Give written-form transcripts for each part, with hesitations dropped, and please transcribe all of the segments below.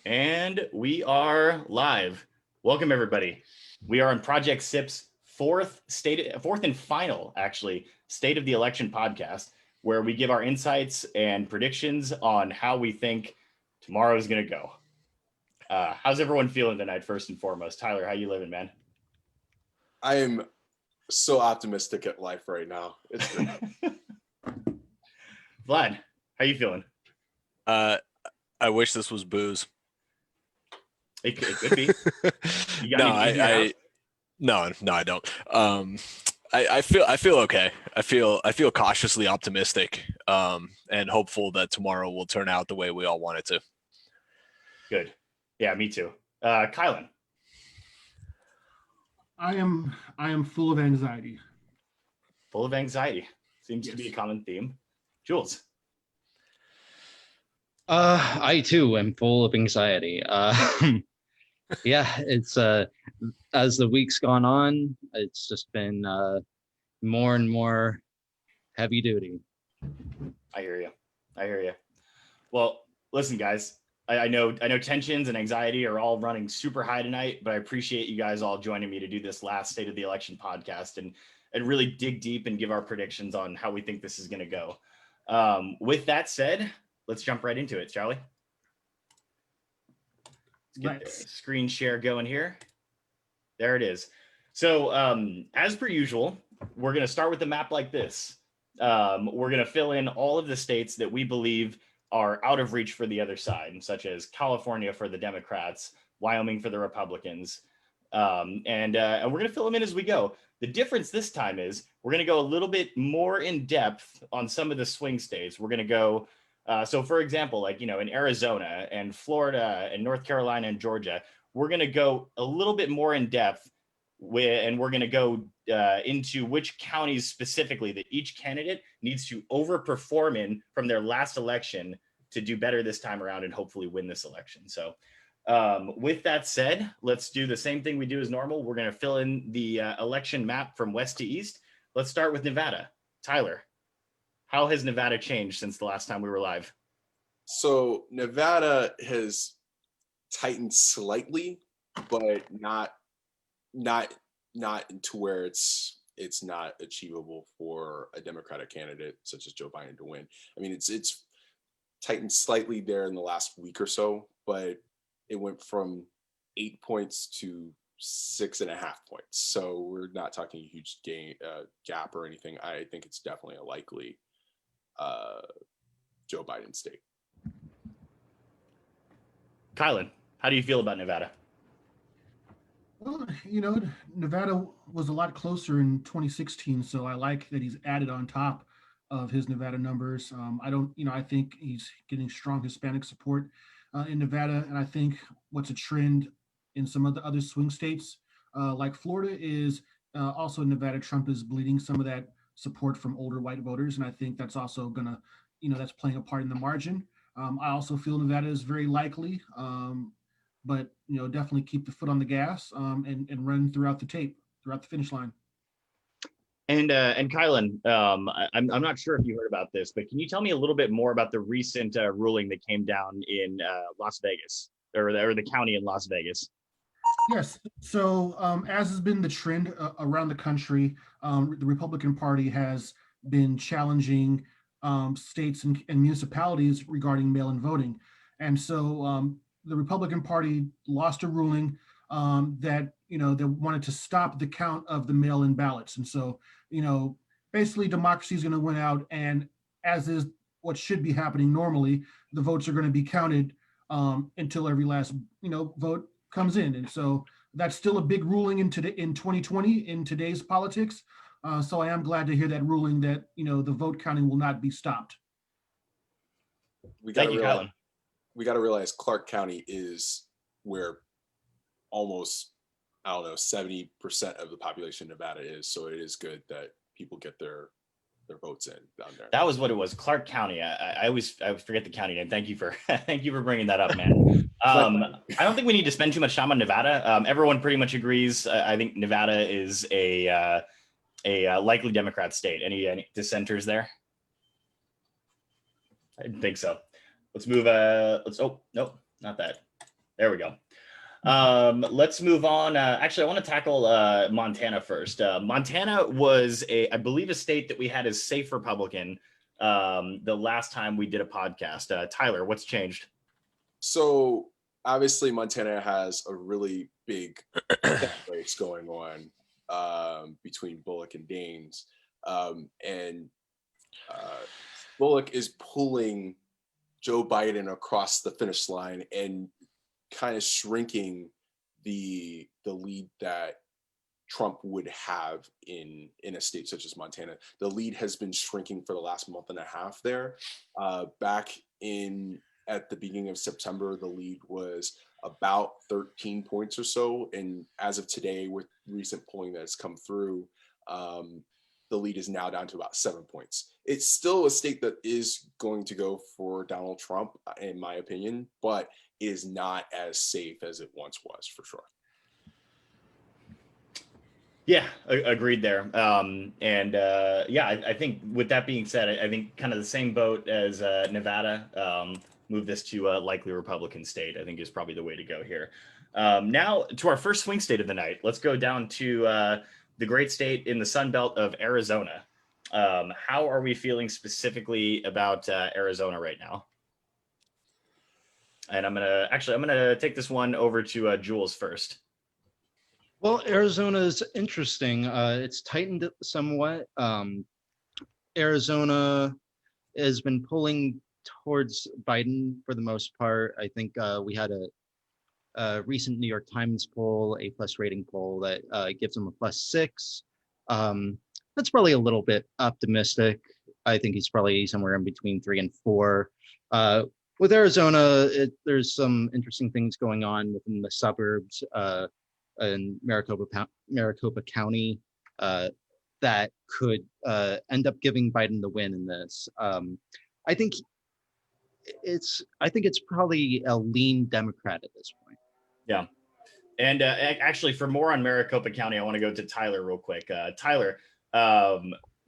And we are live. Welcome, everybody. We are on Project SIP's fourth and final, actually, State of the Election podcast, where we give our insights and predictions on how we think tomorrow is going to go. How's everyone feeling tonight, first and foremost? Tyler, how you living, man? I am so optimistic at life right now. It's good. Vlad, how you feeling? I wish this was booze. It could be. You got No, I don't. I feel okay. I feel cautiously optimistic, and hopeful that tomorrow will turn out the way we all want it to. Good. Yeah, me too. Kylan. I am full of anxiety. Full of anxiety. Seems to be a common theme. Jules. I too am full of anxiety. Yeah, it's as the week's gone on, it's just been more and more heavy duty. I hear you. Well, listen, guys. I know tensions and anxiety are all running super high tonight, but I appreciate you guys all joining me to do this last State of the Election podcast and really dig deep and give our predictions on how we think this is going to go. With that said, let's jump right into it, shall we? Let's get the screen share going here. There it is. So as per usual, we're going to start with a map like this. We're going to fill in all of the states that we believe are out of reach for the other side, such as California for the Democrats, Wyoming for the Republicans. And we're going to fill them in as we go. The difference this time is we're going to go a little bit more in depth on some of the swing states. We're going to go, so for example, like, in Arizona and Florida and North Carolina and Georgia, we're going to go a little bit more in depth and we're going to go into which counties specifically that each candidate needs to overperform in from their last election to do better this time around and hopefully win this election. So with that said, let's do the same thing we do as normal. We're going to fill in the election map from west to east. Let's start with Nevada. Tyler, how has Nevada changed since the last time we were live? So Nevada has tightened slightly, but not to where it's not achievable for a Democratic candidate such as Joe Biden to win. I mean, it's tightened slightly there in the last week or so, but it went from 8 points to 6.5 points. So we're not talking a huge gap or anything. I think it's definitely a likely Joe Biden state. Kylan, how do you feel about Nevada? Well, Nevada was a lot closer in 2016, so I like that he's added on top of his Nevada numbers. I think he's getting strong Hispanic support in Nevada, and I think what's a trend in some of the other swing states, like Florida, is also in Nevada. Trump is bleeding some of that support from older white voters, and I think that's also gonna, that's playing a part in the margin. I also feel Nevada is very likely. But definitely keep the foot on the gas and run throughout the finish line. And Kylan, I'm not sure if you heard about this, but can you tell me a little bit more about the recent ruling that came down in Las Vegas or the county in Las Vegas? Yes. So as has been the trend around the country, the Republican Party has been challenging states and municipalities regarding mail-in voting, and so. The Republican Party lost a ruling that they wanted to stop the count of the mail-in ballots, and so basically democracy is going to win out, and as is what should be happening normally, the votes are going to be counted until every last vote comes in, and so that's still a big ruling in 2020 in today's politics. So I am glad to hear that ruling that the vote counting will not be stopped. Thank you, Kylan. We got to realize Clark County is where almost, 70% of the population of Nevada is. So it is good that people get their votes in down there. That was what it was. Clark County. I always forget the county name. Thank you for bringing that up, man. I don't think we need to spend too much time on Nevada. Everyone pretty much agrees. I think Nevada is a likely Democrat state. Any dissenters there? I didn't think so. Let's move. Oh, nope, not that. There we go. Let's move on. Actually, I want to tackle Montana first. Montana was I believe, a state that we had as safe Republican the last time we did a podcast. Tyler, what's changed? So obviously Montana has a really big race going on between Bullock and Daines. And Bullock is pulling Joe Biden across the finish line and kind of shrinking the lead that Trump would have in a state such as Montana. The lead has been shrinking for the last month and a half there. Back at the beginning of September, the lead was about 13 points or so. And as of today, with recent polling that's come through, the lead is now down to about 7 points. It's still a state that is going to go for Donald Trump, in my opinion, but it is not as safe as it once was, for sure. Yeah, agreed there. I think with that being said, I think kind of the same boat as Nevada. Move this to a likely Republican state, I think, is probably the way to go here. Now to our first swing state of the night. Let's go down to the great state in the Sun Belt of Arizona. How are we feeling specifically about Arizona right now? And I'm gonna take this one over to Jules first. Well, Arizona is interesting. It's tightened somewhat. Arizona has been pulling towards Biden for the most part. I think we had a recent New York Times poll, A+ rating poll, that gives him a +6. That's probably a little bit optimistic. I think he's probably somewhere in between 3 and 4. With Arizona, there's some interesting things going on within the suburbs in Maricopa County that could end up giving Biden the win in this. I think it's probably a lean Democrat at this point. Yeah. And actually, for more on Maricopa County, I want to go to Tyler real quick. Tyler,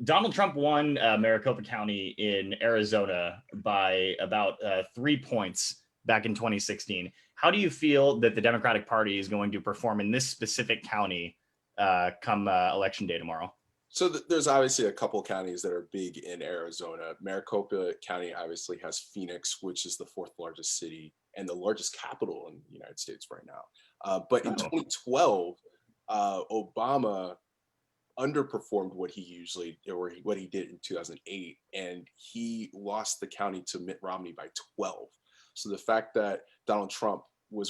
Donald Trump won Maricopa County in Arizona by about 3 points back in 2016. How do you feel that the Democratic Party is going to perform in this specific county come election day tomorrow? So there's obviously a couple counties that are big in Arizona. Maricopa County obviously has Phoenix, which is the 4th largest city and the largest capital in the United States right now. But in 2012, Obama underperformed what he did in 2008, and he lost the county to Mitt Romney by 12. So the fact that Donald Trump was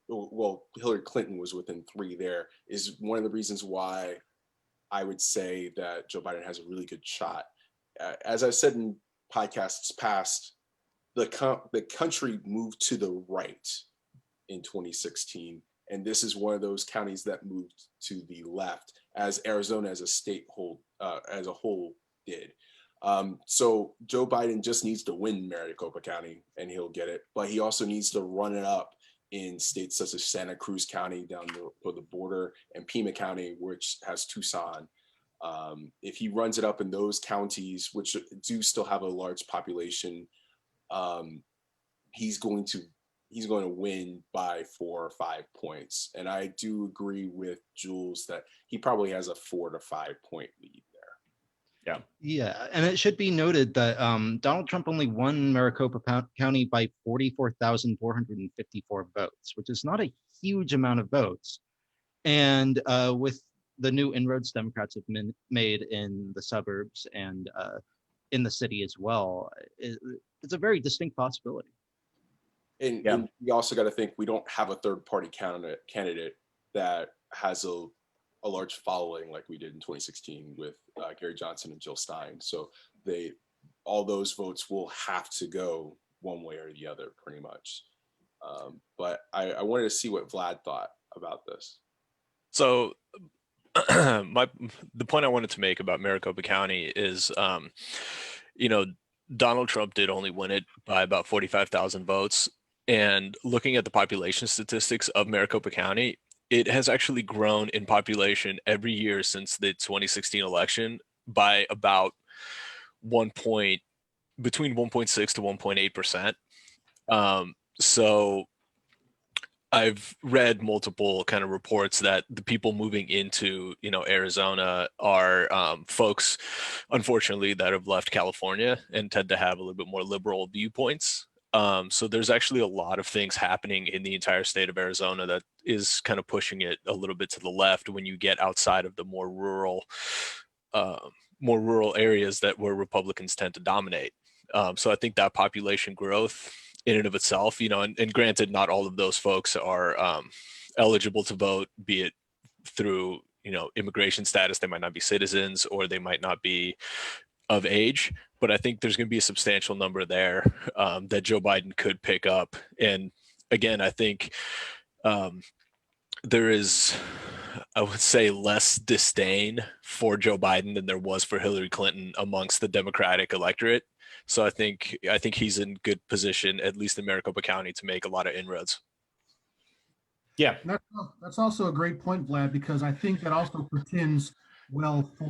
Hillary Clinton was within 3 there is one of the reasons why I would say that Joe Biden has a really good shot. As I said in podcasts past, the country moved to the right in 2016, and this is one of those counties that moved to the left, as Arizona as a state as a whole did. So Joe Biden just needs to win Maricopa County, and he'll get it. But he also needs to run it up in states such as Santa Cruz County down the border, and Pima County, which has Tucson. If he runs it up in those counties, which do still have a large population, he's going to win by 4 or 5 points. And I do agree with Jules that he probably has a 4 to 5 point lead there. Yeah, and it should be noted that Donald Trump only won Maricopa County by 44,454 votes, which is not a huge amount of votes. And with the new inroads Democrats have made in the suburbs and in the city as well, it's a very distinct possibility. And we also got to think we don't have a third party candidate that has a large following like we did in 2016 with Gary Johnson and Jill Stein. So all those votes will have to go one way or the other, pretty much. But I wanted to see what Vlad thought about this. So the point I wanted to make about Maricopa County is, Donald Trump did only win it by about 45,000 votes. And looking at the population statistics of Maricopa County, it has actually grown in population every year since the 2016 election by about between 1.6 to 1.8%. So I've read multiple kind of reports that the people moving into, Arizona are folks, unfortunately, that have left California and tend to have a little bit more liberal viewpoints. So there's actually a lot of things happening in the entire state of Arizona that is kind of pushing it a little bit to the left when you get outside of the uh, more rural areas that where Republicans tend to dominate. So I think that population growth in and of itself, and granted, not all of those folks are eligible to vote, be it through, immigration status, they might not be citizens or they might not be of age, but I think there's going to be a substantial number there that Joe Biden could pick up. And again, I think there is, I would say, less disdain for Joe Biden than there was for Hillary Clinton amongst the Democratic electorate. So I think he's in good position, at least in Maricopa County, to make a lot of inroads. Yeah. That's also a great point, Vlad, because I think that also portends well for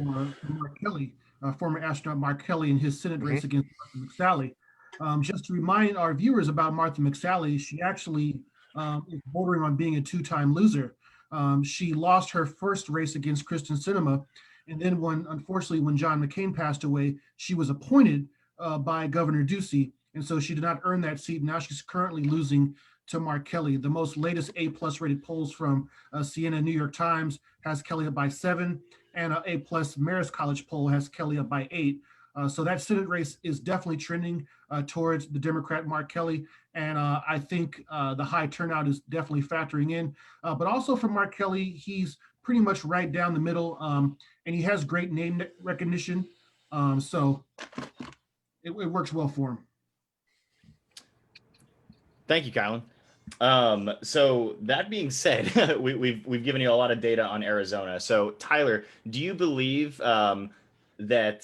Mark Kelly, former astronaut Mark Kelly, in his Senate race against Martha McSally. Just to remind our viewers about Martha McSally, she actually is bordering on being a two-time loser. She lost her first race against Kristen Sinema, and then unfortunately, when John McCain passed away, she was appointed by Governor Ducey, and so she did not earn that seat. Now she's currently losing to Mark Kelly. The most latest A+ rated polls from CNN, New York Times has Kelly up by 7, and an A+ Marist College poll has Kelly up by 8. So that Senate race is definitely trending towards the Democrat Mark Kelly, and I think the high turnout is definitely factoring in. But also for Mark Kelly, he's pretty much right down the middle, and he has great name recognition, so it works well for him. Thank you, Kylan. So that being said, we've given you a lot of data on Arizona. So Tyler, do you believe that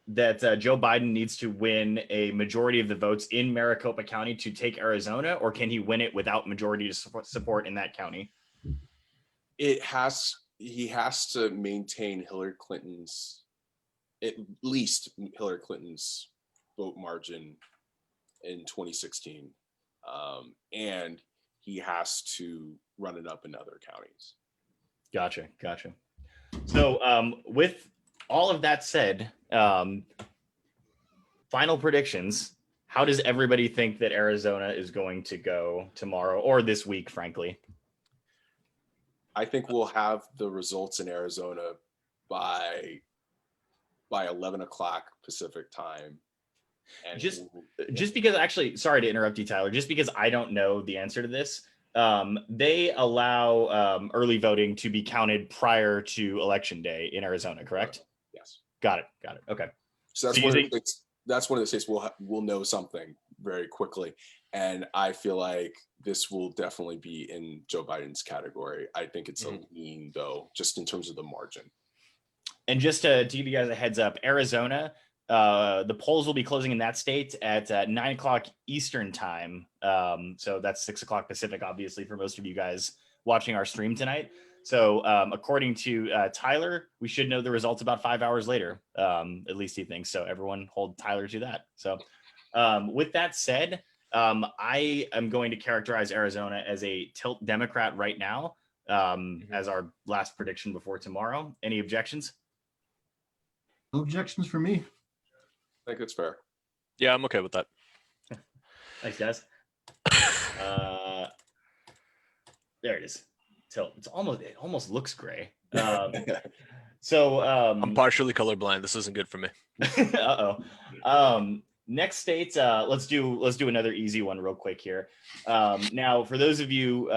Joe Biden needs to win a majority of the votes in Maricopa County to take Arizona, or can he win it without majority support in that county? He has to maintain at least Hillary Clinton's vote margin in 2016. And he has to run it up in other counties. Gotcha. So with all of that said, final predictions. How does everybody think that Arizona is going to go tomorrow or this week, frankly? I think we'll have the results in Arizona by 11 o'clock Pacific time. And just because, actually, sorry to interrupt you, Tyler, just because I don't know the answer to this, they allow early voting to be counted prior to election day in Arizona, correct? Yes. Got it. Okay. So that's one of the states we'll know something very quickly. And I feel like this will definitely be in Joe Biden's category. I think it's a lean, though, just in terms of the margin. And just to give you guys a heads up, Arizona, the polls will be closing in that state at 9 o'clock Eastern time. So that's 6 o'clock Pacific, obviously, for most of you guys watching our stream tonight. So according to Tyler, we should know the results about 5 hours later, at least he thinks. So everyone hold Tyler to that. So with that said, I am going to characterize Arizona as a tilt Democrat right now, as our last prediction before tomorrow. Any objections? No objections for me. I think it's fair. Yeah, I'm okay with that. Thanks, guys. There it is. Tilt. It almost looks gray. So I'm partially colorblind. This isn't good for me. Next state, let's do another easy one real quick here. Now, for those of you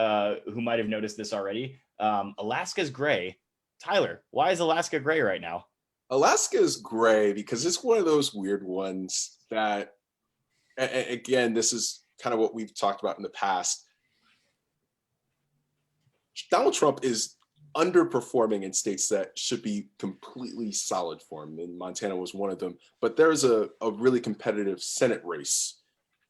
who might have noticed this already, Alaska's gray. Tyler, why is Alaska gray right now? Alaska is gray because it's one of those weird ones that, again, this is kind of what we've talked about in the past. Donald Trump is underperforming in states that should be completely solid for him, and Montana was one of them. But there's a really competitive Senate race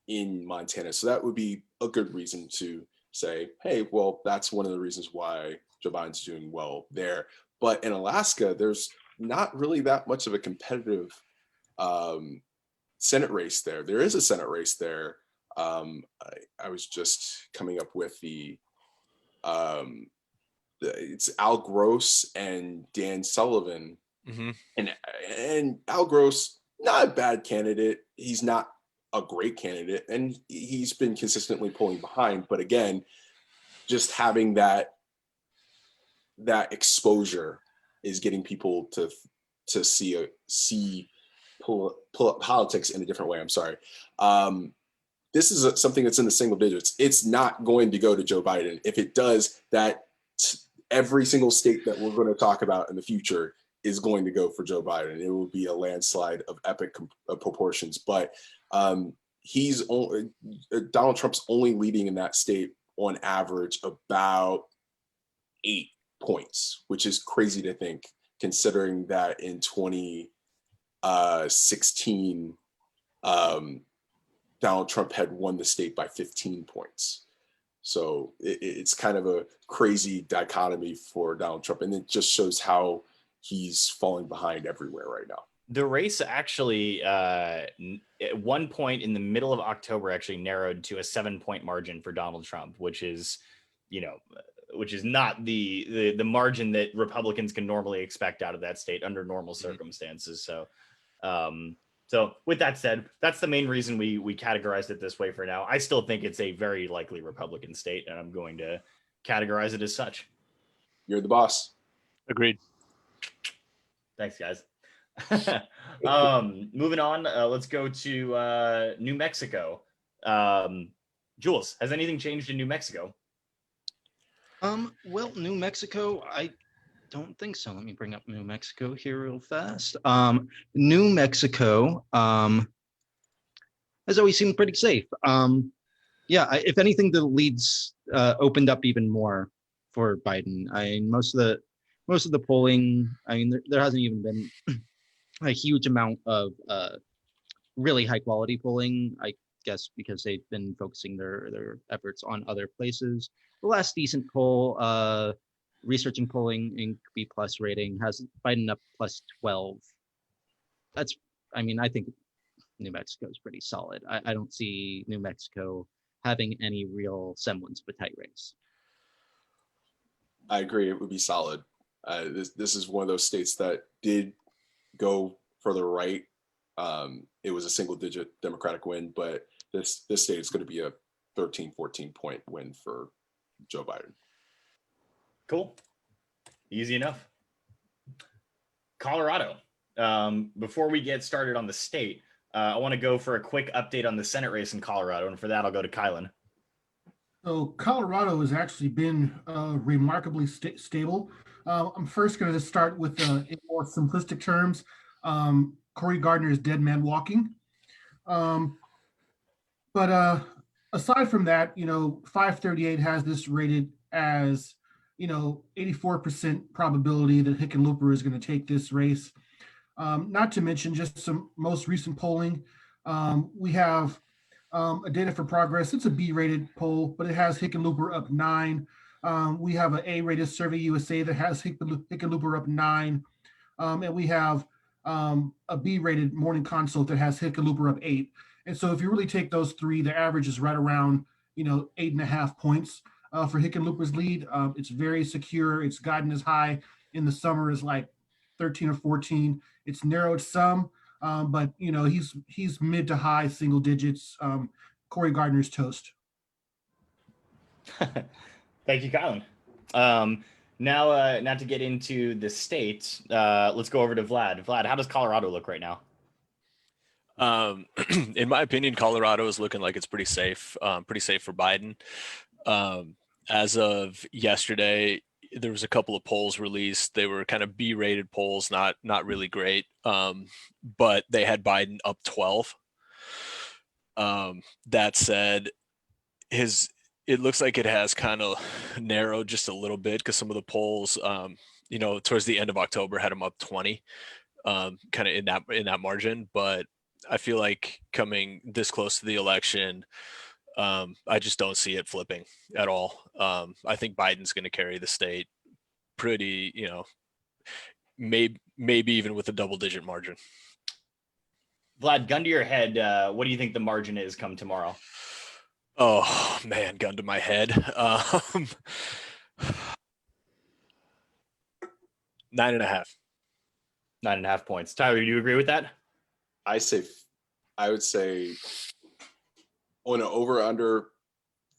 in Montana, so that would be a good reason to say, hey, well, that's one of the reasons why Joe Biden's doing well there. But in Alaska, there's not really that much of a competitive Senate race there. There is a Senate race there, I was just coming up with it's Al Gross and Dan Sullivan. Mm-hmm. And Al Gross, not a bad candidate. He's not a great candidate, and he's been consistently pulling behind. But again, just having that exposure is getting people to see politics in a different way. I'm sorry. This is something that's in the single digits. It's not going to go to Joe Biden. If it does, every single state that we're going to talk about in the future is going to go for Joe Biden. It will be a landslide of epic proportions. But Donald Trump's only leading in that state on average about 8 points, which is crazy to think, considering that in 2016, Donald Trump had won the state by 15 points. So it's kind of a crazy dichotomy for Donald Trump. And it just shows how he's falling behind everywhere right now. The race actually, at one point in the middle of October, actually narrowed to a 7-point margin for Donald Trump, which is not the margin that Republicans can normally expect out of that state under normal circumstances. So, so with that said, that's the main reason we categorized it this way for now. I still think it's a very likely Republican state, and I'm going to categorize it as such. You're the boss. Agreed. Thanks, guys. Moving on, let's go to New Mexico. Jules, has anything changed in New Mexico? Well, New Mexico, I don't think so. Let me bring up New Mexico here real fast. New Mexico has always seemed pretty safe. If anything, the leads opened up even more for Biden. I mean, most of the polling, I mean, there hasn't even been a huge amount of really high quality polling, I guess, because they've been focusing their efforts on other places. The last decent poll, Researching Polling Inc. B+ rating, has Biden up +12. I think New Mexico is pretty solid. I don't see New Mexico having any real semblance of a tight race. I agree. It would be solid. This is one of those states that did go further right. It was a single-digit Democratic win, but this state is going to be a 13, 14-point win for Joe Biden. Cool. Easy enough. Colorado. Before we get started on the state, I want to go for a quick update on the Senate race in Colorado, and for that, I'll go to Kylan. So Colorado has actually been remarkably stable. I'm first going to start with in more simplistic terms. Cory Gardner is dead man walking. But aside from that, 538 has this rated as 84% probability that Hickenlooper is going to take this race. Not to mention just some most recent polling. We have a data for progress. It's a B-rated poll, but it has Hickenlooper up 9. We have an A-rated Survey USA that has Hickenlooper up 9. And we have a B-rated Morning Consult that has Hickenlooper up 8. And so if you really take those three, the average is right around 8.5 points for Hickenlooper's lead. It's very secure. It's gotten as high in the summer as like 13 or 14. It's narrowed some, but he's mid to high single digits. Cory Gardner's toast. Thank you, Colin. Now to get into the states, let's go over to Vlad. Vlad, how does Colorado look right now? In my opinion, Colorado is looking like it's pretty safe for Biden. As of yesterday, there was a couple of polls released. They were kind of B-rated polls, not really great, but they had Biden up 12. That said, it looks like it has kind of narrowed just a little bit because some of the polls, towards the end of October had him up 20, kind of in that margin. But I feel like coming this close to the election, I just don't see it flipping at all. I think Biden's going to carry the state pretty, maybe even with a double-digit margin. Vlad, gun to your head, what do you think the margin is come tomorrow? Oh man, gun to my head. 9.5. 9.5 points. Tyler, do you agree with that? I would say on an over under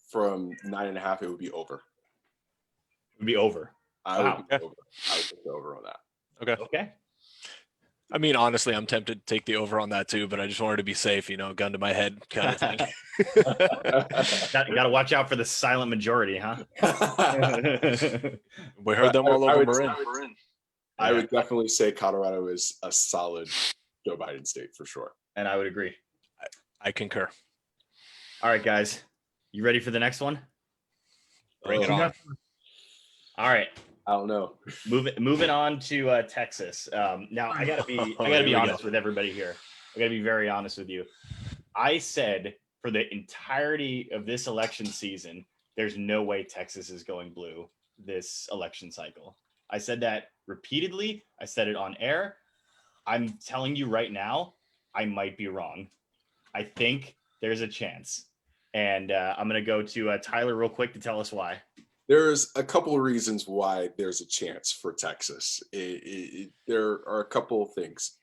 from 9.5, it would be over. It would be over. I Wow. would be over. I would go over on that. Okay. Okay. I mean, honestly, I'm tempted to take the over on that too, but I just wanted to be safe, gun to my head kind of thing. Got to watch out for the silent majority, huh? We heard them all over Marin. I would definitely say Colorado is a solid Joe Biden state for sure. And I would agree. I concur. All right, guys. You ready for the next one? Bring it on. All right. I don't know. Moving on to Texas. Now I gotta be honest with everybody here. I gotta be very honest with you. I said for the entirety of this election season, there's no way Texas is going blue this election cycle. I said that repeatedly. I said it on air. I'm telling you right now, I might be wrong. I think there's a chance. And I'm going to go to Tyler real quick to tell us why. There's a couple of reasons why there's a chance for Texas. There are a couple of things.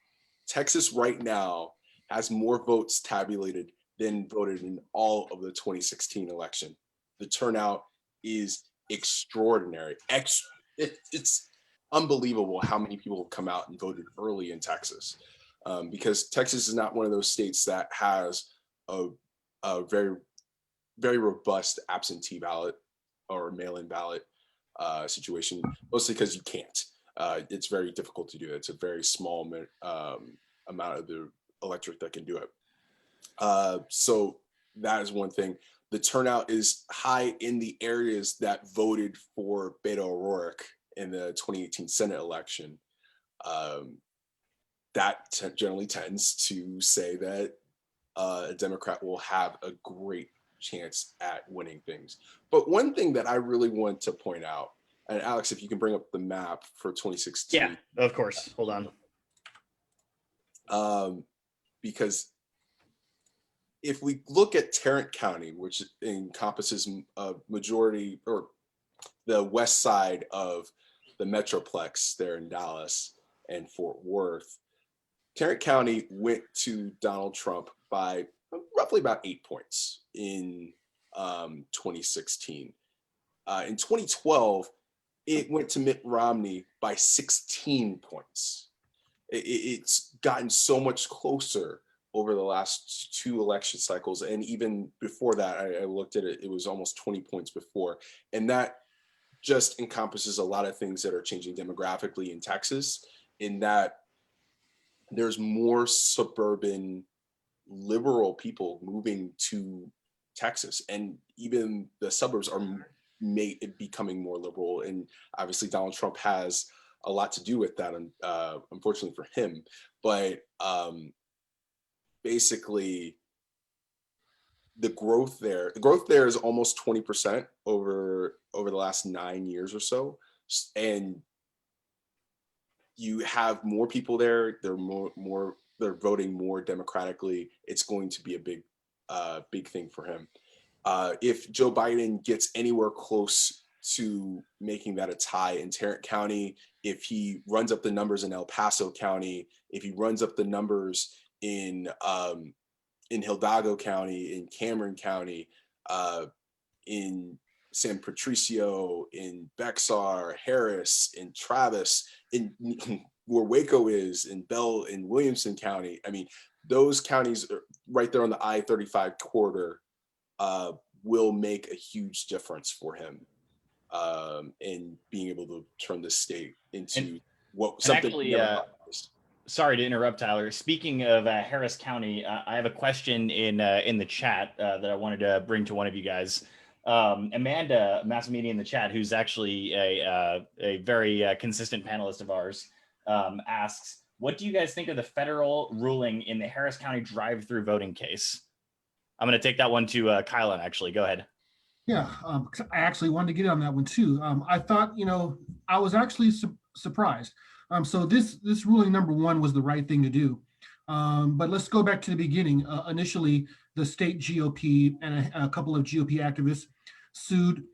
Texas right now has more votes tabulated than voted in all of the 2016 election. The turnout is extraordinary. It's unbelievable how many people have come out and voted early in Texas, because Texas is not one of those states that has a very, very robust absentee ballot or mail-in ballot situation, mostly because you can't. It's very difficult to do it. It's a very small amount of the electorate that can do it. So that is one thing. The turnout is high in the areas that voted for Beto O'Rourke in the 2018 Senate election. That generally tends to say that a Democrat will have a great chance at winning things. But one thing that I really want to point out, and Alex, if you can bring up the map for 2016. Yeah, of course. Hold on. Because if we look at Tarrant County, which encompasses a majority or the west side of the Metroplex there in Dallas and Fort Worth, Tarrant County went to Donald Trump by roughly about 8 points in 2016. In 2012, it went to Mitt Romney by 16 points. It's gotten so much closer over the last two election cycles. And even before that, I looked at it, it was almost 20 points before. And that just encompasses a lot of things that are changing demographically in Texas, in that there's more suburban liberal people moving to Texas, and even the suburbs are becoming more liberal. And obviously Donald Trump has a lot to do with that, unfortunately for him. But basically the growth there is almost 20% over the last 9 years or so. And you have more people there. They're voting more democratically. It's going to be a big thing for him. If Joe Biden gets anywhere close to making that a tie in Tarrant County, if he runs up the numbers in El Paso County, if he runs up the numbers in Hidalgo County, in Cameron County, in San Patricio, in Bexar, Harris, in Travis, in where Waco is, in Bell, in Williamson County. I mean, those counties are right there on the I-35 corridor, will make a huge difference for him in being able to turn the state into something. Actually, sorry to interrupt, Tyler. Speaking of Harris County, I have a question in the chat that I wanted to bring to one of you guys. Amanda Massamedi in the chat, who's actually a very consistent panelist of ours, asks, what do you guys think of the federal ruling in the Harris County drive-through voting case? I'm going to take that one to Kylan, actually. Go ahead. Yeah, I actually wanted to get on that one too. I thought, I was actually surprised. So this ruling number one was the right thing to do. But let's go back to the beginning. Initially, the state GOP and a couple of GOP activists sued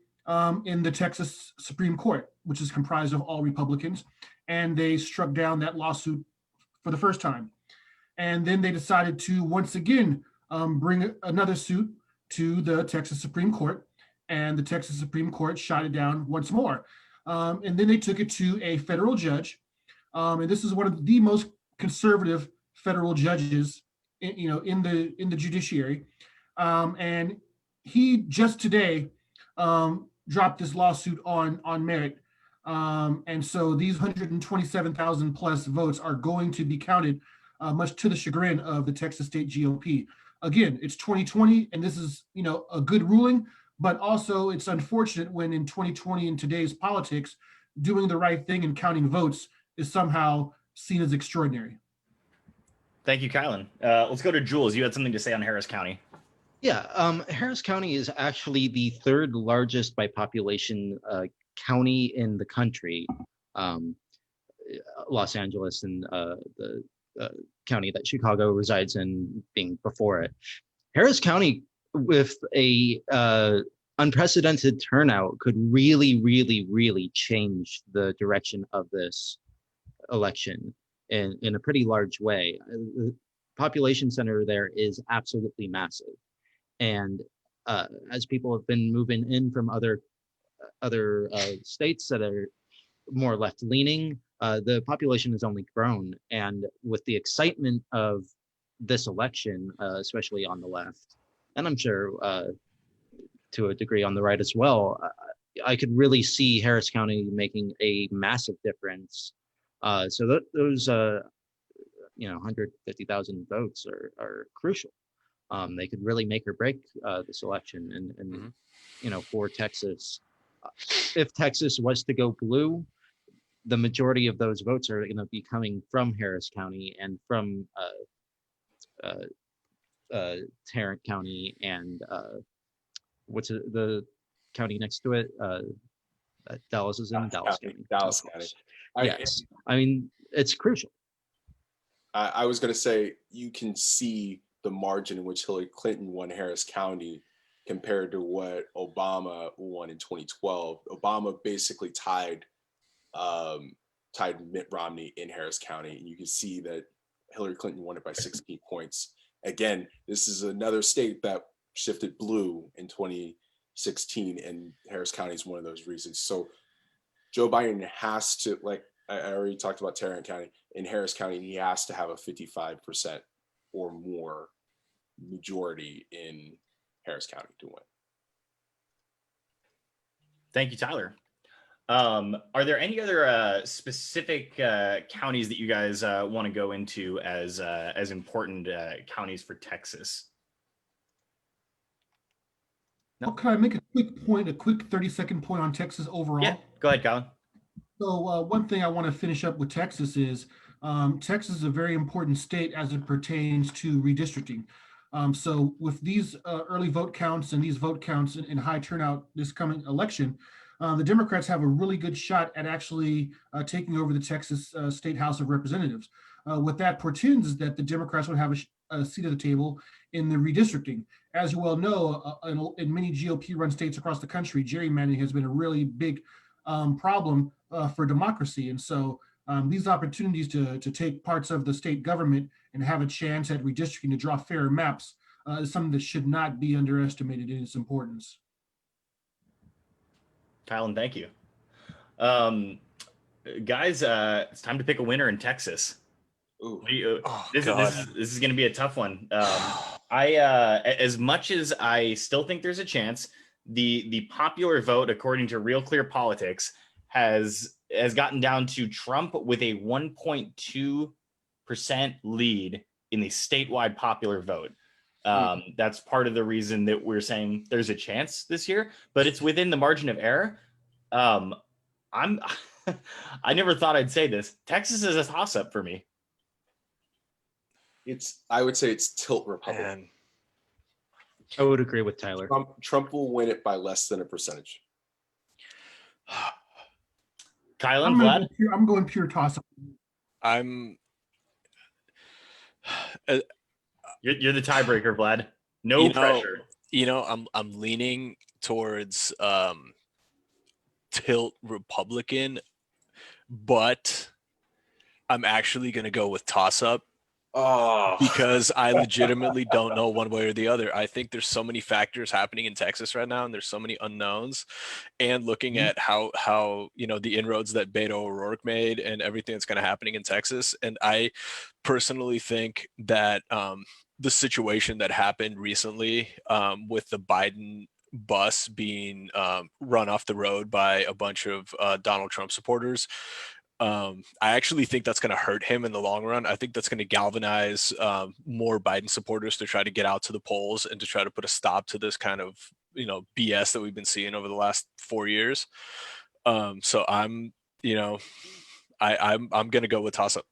in the Texas Supreme Court, which is comprised of all Republicans, and they struck down that lawsuit for the first time. And then they decided to once again bring another suit to the Texas Supreme Court, and the Texas Supreme Court shot it down once more. And then they took it to a federal judge, and this is one of the most conservative federal judges, in the judiciary, and he just today dropped this lawsuit on merit, and so these 127,000 plus votes are going to be counted, much to the chagrin of the Texas State GOP. Again, it's 2020, and this is a good ruling, but also it's unfortunate when in 2020 in today's politics, doing the right thing and counting votes is somehow seen as extraordinary. Thank you, Kylan. Let's go to Jules. You had something to say on Harris County. Yeah, Harris County is actually the third largest by population county in the country. Los Angeles and the county that Chicago resides in being before it. Harris County, with a unprecedented turnout, could really, really, really change the direction of this election in a pretty large way. The population center there is absolutely massive. And as people have been moving in from other states that are more left-leaning, the population has only grown. And with the excitement of this election, especially on the left, and I'm sure to a degree on the right as well, I could really see Harris County making a massive difference. So those 150,000 votes are crucial. They could really make or break this election, and for Texas, if Texas was to go blue, the majority of those votes are going to be coming from Harris County and from Tarrant County and what's the county next to it? Dallas is in Dallas County. Dallas County. Yes, I mean it's crucial. I was going to say you can see the margin in which Hillary Clinton won Harris County compared to what Obama won in 2012. Obama basically tied Mitt Romney in Harris County, and you can see that Hillary Clinton won it by 16 points. Again, this is another state that shifted blue in 2016, and Harris County is one of those reasons. So Joe Biden has to, like I already talked about Tarrant County, in Harris County, he has to have a 55% or more majority in Harris County to win. Thank you, Tyler. Are there any other specific counties that you guys want to go into as important counties for Texas? No. Can I make a quick 30-second point on Texas overall? Yeah, go ahead, Colin. So one thing I want to finish up with Texas is Texas is a very important state as it pertains to redistricting. So with these early vote counts and these vote counts in high turnout this coming election, the Democrats have a really good shot at actually taking over the Texas State House of Representatives. What that portends is that the Democrats would have a seat at the table in the redistricting. As you well know, in many GOP-run states across the country, gerrymandering has been a really big problem for democracy. And so these opportunities to take parts of the state government and have a chance at redistricting to draw fairer maps is something that should not be underestimated in its importance. Kylan, thank you. Guys, it's time to pick a winner in Texas. Ooh. This is going to be a tough one. As much as I still think there's a chance, the popular vote, according to Real Clear Politics, has gotten down to Trump with a 1.2% lead in the statewide popular vote. That's part of the reason that we're saying there's a chance this year, but it's within the margin of error. I never thought I'd say this. Texas is a toss-up for me. I would say it's tilt Republican. Man. I would agree with Tyler. Trump will win it by less than a percentage. Kylan, Vlad? I'm going pure toss-up. I'm You're the tiebreaker, Vlad. No You know, pressure. I'm leaning towards tilt Republican, but I'm actually going to go with toss up Oh, because I legitimately don't know one way or the other. I think there's so many factors happening in Texas right now, and there's so many unknowns. And looking Mhm. at how the inroads that Beto O'Rourke made and everything that's kind of happening in Texas, and I personally think that the situation that happened recently with the Biden bus being run off the road by a bunch of Donald Trump supporters. I actually think that's going to hurt him in the long run. I think that's going to galvanize more Biden supporters to try to get out to the polls and to try to put a stop to this kind of BS that we've been seeing over the last 4 years. So I'm going to go with toss up.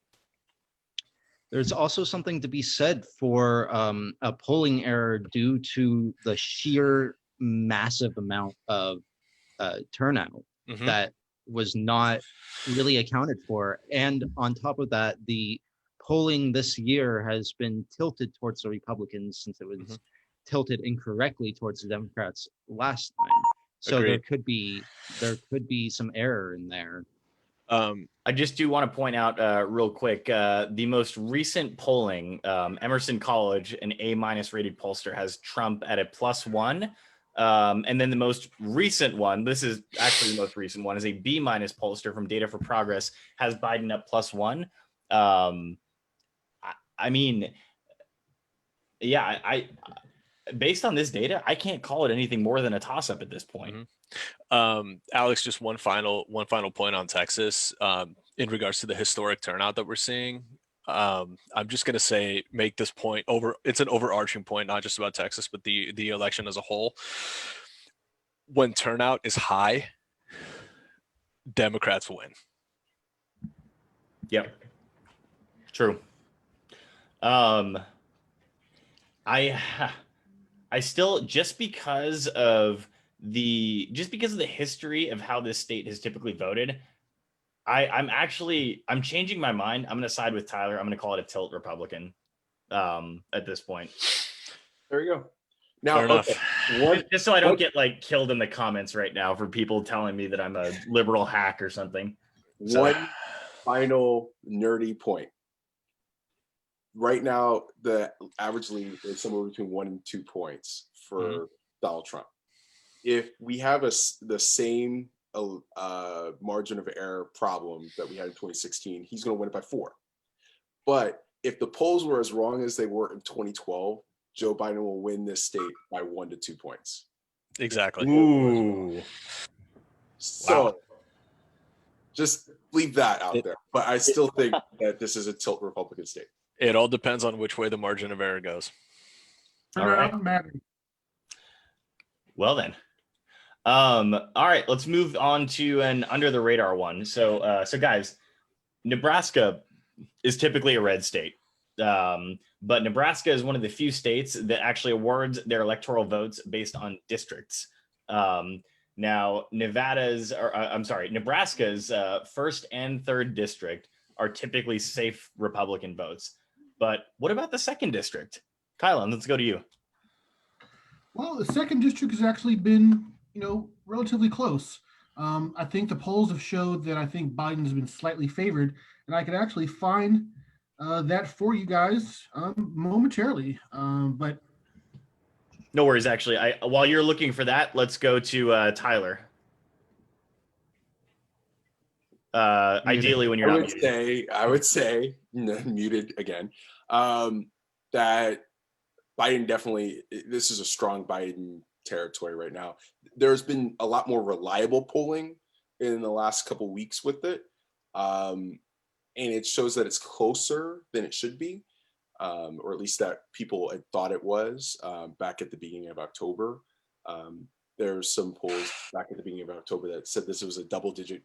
There's also something to be said for a polling error due to the sheer massive amount of turnout Mhm. that was not really accounted for. And on top of that, the polling this year has been tilted towards the Republicans since it was Mhm. tilted incorrectly towards the Democrats last time. So Agreed. there could be some error in there. I just do want to point out real quick, the most recent polling, Emerson College, an A- rated pollster, has Trump at a +1. And then the most recent one, this is actually the most recent one, is a B- pollster from Data for Progress, has Biden up +1. I mean, yeah, I based on this data, I can't call it anything more than a toss-up at this point. Alex, just one final point on Texas in regards to the historic turnout that we're seeing. I'm just going to say, make this point it's an overarching point, not just about Texas, but the election as a whole. When turnout is high, Democrats win. Yep. True. I still, just because of the history of how this state has typically voted, I'm changing my mind. I'm going to side with Tyler. I'm going to call it a tilt Republican at this point. there you go. Now, Fair enough. Just so I don't get like killed in the comments right now for people telling me that I'm a liberal hack or something. One final nerdy point. Right now, the average lead is somewhere between 1 and 2 points for Donald Trump. If we have the same margin of error problem that we had in 2016, he's going to win it by 4. But if the polls were as wrong as they were in 2012, Joe Biden will win this state by 1 to 2 points. Exactly. Ooh. So Wow. just leave that out there. But I still think that this is a tilt Republican state. It all depends on which way the margin of error goes. All right. Well then. All right, let's move on to an under the radar one. So guys, Nebraska is typically a red state. But Nebraska is one of the few states that actually awards their electoral votes based on districts. Now, Nebraska's first and third district are typically safe Republican votes. But what about the second district? Kylan, let's go to you. Well, the second district has actually been, relatively close. I think the polls have showed that I think Biden has been slightly favored, and I could actually find that for you guys momentarily. But no worries. Actually, while you're looking for that, let's go to Tyler. Ideally, when you're not muted. I would say muted again. That Biden definitely, this is a strong Biden territory right now. There's been a lot more reliable polling in the last couple weeks with it. And it shows that it's closer than it should be, or at least that people had thought it was back at the beginning of October. There's some polls back at the beginning of October that said this was a double-digit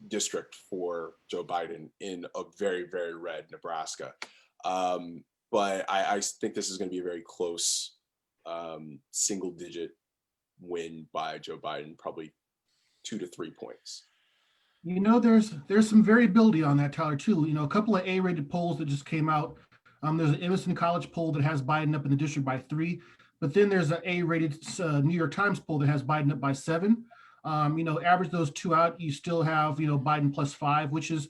district for Joe Biden in a very, very red Nebraska. But I think this is going to be a very close single-digit win by Joe Biden, probably 2 to 3 points. There's some variability on that, Tyler, too. A couple of A-rated polls that just came out. There's an Emerson College poll that has Biden up in the district by 3. but then there's an A-rated New York Times poll that has Biden up by 7. Average those two out, you still have Biden +5, which is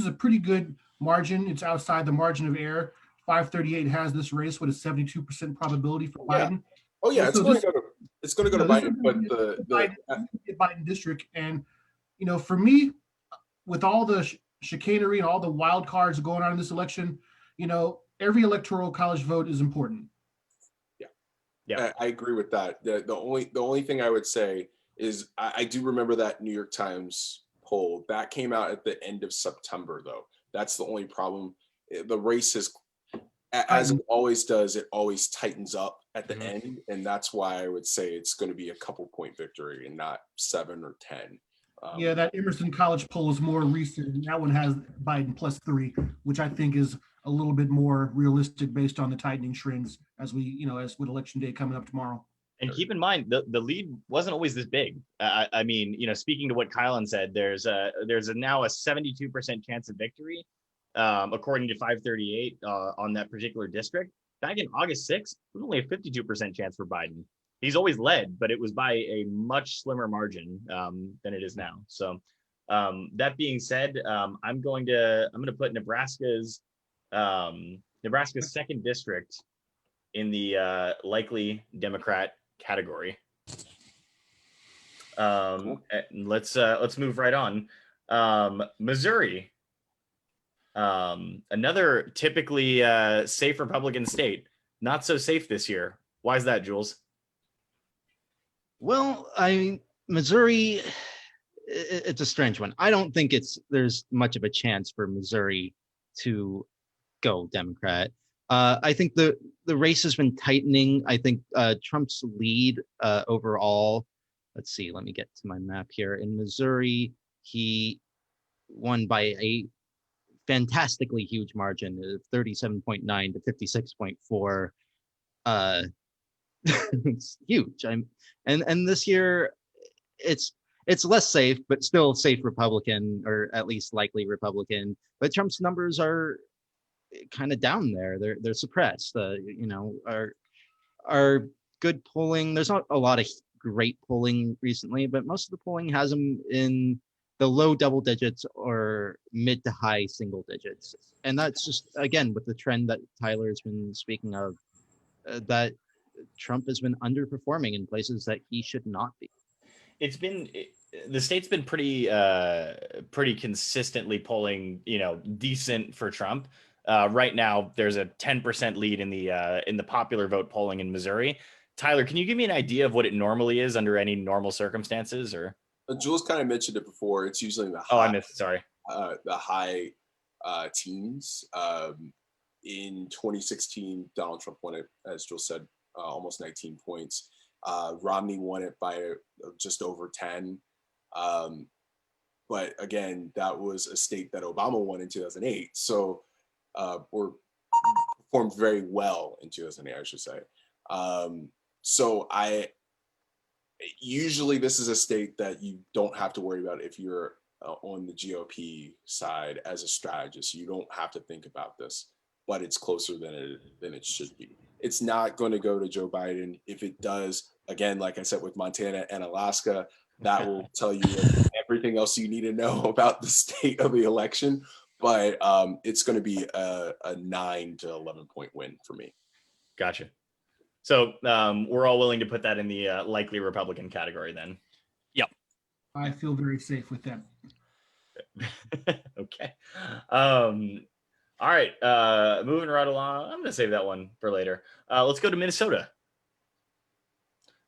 a pretty good margin. It's outside the margin of error. 538 has this race with a 72% probability for Yeah. Biden. Oh yeah, So it's going to go to this is Biden, gonna but be the a Biden district, and for me, with all the chicanery and all the wild cards going on in this election, every electoral college vote is important. Yeah. I agree with that. The only thing I would say is I do remember that New York Times poll that came out at the end of September, though. That's the only problem. The race is, as it always does, it always tightens up at the end, and that's why I would say it's going to be a couple point victory and not 7 or 10. Yeah, that Emerson College poll is more recent, and that one has Biden +3, which I think is a little bit more realistic based on the tightening trends as as with election day coming up tomorrow. And keep in mind, the lead wasn't always this big. I mean, speaking to what Kylan said, there's now a 72% chance of victory, according to 538 on that particular district. Back in August 6th, it was only a 52% chance for Biden. He's always led, but it was by a much slimmer margin than it is now. So that being said, I'm going to put Nebraska's second district in the likely Democrat category. Cool. And let's move right on. Missouri, another typically safe Republican state, not so safe this year. Why is that, Jules? Well, Missouri, it's a strange one. I don't think there's much of a chance for Missouri to go Democrat. I think the race has been tightening. I think Trump's lead overall, let's see, let me get to my map here. In Missouri, he won by a fantastically huge margin of 37.9 to 56.4. It's huge. And this year it's less safe, but still safe Republican, or at least likely Republican. But Trump's numbers are kind of down there. They're suppressed. Our good polling. There's not a lot of great polling recently, but most of the polling has them in the low double digits or mid to high single digits. And that's just, again, with the trend that Tyler has been speaking of, that Trump has been underperforming in places that he should not be. The state's been pretty consistently polling, decent for Trump. Right now, there's a 10% lead in the popular vote polling in Missouri. Tyler, can you give me an idea of what it normally is under any normal circumstances? Or Jules kind of mentioned it before. It's usually the I missed it. Sorry. The high teens. In 2016, Donald Trump won it, as Jules said, almost 19 points. Romney won it by just over 10. But again, that was a state that Obama won in 2008. So or performed very well in 2008, I should say. So usually this is a state that you don't have to worry about if you're on the GOP side as a strategist. You don't have to think about this, but it's closer than it should be. It's not going to go to Joe Biden. If it does, again, like I said, with Montana and Alaska, that will tell you everything else you need to know about the state of the election. But it's going to be a 9 to 11 point win for me. Gotcha. So we're all willing to put that in the likely Republican category then. Yep. I feel very safe with that. Okay. All right. Moving right along. I'm going to save that one for later. Let's go to Minnesota.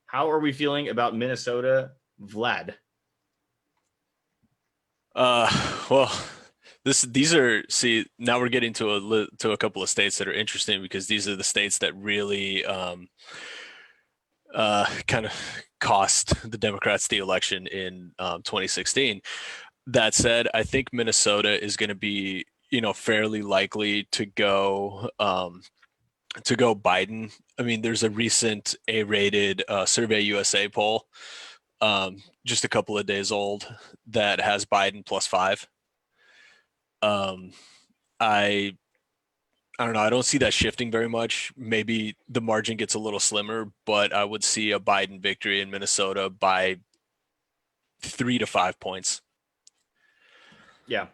How are we feeling about Minnesota, Vlad? Well, these are, now we're getting to a couple of states that are interesting, because these are the states that really kind of cost the Democrats the election in 2016. That said, I think Minnesota is going to be, fairly likely to go Biden. I mean, there's a recent A-rated Survey USA poll, just a couple of days old, that has Biden +5. I I don't know. I don't see that shifting very much. Maybe the margin gets a little slimmer, but I would see a Biden victory in Minnesota by 3 to 5 points. Yeah.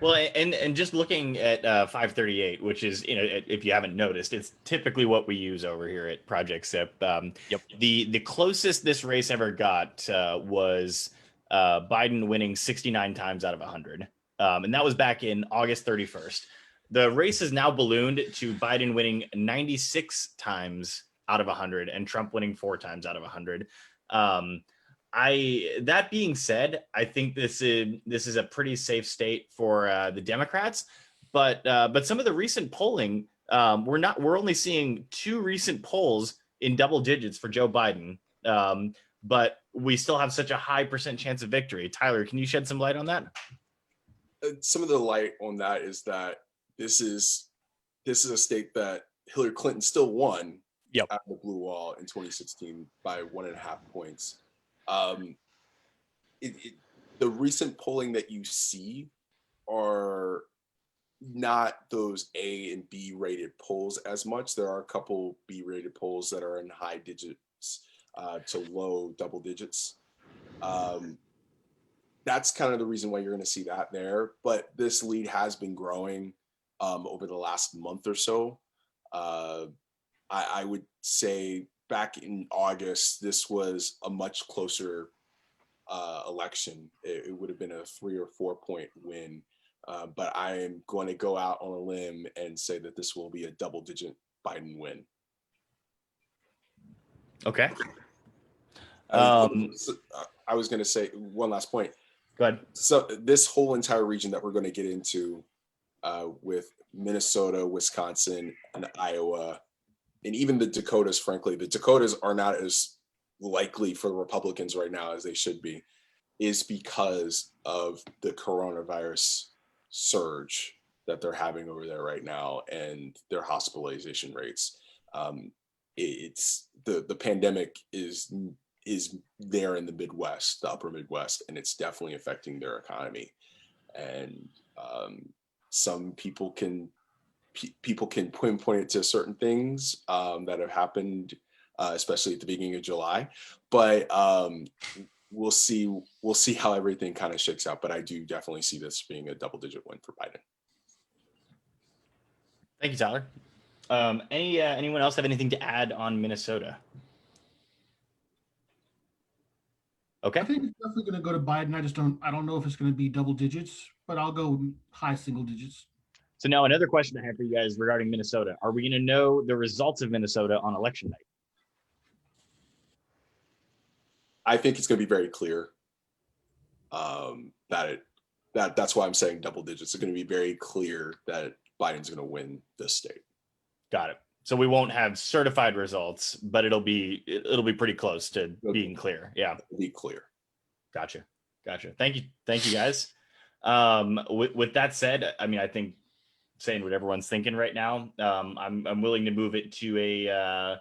Well, and just looking at 538, which is, if you haven't noticed, it's typically what we use over here at Project SIP. Yep. The closest this race ever got was Biden winning 69 times out of 100, and that was back in August 31st. The race is now ballooned to Biden winning 96 times out of 100 and Trump winning 4 times out of 100. That being said, I think this is a pretty safe state for the Democrats, but some of the recent polling, we're only seeing 2 recent polls in double digits for Joe Biden, but we still have such a high percent chance of victory. Tyler, can you shed some light on that? Some of the light on that is that this is a state that Hillary Clinton still won Yep. at the blue wall in 2016 by 1.5 points. The recent polling that you see are not those A and B rated polls as much. There are a couple B rated polls that are in high digits to low double digits. That's kind of the reason why you're going to see that there. But this lead has been growing over the last month or so. I would say back in August, this was a much closer election. It would have been a 3 or 4 point win. But I am going to go out on a limb and say that this will be a double-digit Biden win. Okay. I was going to say one last point. Go ahead. So this whole entire region that we're going to get into with Minnesota, Wisconsin, and Iowa, and even the Dakotas, frankly, the Dakotas are not as likely for the Republicans right now as they should be, is because of the coronavirus surge that they're having over there right now and their hospitalization rates. It's the pandemic is there in the Midwest, the upper Midwest, and it's definitely affecting their economy. And some people can pinpoint it to certain things that have happened, especially at the beginning of July. But we'll see how everything kind of shakes out. But I do definitely see this being a double-digit win for Biden. Thank you, Tyler. Anyone else have anything to add on Minnesota? Okay. I think it's definitely going to go to Biden. I don't know if it's going to be double digits, but I'll go high single digits. So now another question I have for you guys regarding Minnesota. Are we going to know the results of Minnesota on election night? I think it's going to be very clear that's why I'm saying double digits. It's going to be very clear that Biden's going to win this state. Got it. So we won't have certified results, but it'll be pretty close to being clear. Yeah. It'll be clear. Gotcha. Thank you guys. With that said, I mean, I think saying what everyone's thinking right now, I'm willing to move it to a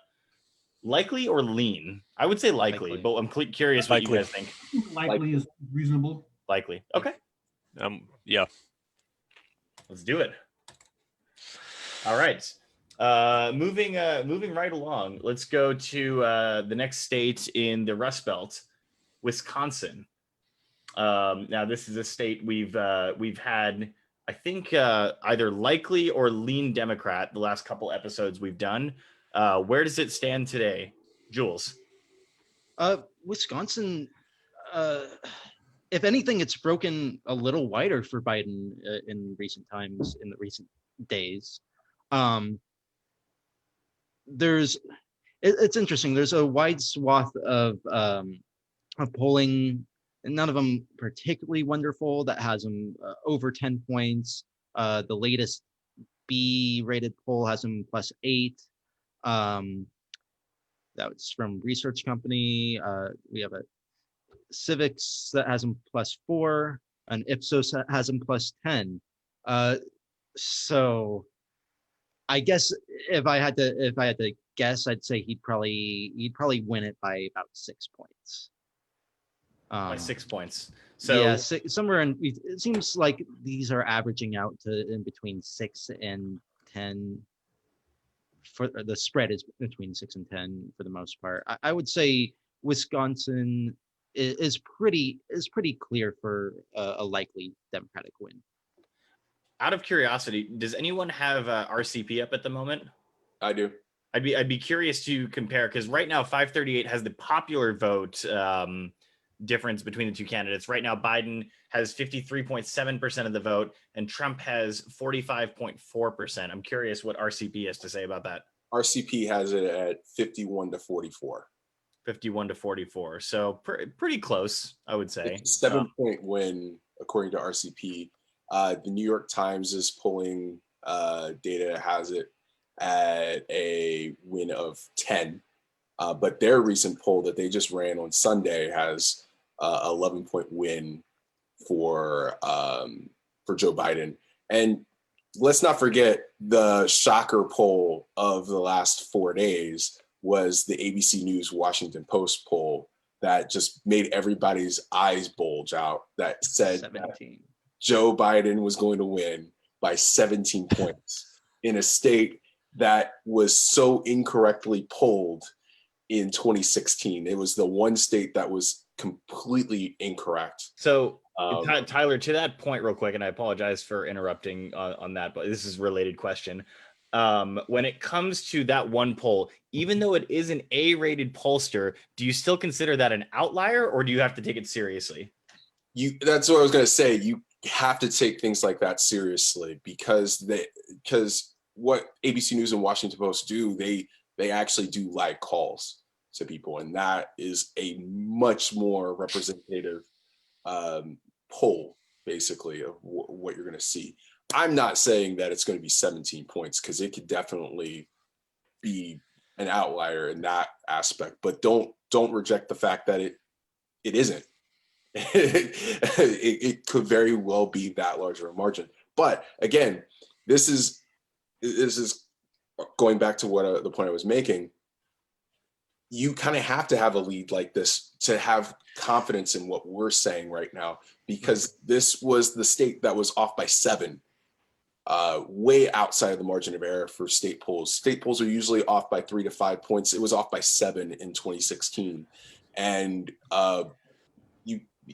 likely or lean. I would say likely. But I'm curious what you guys think. Likely is reasonable. Likely. Okay. Yeah. Let's do it. All right. Moving right along. Let's go to the next state in the Rust Belt, Wisconsin. Now this is a state we've had, I think, either likely or lean Democrat the last couple episodes we've done. Where does it stand today, Jules? Wisconsin, if anything, it's broken a little wider for Biden in recent times, in the recent days. It's interesting. There's a wide swath of polling, and none of them particularly wonderful, that has them over 10 points. The latest B-rated poll has them +8. That's from Research Company. We have a Civics that has them +4, and Ipsos has them +10. So I guess if I had to guess, I'd say he'd probably win it by about 6 points. By 6 points. So yeah, somewhere in. It seems like these are averaging out to in between 6 and 10 for the spread is between 6 and 10 for the most part. I would say Wisconsin is pretty clear for a likely Democratic win. Out of curiosity, does anyone have RCP up at the moment? I do. I'd be curious to compare, because right now 538 has the popular vote difference between the two candidates. Right now, Biden has 53.7% of the vote, and Trump has 45.4%. I'm curious what RCP has to say about that. RCP has it at 51-44. 51-44. So pretty close, I would say. It's a 7-point win, according to RCP. The New York Times' polling data has it at a win of 10. But their recent poll that they just ran on Sunday has 11-point win for Joe Biden. And let's not forget the shocker poll of the last 4 days was the ABC News Washington Post poll that just made everybody's eyes bulge out, that said 17. Joe Biden was going to win by 17 points in a state that was so incorrectly polled in 2016. It was the one state that was completely incorrect. So Tyler, to that point real quick, and I apologize for interrupting on that, but this is a related question. When it comes to that one poll, even though it is an A-rated pollster, do you still consider that an outlier, or do you have to take it seriously? That's what I was going to say. You have to take things like that seriously, because what ABC News and Washington Post do, they actually do live calls to people, and that is a much more representative poll, basically, of what you're going to see. I'm not saying that it's going to be 17 points, because it could definitely be an outlier in that aspect, but don't reject the fact that it isn't. It could very well be that larger a margin. But again, this is going back to what the point I was making. You kind of have to have a lead like this to have confidence in what we're saying right now, because this was the state that was off by 7, way outside of the margin of error for state polls. State polls are usually off by 3 to 5 points. It was off by 7 in 2016. And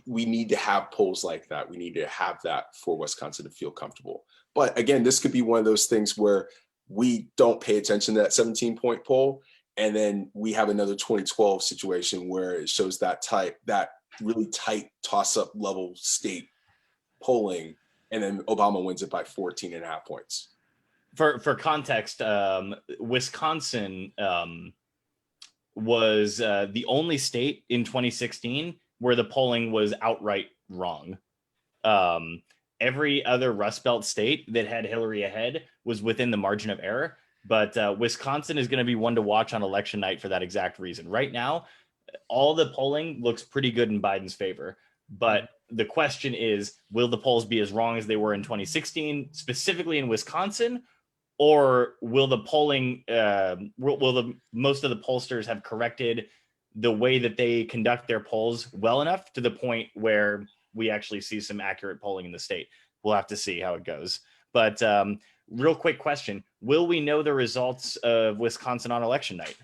we need to have polls like that. We need to have that for Wisconsin to feel comfortable. But again, this could be one of those things where we don't pay attention to that 17-point poll, and then we have another 2012 situation where it shows that really tight toss-up level state polling, and then Obama wins it by 14.5 points. For context, Wisconsin was the only state in 2016 where the polling was outright wrong. Every other Rust Belt state that had Hillary ahead was within the margin of error. But Wisconsin is going to be one to watch on election night for that exact reason. Right now, all the polling looks pretty good in Biden's favor. But the question is, will the polls be as wrong as they were in 2016, specifically in Wisconsin? Or will the polling, most of the pollsters have corrected the way that they conduct their polls well enough to the point where we actually see some accurate polling in the state? We'll have to see how it goes. But real quick question, will we know the results of Wisconsin on election night?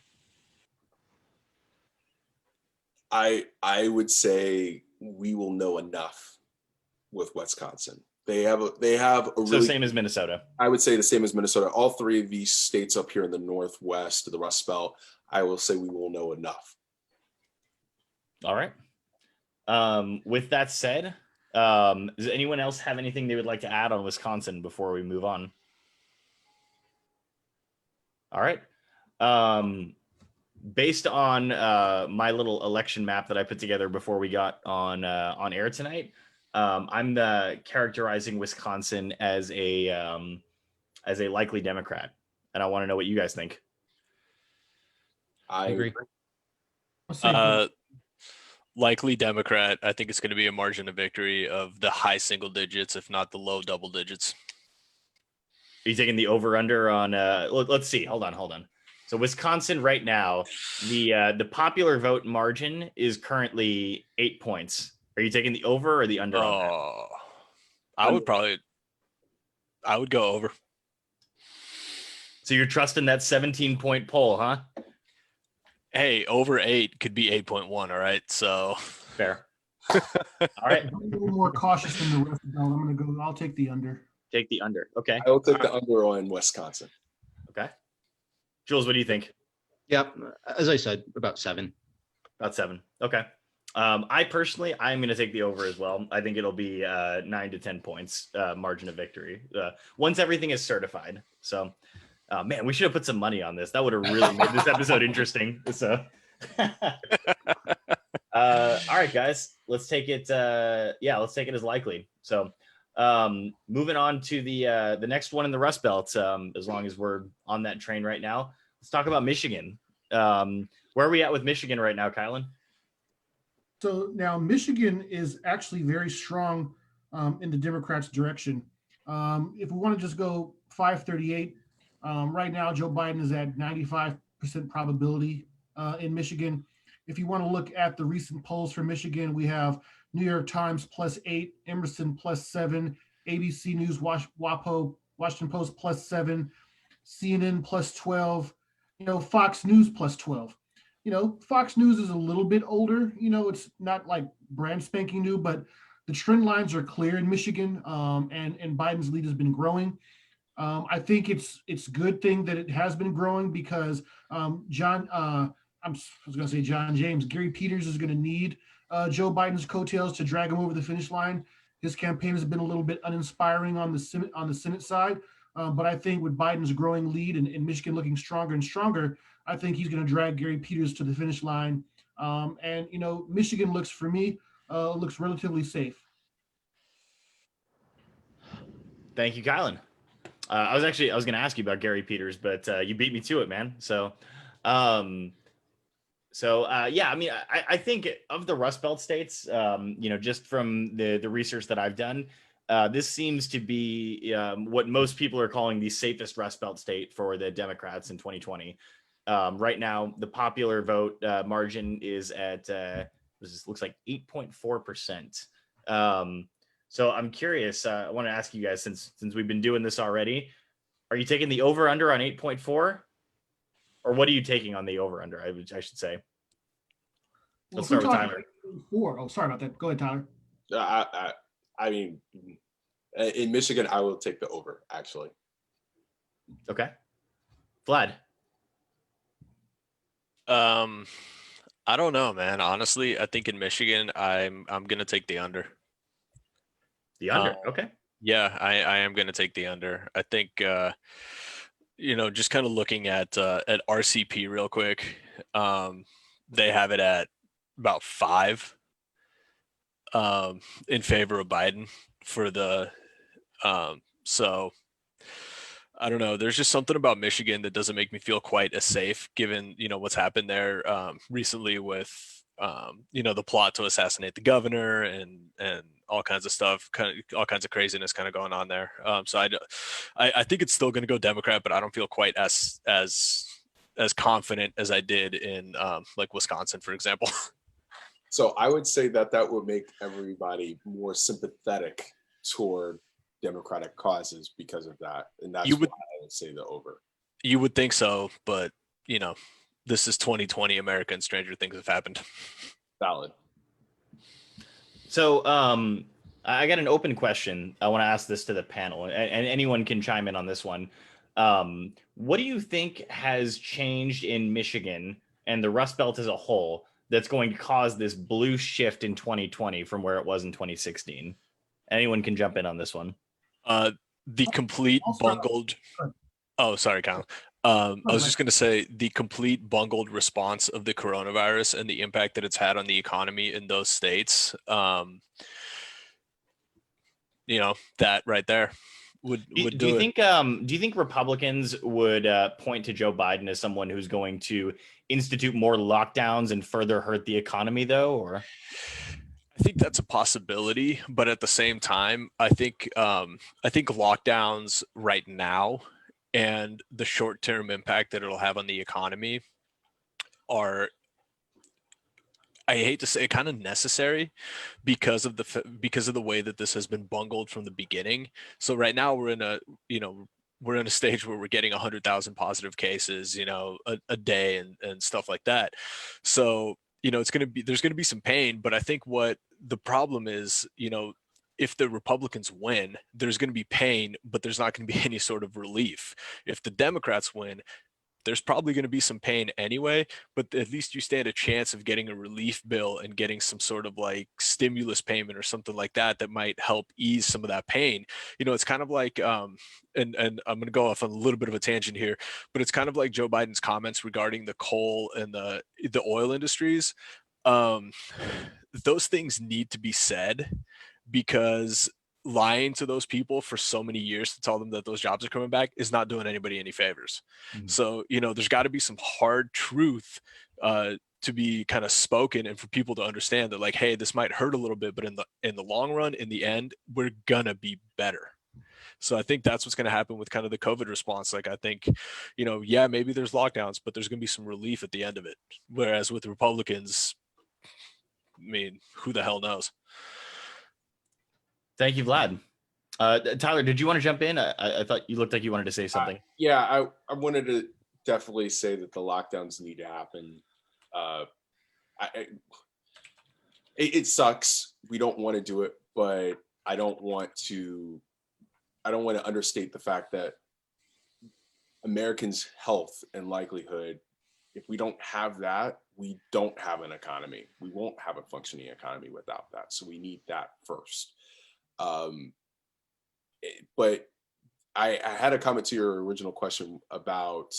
I would say we will know enough with Wisconsin. They have a really, so same as Minnesota. I would say the same as Minnesota. All 3 of these states up here in the Northwest, the Rust Belt, I will say we will know enough. All right. With that said, does anyone else have anything they would like to add on Wisconsin before we move on? All right. Based on my little election map that I put together before we got on air tonight, I'm characterizing Wisconsin as a likely Democrat, and I want to know what you guys think. I agree. Likely Democrat. I think it's going to be a margin of victory of the high single digits, if not the low double digits. Are you taking the over under on let's see. Hold on. So Wisconsin right now, the popular vote margin is currently 8 points. Are you taking the over or the under? I would go over. So you're trusting that 17-point poll, huh? Hey, over 8 could be 8.1. All right. So Fair. All right. I'm a little more cautious than the rest. I'll take the under. Take the under. Okay. I will take the under on Wisconsin. Okay. Jules, what do you think? Yep. As I said, about 7. About 7. Okay. I'm going to take the over as well. I think it'll be 9 to 10 points margin of victory once everything is certified. So, man, we should have put some money on this. That would have really made this episode interesting. So, all right, guys, let's take it. Let's take it as likely. So, moving on to the next one in the Rust Belt. As long as we're on that train right now, let's talk about Michigan. Where are we at with Michigan right now, Kylan? So now Michigan is actually very strong in the Democrats' direction. If we want to just go 538, right now Joe Biden is at 95% probability in Michigan. If you want to look at the recent polls for Michigan, we have New York Times +8, Emerson +7, ABC News, WAPO, Washington Post +7, CNN +12, Fox News +12. Fox News is a little bit older. It's not like brand spanking new, but the trend lines are clear in Michigan, and Biden's lead has been growing. I think it's a good thing that it has been growing because I was going to say John James. Gary Peters is going to need Joe Biden's coattails to drag him over the finish line. His campaign has been a little bit uninspiring on the Senate side, but I think with Biden's growing lead and Michigan looking stronger and stronger, I think he's going to drag Gary Peters to the finish line. Michigan looks, for me, looks relatively safe. Thank you, Kylan. I was going to ask you about Gary Peters, but you beat me to it, man. So, I think of the Rust Belt states, just from the research that I've done, this seems to be what most people are calling the safest Rust Belt state for the Democrats in 2020. Right now, the popular vote margin is at looks like 8.4%. So I'm curious. I want to ask you guys, since we've been doing this already, are you taking the over under on 8.4, or what are you taking on the over under? I should say. Let's start with Tyler. 4. Oh, sorry about that. Go ahead, Tyler. I mean, in Michigan, I will take the over, actually. Okay. Vlad. I don't know, man. Honestly, I think in Michigan, I'm gonna take the under. The under. Okay. Yeah, I am gonna take the under. I think just kind of looking at RCP real quick. They have it at about 5 in favor of Biden for the so I don't know. There's just something about Michigan that doesn't make me feel quite as safe, given what's happened there recently with the plot to assassinate the governor and all kinds of stuff, all kinds of craziness kind of going on there. So I think it's still going to go Democrat, but I don't feel quite as confident as I did in like Wisconsin, for example. So I would say that would make everybody more sympathetic toward Democratic causes because of that, and that's why I would say the over. You would think so, but this is 2020 America, and stranger things have happened. Valid. So I got an open question. I want to ask this to the panel, and anyone can chime in on this one. What do you think has changed in Michigan and the Rust Belt as a whole that's going to cause this blue shift in 2020 from where it was in 2016? Anyone can jump in on this one. The complete bungled. Oh, sorry, Kyle. I was just going to say the complete bungled response of the coronavirus and the impact that it's had on the economy in those states. That right there would do you think? Do you think Republicans would point to Joe Biden as someone who's going to institute more lockdowns and further hurt the economy, though, or? I think that's a possibility, but at the same time, I think lockdowns right now and the short-term impact that it'll have on the economy are, I hate to say, kind of necessary because of the way that this has been bungled from the beginning. So right now we're in a we're in a stage where we're getting 100,000 positive cases, a day and stuff like that. So, there's going to be some pain, but I think what the problem is, if the Republicans win, there's going to be pain, but there's not going to be any sort of relief. If the Democrats win, there's probably going to be some pain anyway, but at least you stand a chance of getting a relief bill and getting some sort of like stimulus payment or something like that that might help ease some of that pain. It's kind of like, and I'm going to go off on a little bit of a tangent here, but it's kind of like Joe Biden's comments regarding the coal and the oil industries. Those things need to be said, because lying to those people for so many years to tell them that those jobs are coming back is not doing anybody any favors. So, there's got to be some hard truth to be kind of spoken, and for people to understand that, like, hey, this might hurt a little bit, but in the long run, in the end, we're gonna be better. So I think that's what's going to happen with kind of the COVID response. Like, I think, yeah, maybe there's lockdowns, but there's going to be some relief at the end of it. Whereas with the Republicans, I mean, who the hell knows? Thank you, Vlad. Tyler, did you want to jump in? I thought you looked like you wanted to say something. Yeah, I wanted to definitely say that the lockdowns need to happen. It sucks. We don't want to do it, but I don't want to understate the fact that Americans' health and livelihood, if we don't have that, we don't have an economy. We won't have a functioning economy without that. So we need that first. But I had a comment to your original question about,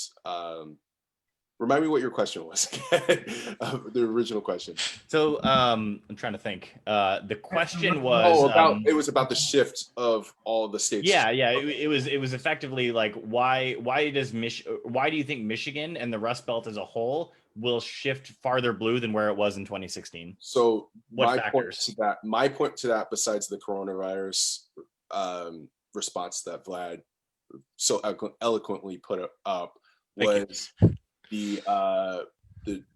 remind me what your question was. The original question. So I'm trying to think. The question was it was about the shift of all the states. Yeah. It was effectively like, why do you think Michigan and the Rust Belt as a whole will shift farther blue than where it was in 2016? So what my point to that, besides the coronavirus response that Vlad so eloquently put up, was the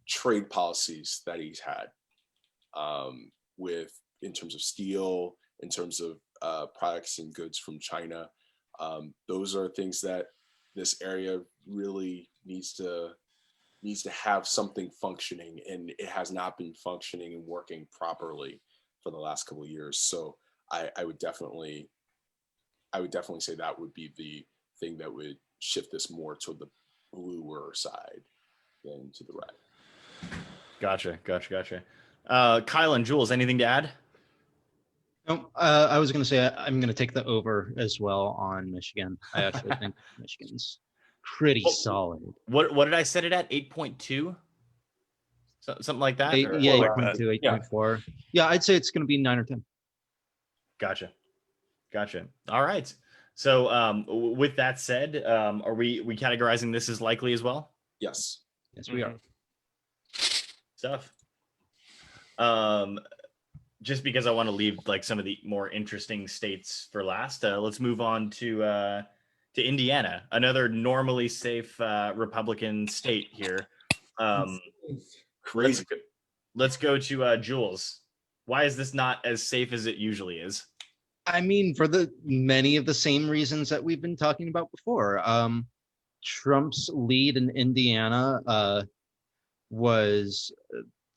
trade policies that he's had in terms of steel, in terms of products and goods from China. Those are things that this area really needs to have something functioning, and it has not been functioning and working properly for the last couple of years. So I would definitely say that would be the thing that would shift this more to the bluer side than to the red. Gotcha. Kyle and Jules, anything to add? No, I was going to say I'm going to take the over as well on Michigan. I actually think Michigan's pretty solid. What did I set it at? 8.2? Something like that? 8.2, 8.4. Yeah, I'd say it's going to be 9 or 10. Gotcha. All right. So with that said, are we categorizing this as likely as well? Yes, we are. Stuff. Just because I want to leave like some of the more interesting states for last, let's move on to Indiana, another normally safe Republican state here. Crazy. Let's go to Jules. Why is this not as safe as it usually is? I mean, for the many of the same reasons that we've been talking about before. Trump's lead in Indiana was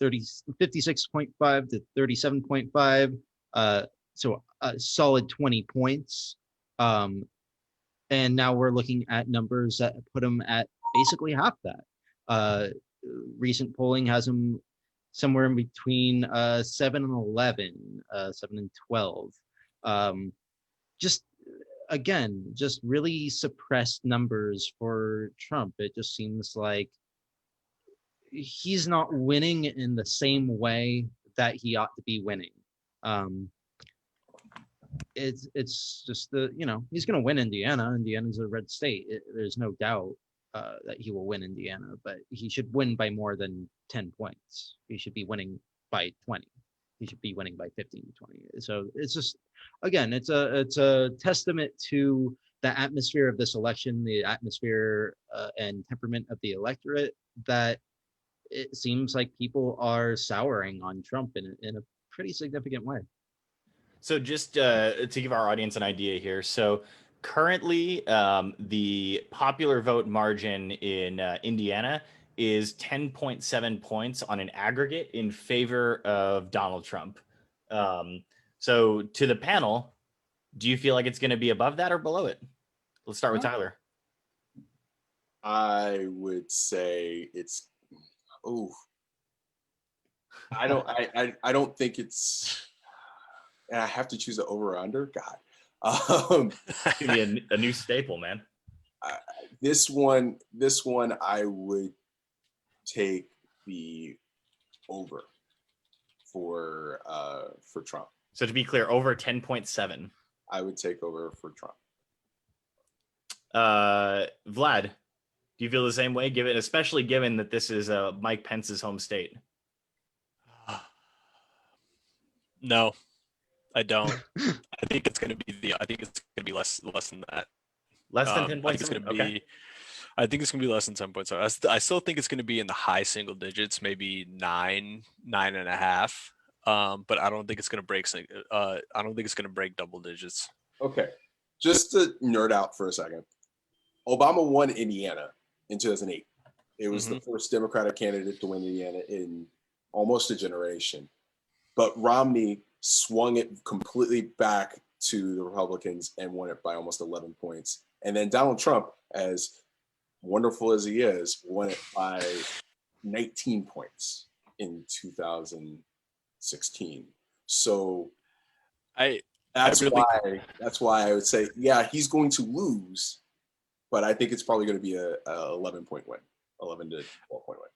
56.5 to 37.5, so a solid 20 points. And now we're looking at numbers that put him at basically half that. Recent polling has him somewhere in between 7 and 11, 7 and 12. Just really suppressed numbers for Trump. It just seems like he's not winning in the same way that he ought to be winning. It's just he's going to win Indiana. Indiana's a red state. There's no doubt that he will win Indiana, but he should win by more than 10 points. He should be winning by 20. He should be winning by 15 to 20. So it's just, again, it's a testament to the atmosphere of this election, the atmosphere and temperament of the electorate, that it seems like people are souring on Trump in a pretty significant way. So just to give our audience an idea here, so currently, the popular vote margin in Indiana is 10.7 points on an aggregate in favor of Donald Trump. So to the panel, do you feel like it's going to be above that or below it? Let's start with Tyler. I would say it's. Oh, I don't think it's. And I have to choose an over or under. God, It's gonna be a new staple, man. this one, I would take the over for Trump. So to be clear, over 10.7. I would take over for Trump. Vlad, do you feel the same way? Especially given that this is Mike Pence's home state. No, I don't. I think it's going to be less than that. Less than I think it's 10.7. going to Okay. be. I think it's going to be less than 10.7. I still think it's going to be in the high single digits, maybe 9.5. But I don't think it's going to break. I don't think it's going to break double digits. Okay, just to nerd out for a second, Obama won Indiana in 2008. It was the first Democratic candidate to win Indiana in almost a generation. But Romney swung it completely back to the Republicans and won it by almost 11 points. And then Donald Trump, as wonderful as he is, won it by 19 points in 2016. So that's why I would say, yeah, he's going to lose, but I think it's probably going to be a 11-point win, 11 to 12-point win.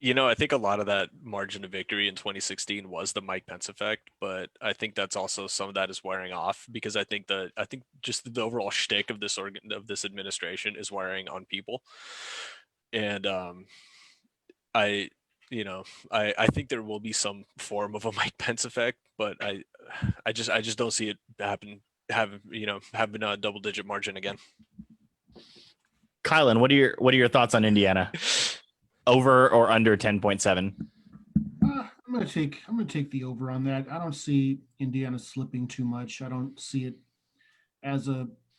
You know, I think a lot of that margin of victory in 2016 was the Mike Pence effect, but I think that's also some of that is wearing off because I think just the overall shtick of this administration is wearing on people, and I think there will be some form of a Mike Pence effect, but I just don't see it having a double-digit margin again. Kylan, what are your thoughts on Indiana? Over or under 10.7? I'm gonna take the over on that. I don't see Indiana slipping too much. I don't see it as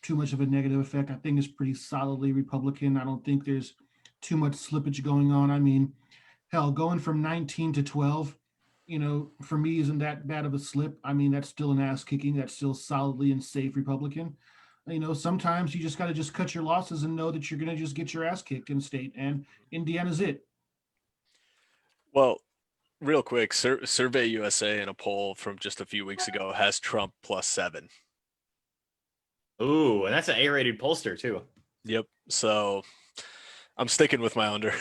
too much of a negative effect. I think it's pretty solidly Republican. I don't think there's too much slippage going on. I mean, hell, going from 19 to 12, for me isn't that bad of a slip. I mean, that's still an ass kicking. That's still solidly and safe Republican. Sometimes you just got to cut your losses and know that you're going to just get your ass kicked in state, and Indiana's it. Well, real quick, Survey USA in a poll from just a few weeks ago has Trump +7. Ooh, and that's an A-rated pollster too. Yep. So I'm sticking with my under.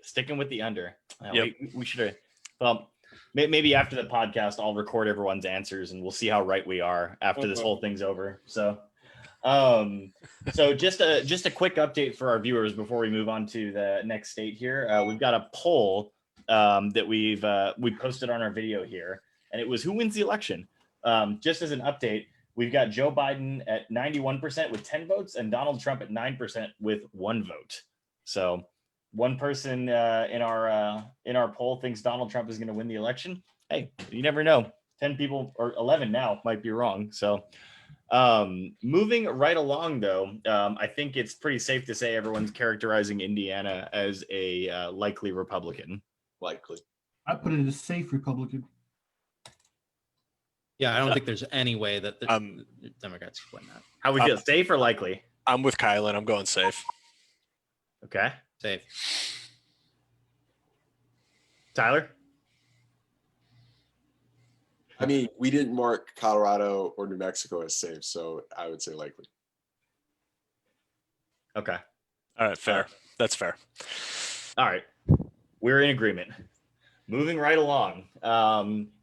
Sticking with the under. Yep. We should have. Well, maybe after the podcast, I'll record everyone's answers, and we'll see how right we are after this whole thing's over. So just a quick update for our viewers before we move on to the next state here. We've got a poll that we posted on our video here, and it was who wins the election. Just as an update, we've got Joe Biden at 91% with 10 votes and Donald Trump at 9% with 1 vote. So one person in our poll thinks Donald Trump is going to win the election. Hey, you never know. 10 people or 11 now might be wrong. So moving right along, though, I think it's pretty safe to say everyone's characterizing Indiana as a likely Republican. Likely. I put it as safe Republican. Yeah, I don't think there's any way that the Democrats could win that. How we feel, safe or likely? I'm with Kylan. I'm going safe. Okay. Safe. Tyler? I mean, we didn't mark Colorado or New Mexico as safe, so I would say likely. Okay. All right, fair. That's fair. All right. We're in agreement. Moving right along.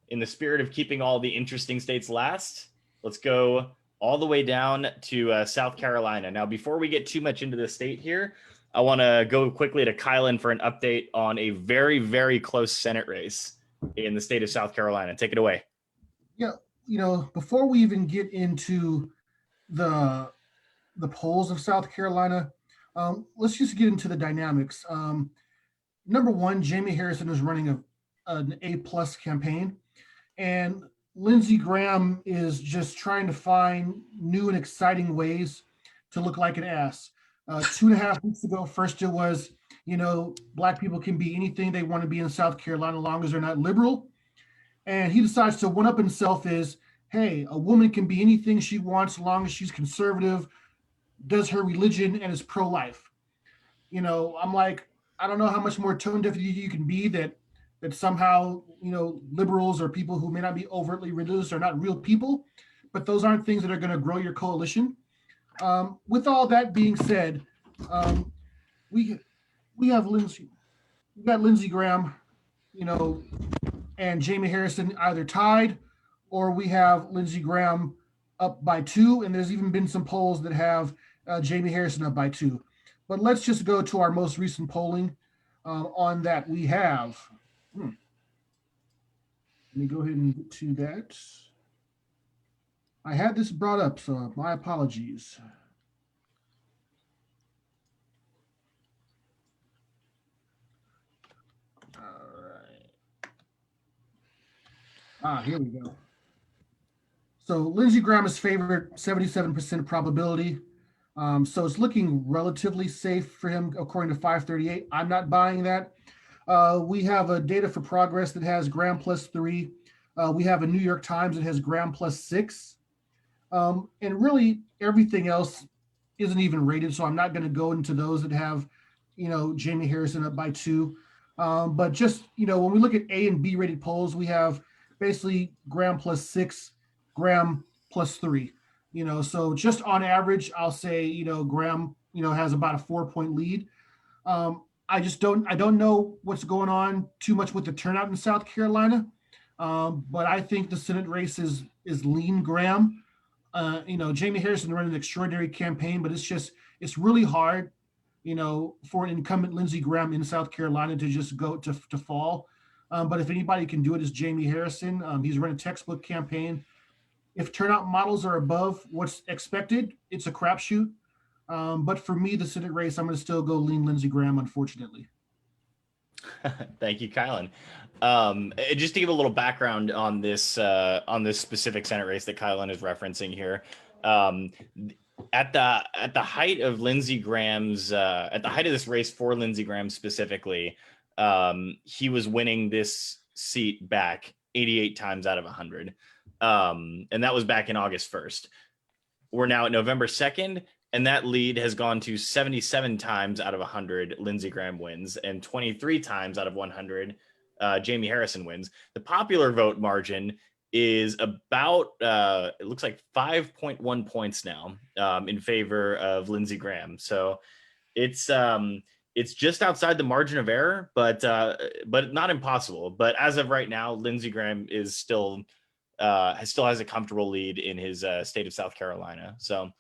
In the spirit of keeping all the interesting states last, let's go all the way down to South Carolina. Now, before we get too much into the state here, I want to go quickly to Kylan for an update on a very, very close Senate race in the state of South Carolina. Take it away. Yeah, before we even get into the polls of South Carolina, let's just get into the dynamics. Number one, Jamie Harrison is running an A+ campaign, and Lindsey Graham is just trying to find new and exciting ways to look like an ass. 2.5 weeks ago, first it was, Black people can be anything they want to be in South Carolina, as long as they're not liberal. And he decides to one up himself is, hey, a woman can be anything she wants, as long as she's conservative, does her religion, and is pro-life. I'm like, I don't know how much more tone deaf you can be that somehow, liberals or people who may not be overtly religious are not real people, but those aren't things that are going to grow your coalition. With all that being said, we have we got Lindsey Graham, and Jamie Harrison either tied, or we have Lindsey Graham up by 2, and there's even been some polls that have Jamie Harrison up by 2. But let's just go to our most recent polling on that. We have, let me go ahead and get to that. I had this brought up, so my apologies. Here we go. So Lindsey Graham is favored 77% probability. So it's looking relatively safe for him according to 538. I'm not buying that. We have a data for progress that has Graham +3. We have a New York Times that has Graham +6. And really everything else isn't even rated. So I'm not going to go into those that have, Jamie Harrison up by 2. But just, when we look at A and B rated polls, we have basically Graham +6, Graham +3. So just on average, I'll say, Graham, has about a 4-point lead. I don't know what's going on too much with the turnout in South Carolina. But I think the Senate race is lean Graham. Jamie Harrison ran an extraordinary campaign, but it's really hard, for an incumbent Lindsey Graham in South Carolina to just go to fall. But if anybody can do it, it's Jamie Harrison. He's run a textbook campaign. If turnout models are above what's expected, it's a crapshoot. But for me, the Senate race, I'm going to still go lean Lindsey Graham, unfortunately. Thank you, Kylan. Just to give a little background on this specific Senate race that Kylan is referencing here. At the height of Lindsey Graham's at the height of this race for Lindsey Graham specifically, he was winning this seat back 88 times out of 100. And that was back in August 1st. We're now at November 2nd, and that lead has gone to 77 times out of 100. Lindsey Graham wins, and 23 times out of 100, Jamie Harrison wins. The popular vote margin is about, it looks like 5.1 points now in favor of Lindsey Graham. So it's just outside the margin of error, but not impossible. But as of right now, Lindsey Graham is still has a comfortable lead in his state of South Carolina. So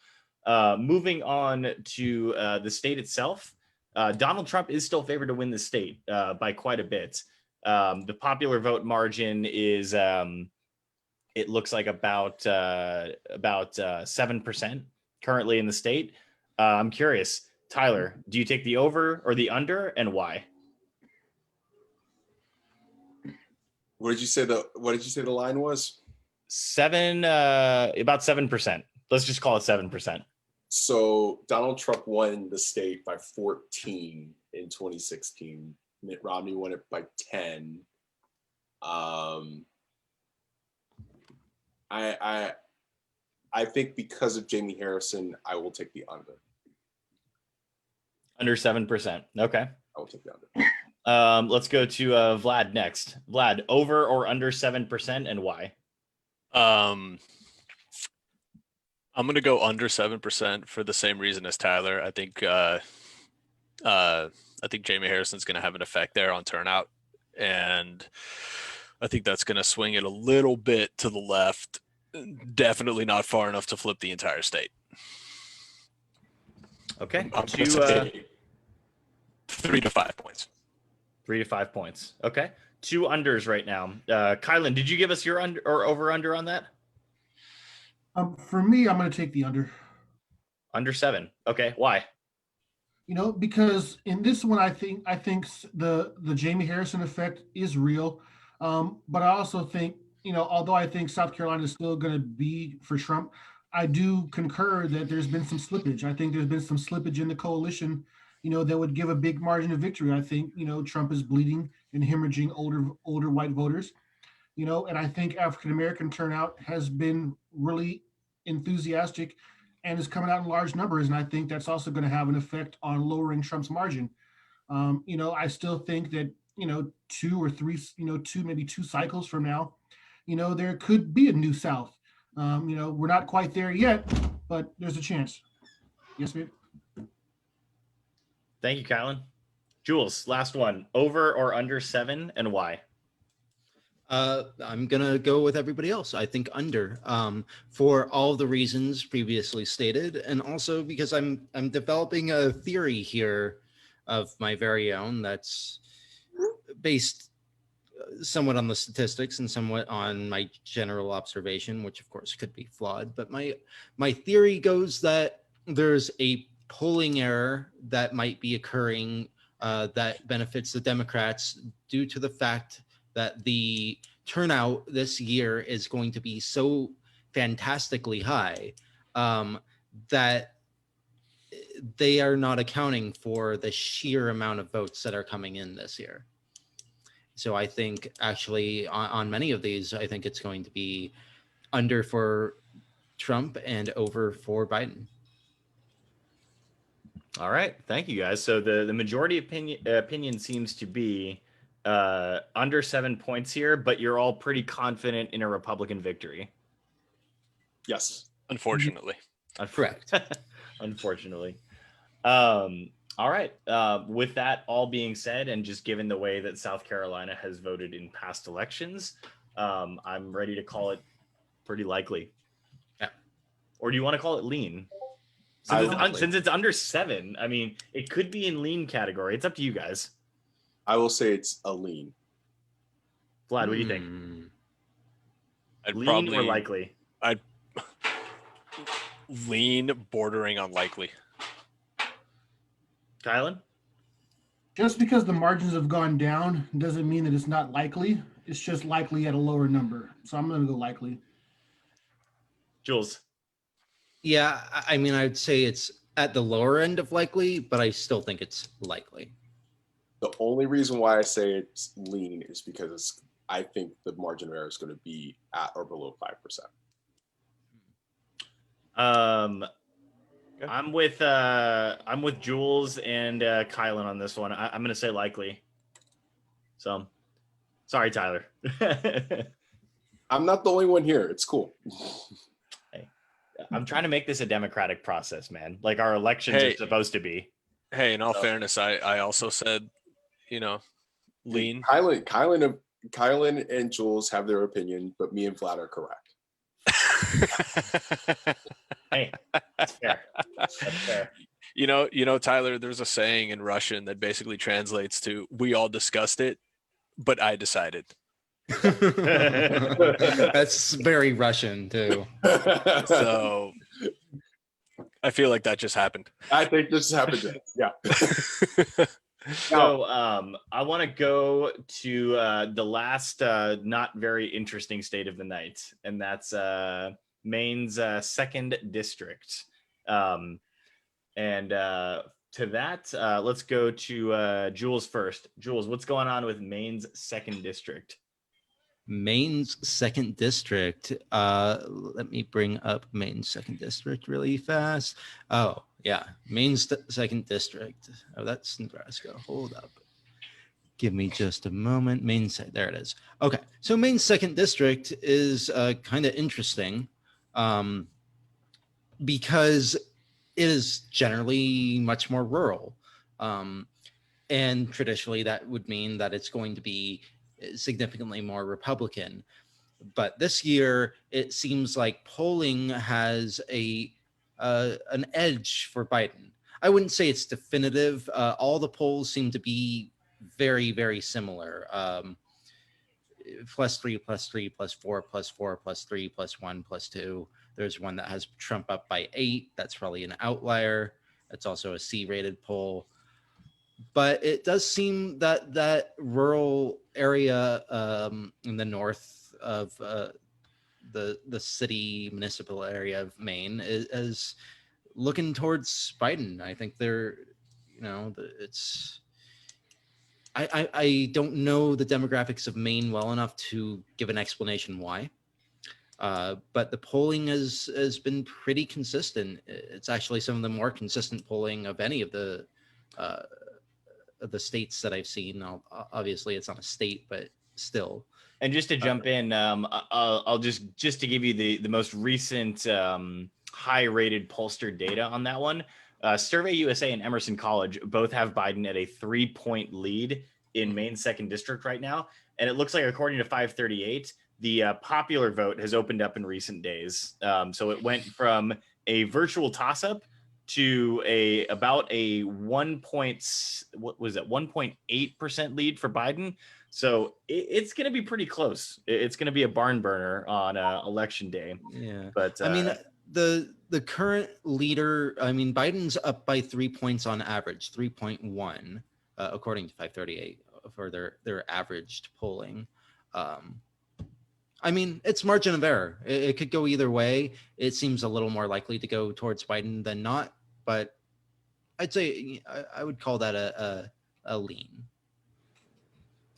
moving on to the state itself, Donald Trump is still favored to win the state by quite a bit. The popular vote margin is it looks like about 7% currently in the state. I'm curious, Tyler, do you take the over or the under, and why? What did you say the line was? About 7%. Let's just call it 7%. So Donald Trump won the state by 14 in 2016. Mitt Romney won it by 10. I think because of Jamie Harrison, I will take the under. Under 7%. Okay. I will take the under. Let's go to Vlad next. Vlad, over or under 7%, and why? I'm going to go under 7% for the same reason as Tyler. I think Jamie Harrison's going to have an effect there on turnout, and I think that's going to swing it a little bit to the left. Definitely not far enough to flip the entire state. Okay. 3 to 5 points. 3 to 5 points. Okay. 2 unders right now. Kylan, did you give us your under or over under on that? For me, I'm going to take the under. Under 7. Okay. Why? Because in this one, I think the Jamie Harrison effect is real. But I also think although I think South Carolina is still going to be for Trump, I do concur that there's been some slippage. I think there's been some slippage in the coalition, that would give a big margin of victory. I think, Trump is bleeding and hemorrhaging older white voters, and I think African American turnout has been really enthusiastic and is coming out in large numbers. And I think that's also going to have an effect on lowering Trump's margin. I still think that, two or three, maybe two cycles from now, there could be a new South. We're not quite there yet, but there's a chance. Yes, ma'am. Thank you, Kylan. Jules, last one. Over or under 7, and why? I'm gonna go with everybody else. I think under, for all the reasons previously stated, and also because I'm developing a theory here of my very own that's based somewhat on the statistics and somewhat on my general observation, which of course could be flawed. But my theory goes that there's a polling error that might be occurring that benefits the Democrats due to the fact that the turnout this year is going to be so fantastically high that they are not accounting for the sheer amount of votes that are coming in this year. So I think actually on many of these, I think it's going to be under for Trump and over for Biden. All right, thank you guys. So the majority opinion seems to be under 7 points here, but you're all pretty confident in a Republican victory. Yes. Unfortunately. Correct. Unfortunately. All right. With that all being said, and just given the way that South Carolina has voted in past elections, I'm ready to call it pretty likely. Yeah. Or do you want to call it lean? Since it's under 7, I mean, it could be in lean category. It's up to you guys. I will say it's a lean. Vlad, what do you think? I'd Lean probably or likely? I'd lean bordering on likely. Kylan? Just because the margins have gone down doesn't mean that it's not likely. It's just likely at a lower number. So I'm going to go likely. Jules? Yeah, I mean, I'd say it's at the lower end of likely, but I still think it's likely. The only reason why I say it's lean is because I think the margin of error is going to be at or below 5%. I'm with Jules and Kylan on this one. I'm going to say likely. So, sorry, Tyler. I'm not the only one here. It's cool. Hey, I'm trying to make this a democratic process, man. Like our elections are supposed to be. Hey, in all fairness, I also said, lean. Kylan and Jules have their opinion, but me and Vlad are correct. Hey, that's fair. That's fair. Tyler, there's a saying in Russian that basically translates to "we all discussed it, but I decided." That's very Russian too. So I feel like that just happened. I think this happened. Yeah. So I want to go to the last not very interesting state of the night, and that's Maine's 2nd district. And to that, let's go to Jules first. Jules, what's going on with Maine's 2nd district? Maine's 2nd district. Let me bring up Maine's 2nd district really fast. Oh, yeah. Maine's 2nd district. Oh, that's Nebraska. Hold up. Give me just a moment. There it is. Okay. So Maine's 2nd district is kind of interesting because it is generally much more rural. And traditionally, that would mean that it's going to be significantly more Republican. But this year, it seems like polling has an edge for Biden. I wouldn't say it's definitive. All the polls seem to be very, very similar. +3, +3, +4, +4, +3, +1, +2. There's one that has Trump up by 8. That's probably an outlier. That's also a C-rated poll. But it does seem that rural area in the north of the city municipal area of Maine is looking towards Biden. I think they're, it's. I don't know the demographics of Maine well enough to give an explanation why. But the polling has been pretty consistent. It's actually some of the more consistent polling of any of the states that I've seen. Obviously, it's not a state, but still. And just to jump in, I'll just to give you the most recent high-rated pollster data on that one. Survey USA and Emerson College both have Biden at a 3-point lead in Maine's 2nd district right now, and it looks like, according to 538, the popular vote has opened up in recent days. So it went from a virtual toss-up to about a 1.8% lead for Biden. So it's going to be pretty close. It's going to be a barn burner on election day. Yeah, but I mean, the current leader, I mean, Biden's up by 3 points on average, 3.1, according to 538 for their averaged polling. I mean, it's margin of error. It could go either way. It seems a little more likely to go towards Biden than not, but I'd say I would call that a lean.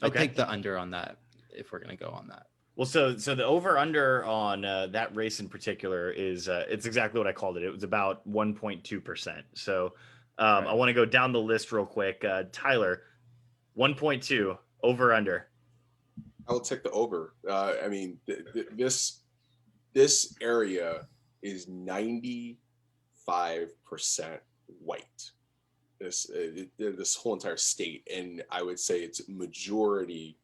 I'd take the under on that if we're going to go on that. Well, so the over under on that race in particular is it's exactly what I called it. It was about 1.2%. So right. I want to go down the list real quick. Tyler, 1.2 over under. I will take the over. I mean, this area is 95% white. This whole entire state, and I would say it's majority,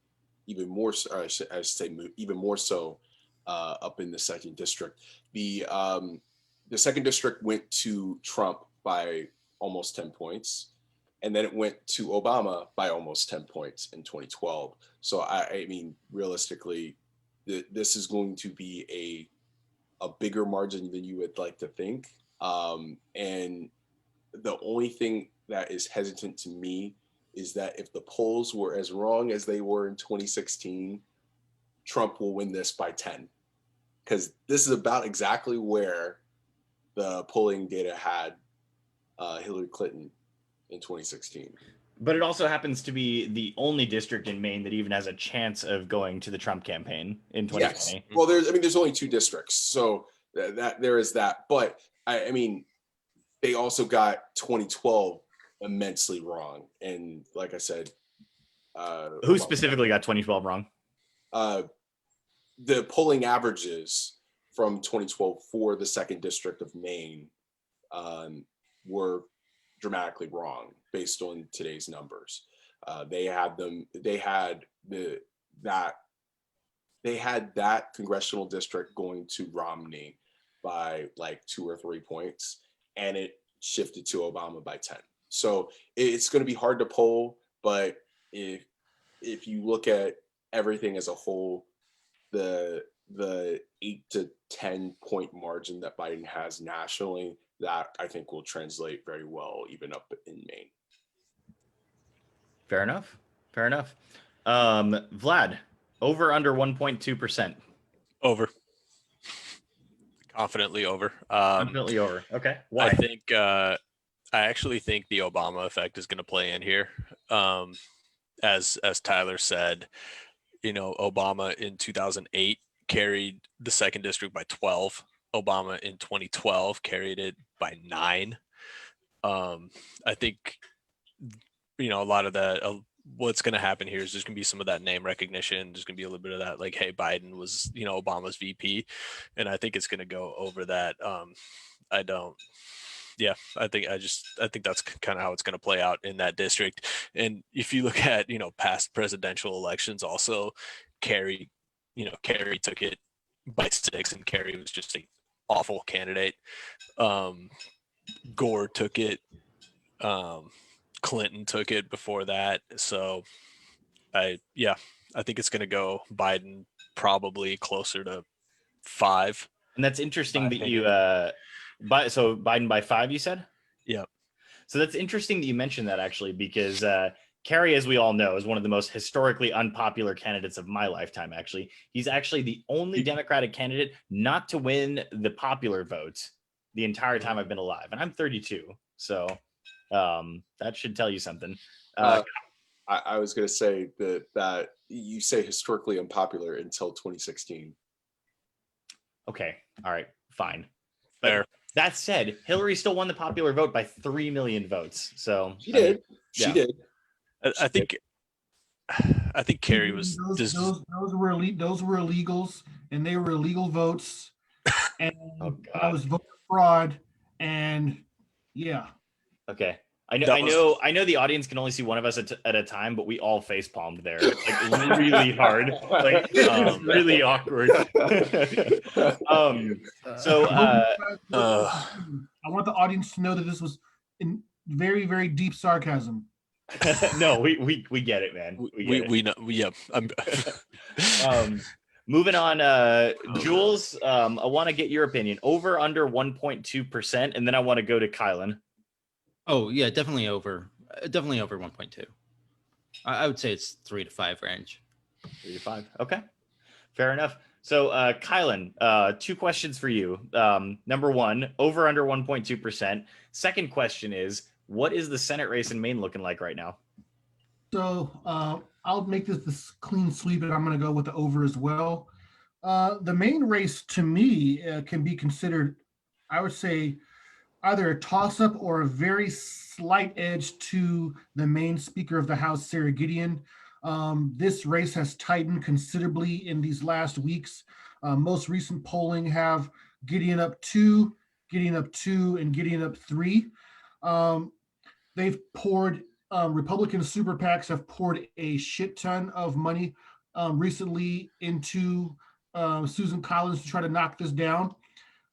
even more. I should say even more so up in the 2nd district. The 2nd district went to Trump by almost 10 points. And then it went to Obama by almost 10 points in 2012. So I mean, realistically, this is going to be a bigger margin than you would like to think. And the only thing that is hesitant to me is that if the polls were as wrong as they were in 2016, Trump will win this by 10. Because this is about exactly where the polling data had Hillary Clinton in 2016. But it also happens to be the only district in Maine that even has a chance of going to the Trump campaign in 2020. Yes. Well, there's only 2 districts, so that there is that. But I mean, they also got 2012 immensely wrong, and like I said, who specifically got 2012 wrong? The polling averages from 2012 for the 2nd district of Maine were dramatically wrong based on today's numbers. They had that congressional district going to Romney by like 2 or 3 points, and it shifted to Obama by 10. So it's going to be hard to poll, but if you look at everything as a whole, the 8 to 10 point margin that Biden has nationally, that I think will translate very well even up in Maine. Fair enough. Vlad, over under 1.2%. Over. Confidently over. Confidently over. Okay. Why? I actually think the Obama effect is going to play in here. As Tyler said, Obama in 2008 carried the 2nd district by 12. Obama in 2012 carried it by 9. I think, a lot of that, what's going to happen here is there's going to be some of that name recognition. There's going to be a little bit of that, like, hey, Biden was, Obama's VP. And I think it's going to go over that. I think that's kind of how it's going to play out in that district. And if you look at, past presidential elections, also Kerry took it by 6, and Kerry was just an awful candidate. Gore took it. Clinton took it before that. So I think it's going to go Biden probably closer to 5. And that's interesting that you so Biden by 5, you said? Yeah. So that's interesting that you mentioned that, actually, because Kerry, as we all know, is one of the most historically unpopular candidates of my lifetime, actually. He's actually the only Democratic candidate not to win the popular vote the entire time I've been alive. And I'm 32. So that should tell you something. I was going to say that you say historically unpopular until 2016. Okay. All right. Fine. Fair. But that said, Hillary still won the popular vote by 3 million votes. So She did. She did. I think Kerry was those were elite. Those were illegals, and they were illegal votes. And Oh, I was voter fraud, and yeah. okay. I know the audience can only see one of us at a time, but we all face palmed there, like really hard, like really awkward. So I want the audience to know that this was in very, very deep sarcasm. no, we get it, man. We know. Yeah. Moving on, Jules, I want to get your opinion. Over under 1.2%, and then I want to go to Kylan. Oh yeah, definitely over 1.2. I would say it's 3 to 5 range. 3 to 5. Okay, fair enough. So, Kylan, 2 questions for you. Number 1, over under 1.2%. Second question is, what is the Senate race in Maine looking like right now? So I'll make this clean sweep, and I'm going to go with the over as well. The Maine race, to me, can be considered, I would say, either a toss-up or a very slight edge to the Maine Speaker of the House, Sarah Gideon. This race has tightened considerably in these last weeks. Most recent polling have Gideon up 2, Gideon up 2, and Gideon up 3. They've poured, Republican super PACs have poured a shit ton of money recently into Susan Collins to try to knock this down.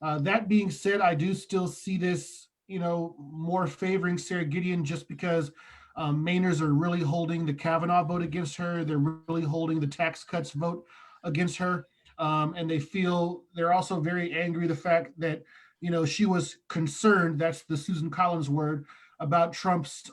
That being said, I do still see this, more favoring Sarah Gideon just because Mainers are really holding the Kavanaugh vote against her. They're really holding the tax cuts vote against her. And they're also very angry the fact that, she was concerned, that's the Susan Collins word, about Trump's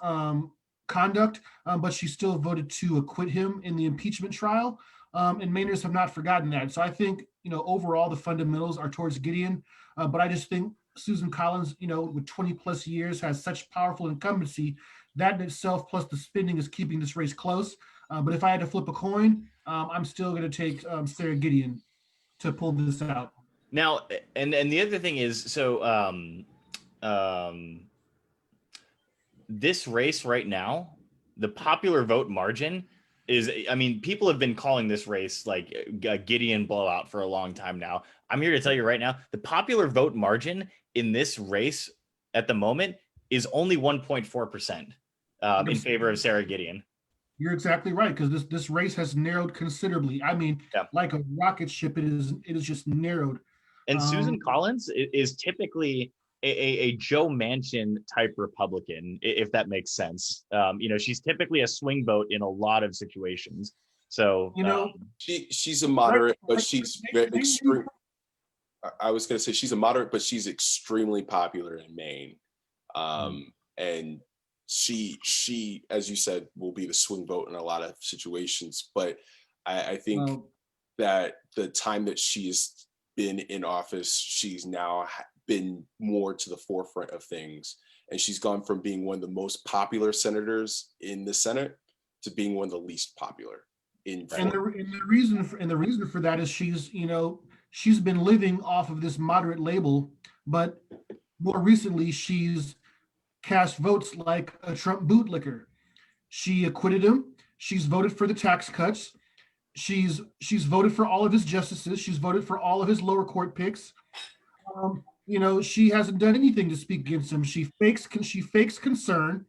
conduct, but she still voted to acquit him in the impeachment trial. And Mainers have not forgotten that. So I think, overall the fundamentals are towards Gideon, but I just think Susan Collins, with 20 plus years, has such powerful incumbency. That in itself, plus the spending, is keeping this race close. But if I had to flip a coin, I'm still going to take Sarah Gideon to pull this out. Now, and the other thing is, so this race right now, the popular vote margin is, people have been calling this race like a Gideon blowout for a long time now. I'm here to tell you right now, the popular vote margin in this race at the moment is only 1.4% in favor of Sarah Gideon. You're exactly right, because this race has narrowed considerably. Like a rocket ship, it is just narrowed. And Susan Collins is typically a Joe Manchin type Republican, if that makes sense. She's typically a swing vote in a lot of situations. So she's a moderate, but she's extreme. I was going to say she's a moderate, but she's extremely popular in Maine. And she, as you said, will be the swing vote in a lot of situations. But I think that the time that she's been in office, she's now been more to the forefront of things. And she's gone from being one of the most popular senators in the Senate to being one of the least popular. And the reason for that is she's been living off of this moderate label, but more recently she's cast votes like a Trump bootlicker. She acquitted him. She's voted for the tax cuts. She's voted for all of his justices. She's voted for all of his lower court picks. She hasn't done anything to speak against him. She fakes concern,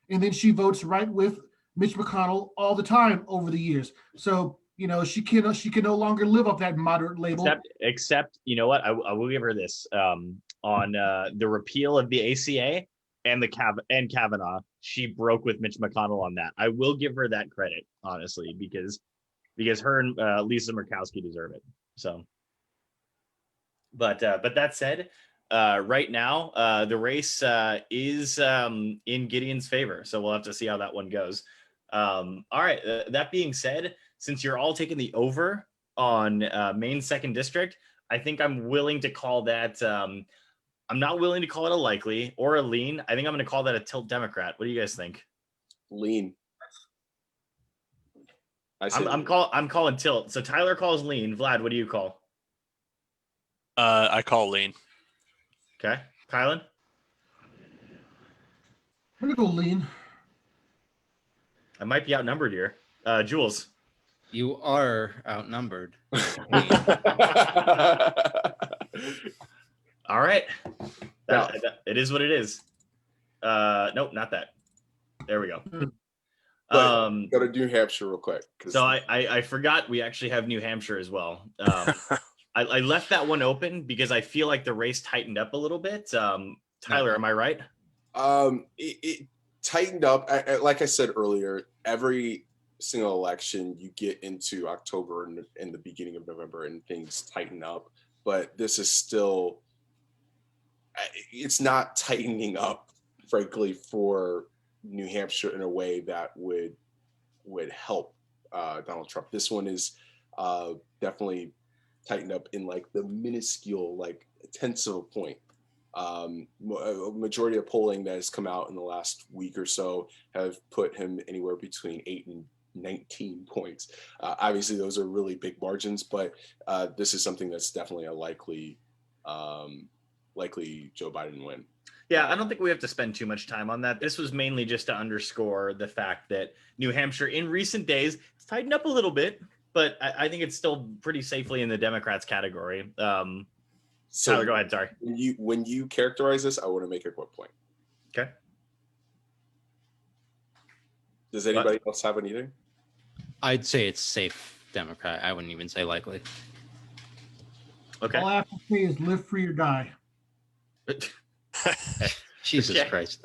and then she votes right with Mitch McConnell all the time over the years. So she can no longer live up that moderate label. Except you know what? I will give her this on the repeal of the ACA and Kavanaugh. She broke with Mitch McConnell on that. I will give her that credit, honestly, because her and Lisa Murkowski deserve it. So, but that said, right now the race is in Gideon's favor. So we'll have to see how that one goes. All right. That being said, since you're all taking the over on Maine second district, I think I'm willing to call that. I'm not willing to call it a likely or a lean. I think I'm going to call that a tilt Democrat. What do you guys think? Lean. I I'm calling tilt. So Tyler calls lean. Vlad, what do you call? I call lean. Okay, Kylan. I'm gonna go lean. I might be outnumbered here. Jules. You are outnumbered. All right. Now- It is what it is. Nope, not that. There we go. But go to New Hampshire real quick. So I forgot we actually have New Hampshire as well. I left that one open because I feel like the race tightened up a little bit. Tyler, am I right? It tightened up. Like I said earlier, every single election you get into October and the beginning of November and things tighten up. But this is still, it's not tightening up, frankly, for New Hampshire in a way that would help Donald Trump. This one is definitely tightened up in like the minuscule, like tenths of a point. A majority of polling that has come out in the last week or so have put him anywhere between 8 and 19 points. Obviously, those are really big margins, but this is something that's definitely a likely Joe Biden win. Yeah, I don't think we have to spend too much time on that. This was mainly just to underscore the fact that New Hampshire in recent days it's tightened up a little bit, but I think it's still pretty safely in the Democrats category. So Tyler, go ahead. Sorry. When you characterize this, I want to make a quick point. Okay. Does anybody else have anything? I'd say it's safe Democrat. I wouldn't even say likely. Okay. All I have to say is live free or die. Jesus Okay. Christ.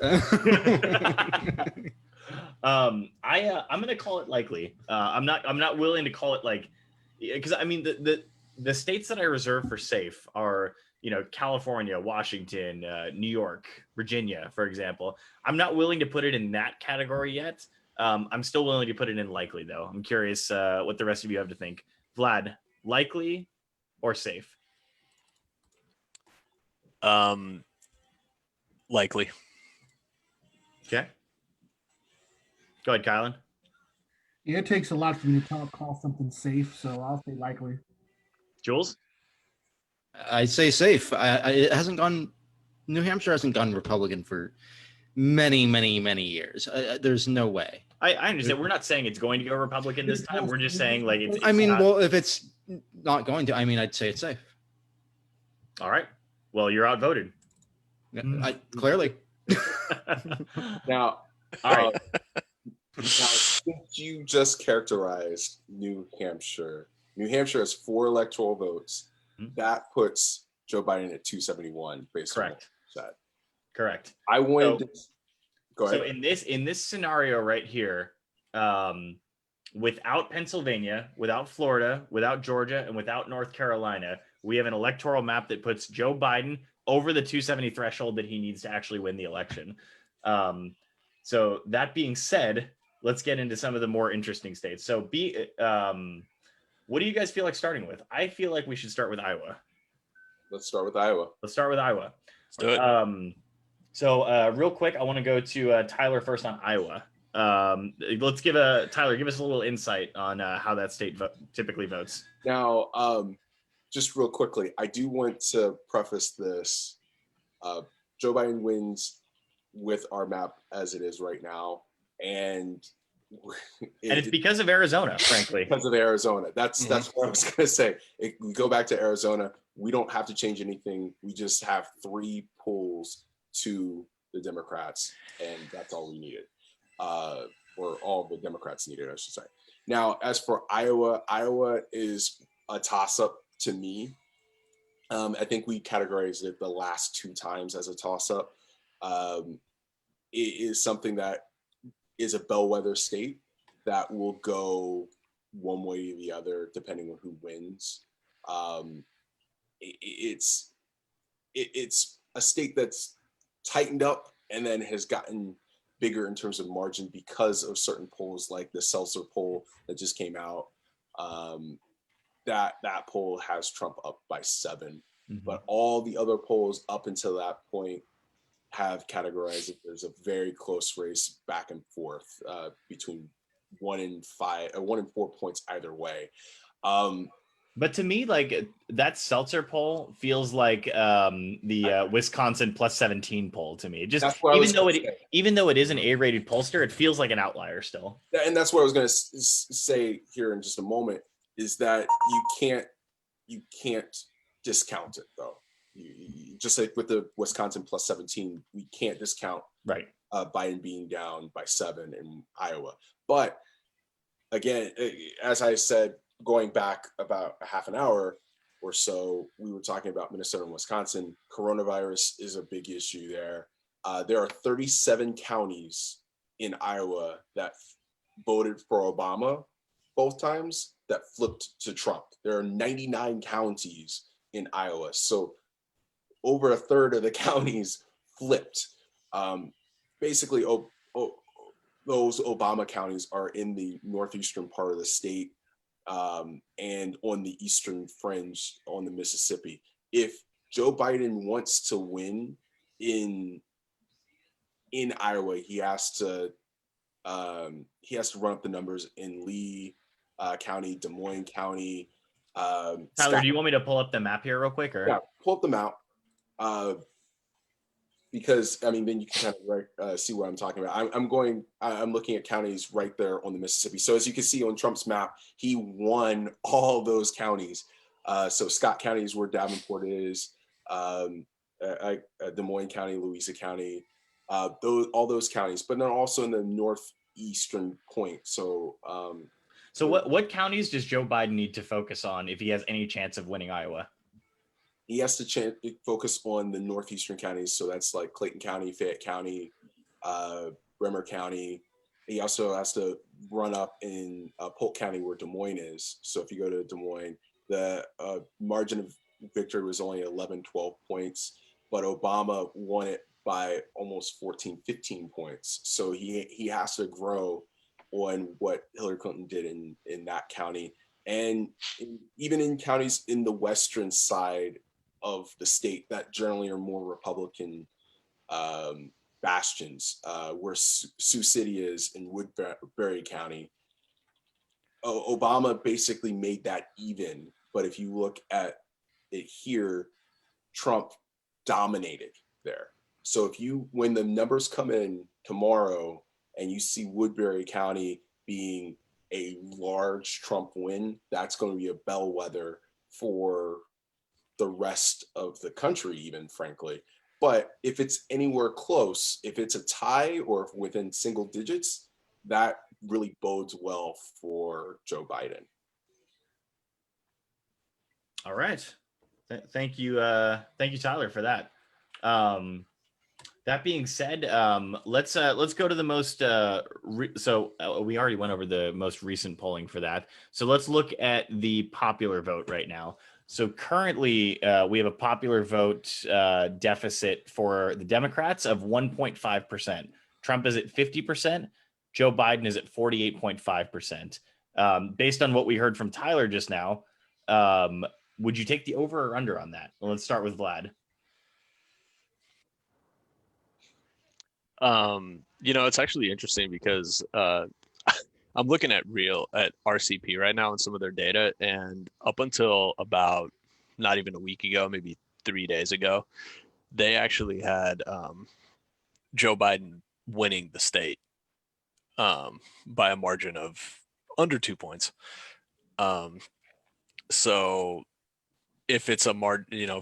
I'm gonna call it likely. I'm not willing to call it like, because I mean the states that I reserve for safe are, California, Washington, New York, Virginia, for example. I'm not willing to put it in that category yet. I'm still willing to put it in likely though. I'm curious what the rest of you have to think. Vlad, likely or safe? Likely. Okay. Go ahead, Kylan. Yeah, it takes a lot for me to call something safe, so I'll say likely. Jules? I'd say safe. It hasn't gone. New Hampshire hasn't gone Republican for many, many, many years. There's no way. I understand. We're not saying it's going to go Republican this time. We're just saying like it's I mean, not... well, if it's not going to, I'd say it's safe. All right. Well, you're outvoted. Clearly. Now, All right. now, since you just characterized New Hampshire has 4 electoral votes. That puts Joe Biden at 271 based on what you said. Correct. I wanted to go ahead. So in this scenario right here, without Pennsylvania, without Florida, without Georgia, and without North Carolina, we have an electoral map that puts Joe Biden over the 270 threshold that he needs to actually win the election. So that being said, let's get into some of the more interesting states. So what do you guys feel like starting with? I feel like we should start with Iowa. Let's start with Iowa. Let's do it. So real quick, I want to go to Tyler first on Iowa. Let's Tyler, give us a little insight on how that state typically votes. Now, just real quickly, I do want to preface this. Joe Biden wins with our map as it is right now. And it's because of Arizona, frankly. Because of Arizona. That's what I was going to say. We go back to Arizona. We don't have to change anything. We just have 3 polls to the Democrats, and that's all we needed. Or all the Democrats needed, I should say. Now, as for Iowa is a toss-up to me. I think we categorized it the last 2 times as a toss-up. It is something that is a bellwether state that will go one way or the other depending on who wins. It's a state that's tightened up and then has gotten bigger in terms of margin because of certain polls like the Seltzer poll that just came out. That poll has Trump up by 7, but all the other polls up until that point have categorized it. There's a very close race back and forth between 1 and 4 points either way. But to me, like that Seltzer poll feels like the Wisconsin +17 poll to me. Just even though it is an A-rated pollster, it feels like an outlier still. And that's what I was going to say here in just a moment, is that you can't discount it though. You just like with the Wisconsin +17, we can't discount right Biden being down by 7 in Iowa. But again, as I said, going back about a half an hour or so, we were talking about Minnesota and Wisconsin. Coronavirus is a big issue there. There are 37 counties in Iowa that voted for Obama both times that flipped to Trump. There are 99 counties in Iowa. So over a third of the counties flipped. Basically, those Obama counties are in the northeastern part of the state and on the eastern fringe on the Mississippi. If Joe Biden wants to win in Iowa, he has to run up the numbers in Lee County, Des Moines County. Tyler, do you want me to pull up the map here real quick? Or? Yeah, pull up the map. Because I mean, then you can kind of see what I'm talking about. I'm looking at counties right there on the Mississippi. So as you can see on Trump's map, he won all those counties. So Scott County is where Davenport is, Des Moines County, Louisa County, all those counties, but then also in the northeastern point. So, what counties does Joe Biden need to focus on if he has any chance of winning Iowa? He has to focus on the northeastern counties. So that's like Clayton County, Fayette County, Bremer County. He also has to run up in Polk County where Des Moines is. So if you go to Des Moines, the margin of victory was only 11, 12 points, but Obama won it by almost 14, 15 points. So he has to grow on what Hillary Clinton did in that county. And even in counties in the western side of the state that generally are more Republican bastions, where Sioux City is in Woodbury County, Obama basically made that even. But if you look at it here, Trump dominated there. So when the numbers come in tomorrow and you see Woodbury County being a large Trump win, that's going to be a bellwether for the rest of the country, even frankly. But if it's anywhere close, if it's a tie or within single digits, that really bodes well for Joe Biden. All right. Thank you, Tyler, for that. That being said, let's go to the most. We already went over the most recent polling for that. So let's look at the popular vote right now. So currently, we have a popular vote deficit for the Democrats of 1.5%. Trump is at 50%. Joe Biden is at 48.5%. Based on what we heard from Tyler just now, would you take the over or under on that? Well, let's start with Vlad. It's actually interesting because I'm looking at RCP right now and some of their data, and up until about not even a week ago, maybe 3 days ago, they actually had Joe Biden winning the state by a margin of under 2 points. So if it's if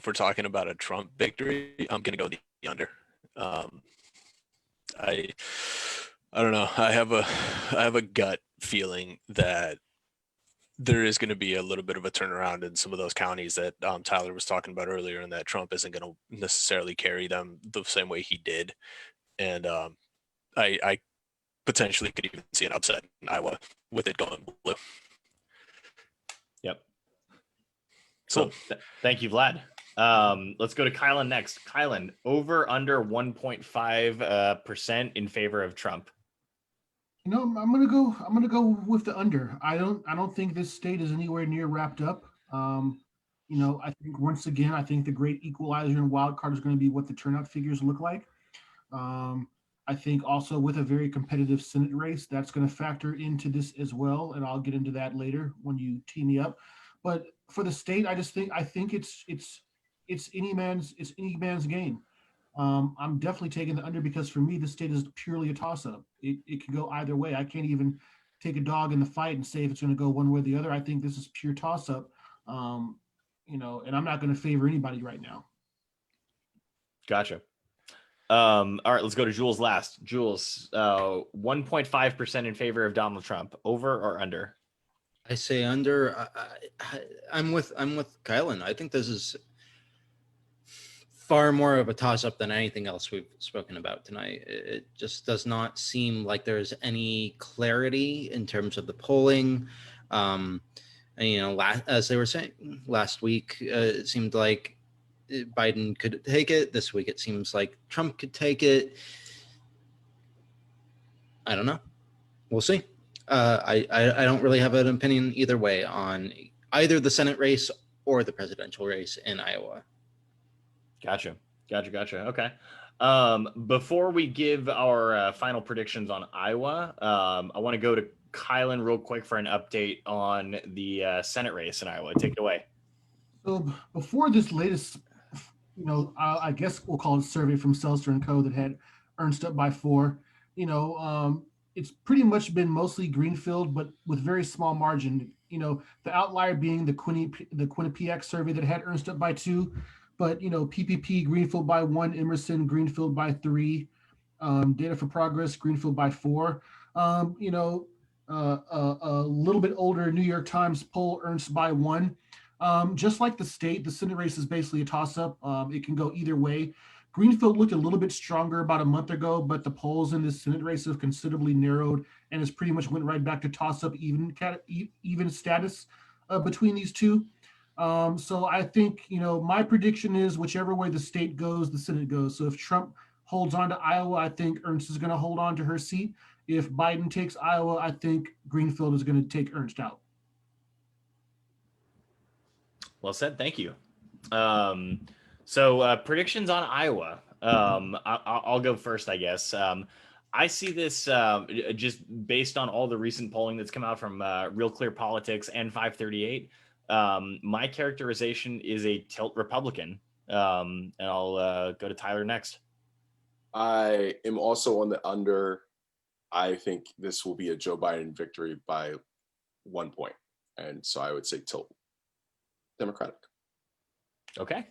we're talking about a Trump victory, I'm going to go the under. I don't know. I have a gut feeling that there is going to be a little bit of a turnaround in some of those counties that Tyler was talking about earlier, and that Trump isn't going to necessarily carry them the same way he did. And I potentially could even see an upset in Iowa with it going blue. Yep. So thank you, Vlad. Let's go to Kylan next. Kylan, over under 1.5% in favor of Trump. I'm gonna go with the under. I don't think this state is anywhere near wrapped up. I think once again, I think the great equalizer and wild card is going to be what the turnout figures look like. I think also with a very competitive Senate race, that's going to factor into this as well, and I'll get into that later when you tee me up. But for the state, I think it's any man's game. I'm definitely taking the under because for me, the state is purely a toss-up. It can go either way. I can't even take a dog in the fight and say if it's going to go one way or the other. I think this is pure toss-up. And I'm not going to favor anybody right now. Gotcha. All right, let's go to Jules last. Jules, 1.5% in favor of Donald Trump. Over or under? I say under. I'm with Kylan. I think this is far more of a toss-up than anything else we've spoken about tonight. It just does not seem like there's any clarity in terms of the polling. And, as they were saying last week, it seemed like Biden could take it. This week, it seems like Trump could take it. I don't know. We'll see. I don't really have an opinion either way on either the Senate race or the presidential race in Iowa. Gotcha. Okay. Before we give our final predictions on Iowa, I want to go to Kylan real quick for an update on the Senate race in Iowa. Take it away. So before this latest, I guess we'll call it survey from Seltzer and Co. that had Ernst up by 4. It's pretty much been mostly Greenfield, but with very small margin. The outlier being the Quinnipiac survey that had Ernst up by 2. But, PPP, Greenfield by 1, Emerson, Greenfield by 3, Data for Progress, Greenfield by 4. A little bit older New York Times poll, Ernst by 1. Just like the state, the Senate race is basically a toss-up. It can go either way. Greenfield looked a little bit stronger about a month ago, but the polls in the Senate race have considerably narrowed and has pretty much went right back to toss-up even status between these two. So I think, my prediction is whichever way the state goes, the Senate goes. So if Trump holds on to Iowa, I think Ernst is going to hold on to her seat. If Biden takes Iowa, I think Greenfield is going to take Ernst out. Well said. Thank you. So predictions on Iowa. I'll go first, I guess. I see this just based on all the recent polling that's come out from Real Clear Politics and 538. My characterization is a tilt Republican. And I'll go to Tyler next. I am also on the under. I think this will be a Joe Biden victory by 1 point. And so I would say tilt Democratic. Okay.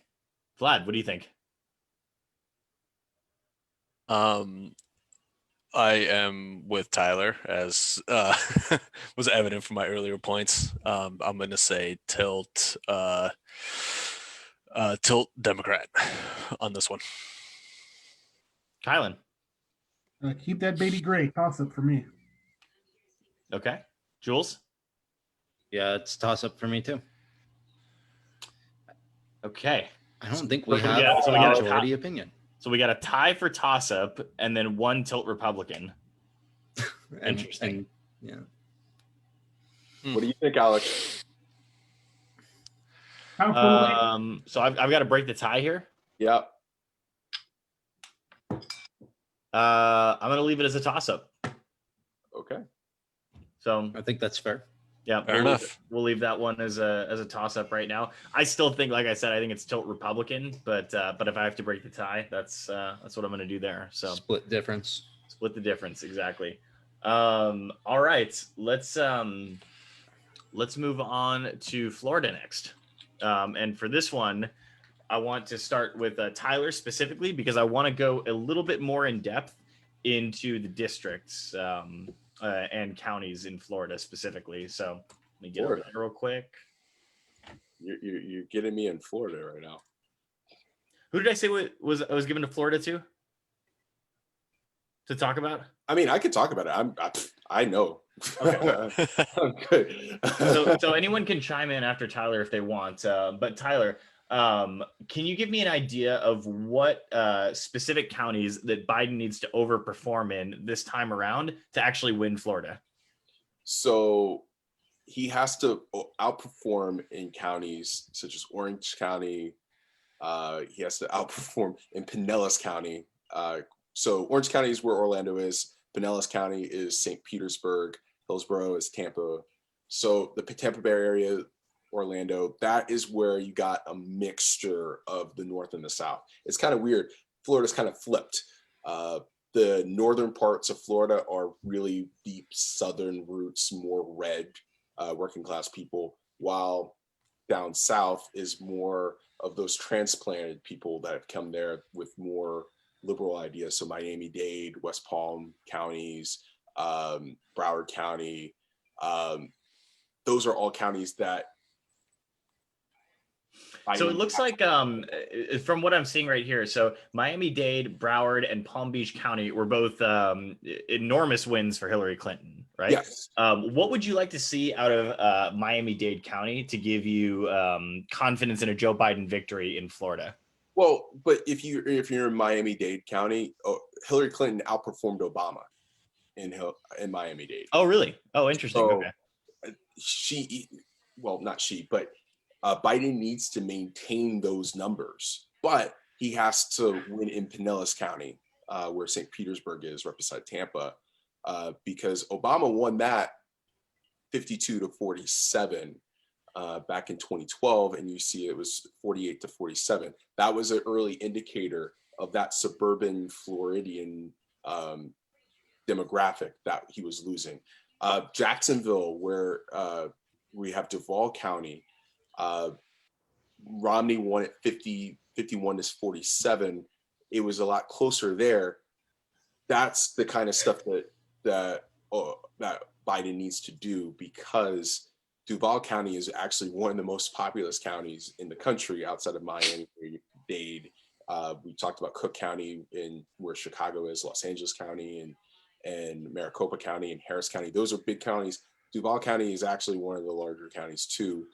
Vlad, what do you think? I am with Tyler, as was evident from my earlier points. I'm going to say tilt Democrat on this one. Kylan. Keep that baby gray. Toss-up for me. Okay. Jules? Yeah, it's toss-up for me too. Okay. I don't think we So have we got a a majority opinion. So we got a tie for toss-up and then 1 tilt Republican. Interesting. Yeah. What do you think, Alex? So I've got to break the tie here. Yep. I'm going to leave it as a toss-up. Okay. So I think that's fair. yeah, Fair enough. We'll leave that one as a toss-up right now. I still think, like I said, I think it's tilt Republican, but if I have to break the tie, that's what I'm going to do there. So Split difference. split the difference, exactly. All right, let's move on to Florida next. And for this one, I want to start with Tyler specifically because I want to go a little bit more in depth into the districts and counties in Florida specifically. So let me get over that real quick. You're getting me in Florida right now. Who did I say I was given to Florida to talk about? I mean, I could talk about it. I know. Okay. I'm good. So anyone can chime in after Tyler if they want. But Tyler, Can you give me an idea of what specific counties that Biden needs to overperform in this time around to actually win Florida? So he has to outperform in counties such as Orange County. He has to outperform in Pinellas County. So Orange County is where Orlando is. Pinellas County is St. Petersburg. Hillsborough is Tampa. So the Tampa Bay area, Orlando, that is where you got a mixture of the North and the South. It's kind of weird. Florida's kind of flipped. The northern parts of Florida are really deep Southern roots, more red, working class people, while down south is more of those transplanted people that have come there with more liberal ideas. So Miami-Dade, West Palm counties, Broward County, those are all counties that. So it looks like from what I'm seeing right here, so Miami-Dade, Broward, and Palm Beach County were both enormous wins for Hillary Clinton, right? Yes. What would you like to see out of Miami-Dade County to give you confidence in a Joe Biden victory in Florida? Well, but if you're in Miami-Dade County, Hillary Clinton outperformed Obama in Miami-Dade. Oh, really? Oh, interesting. So okay. Not she, but Biden needs to maintain those numbers, but he has to win in Pinellas County, where St. Petersburg is, right beside Tampa, because Obama won that 52-47 back in 2012, and you see it was 48-47. That was an early indicator of that suburban Floridian demographic that he was losing. Jacksonville, where we have Duval County, Romney won at 51-47. It was a lot closer there. That's the kind of stuff that Biden needs to do, because Duval County is actually one of the most populous counties in the country outside of Miami-Dade. We talked about Cook County, in where Chicago is, Los Angeles County, and Maricopa County and Harris County. Those are big counties. Duval County is actually one of the larger counties too.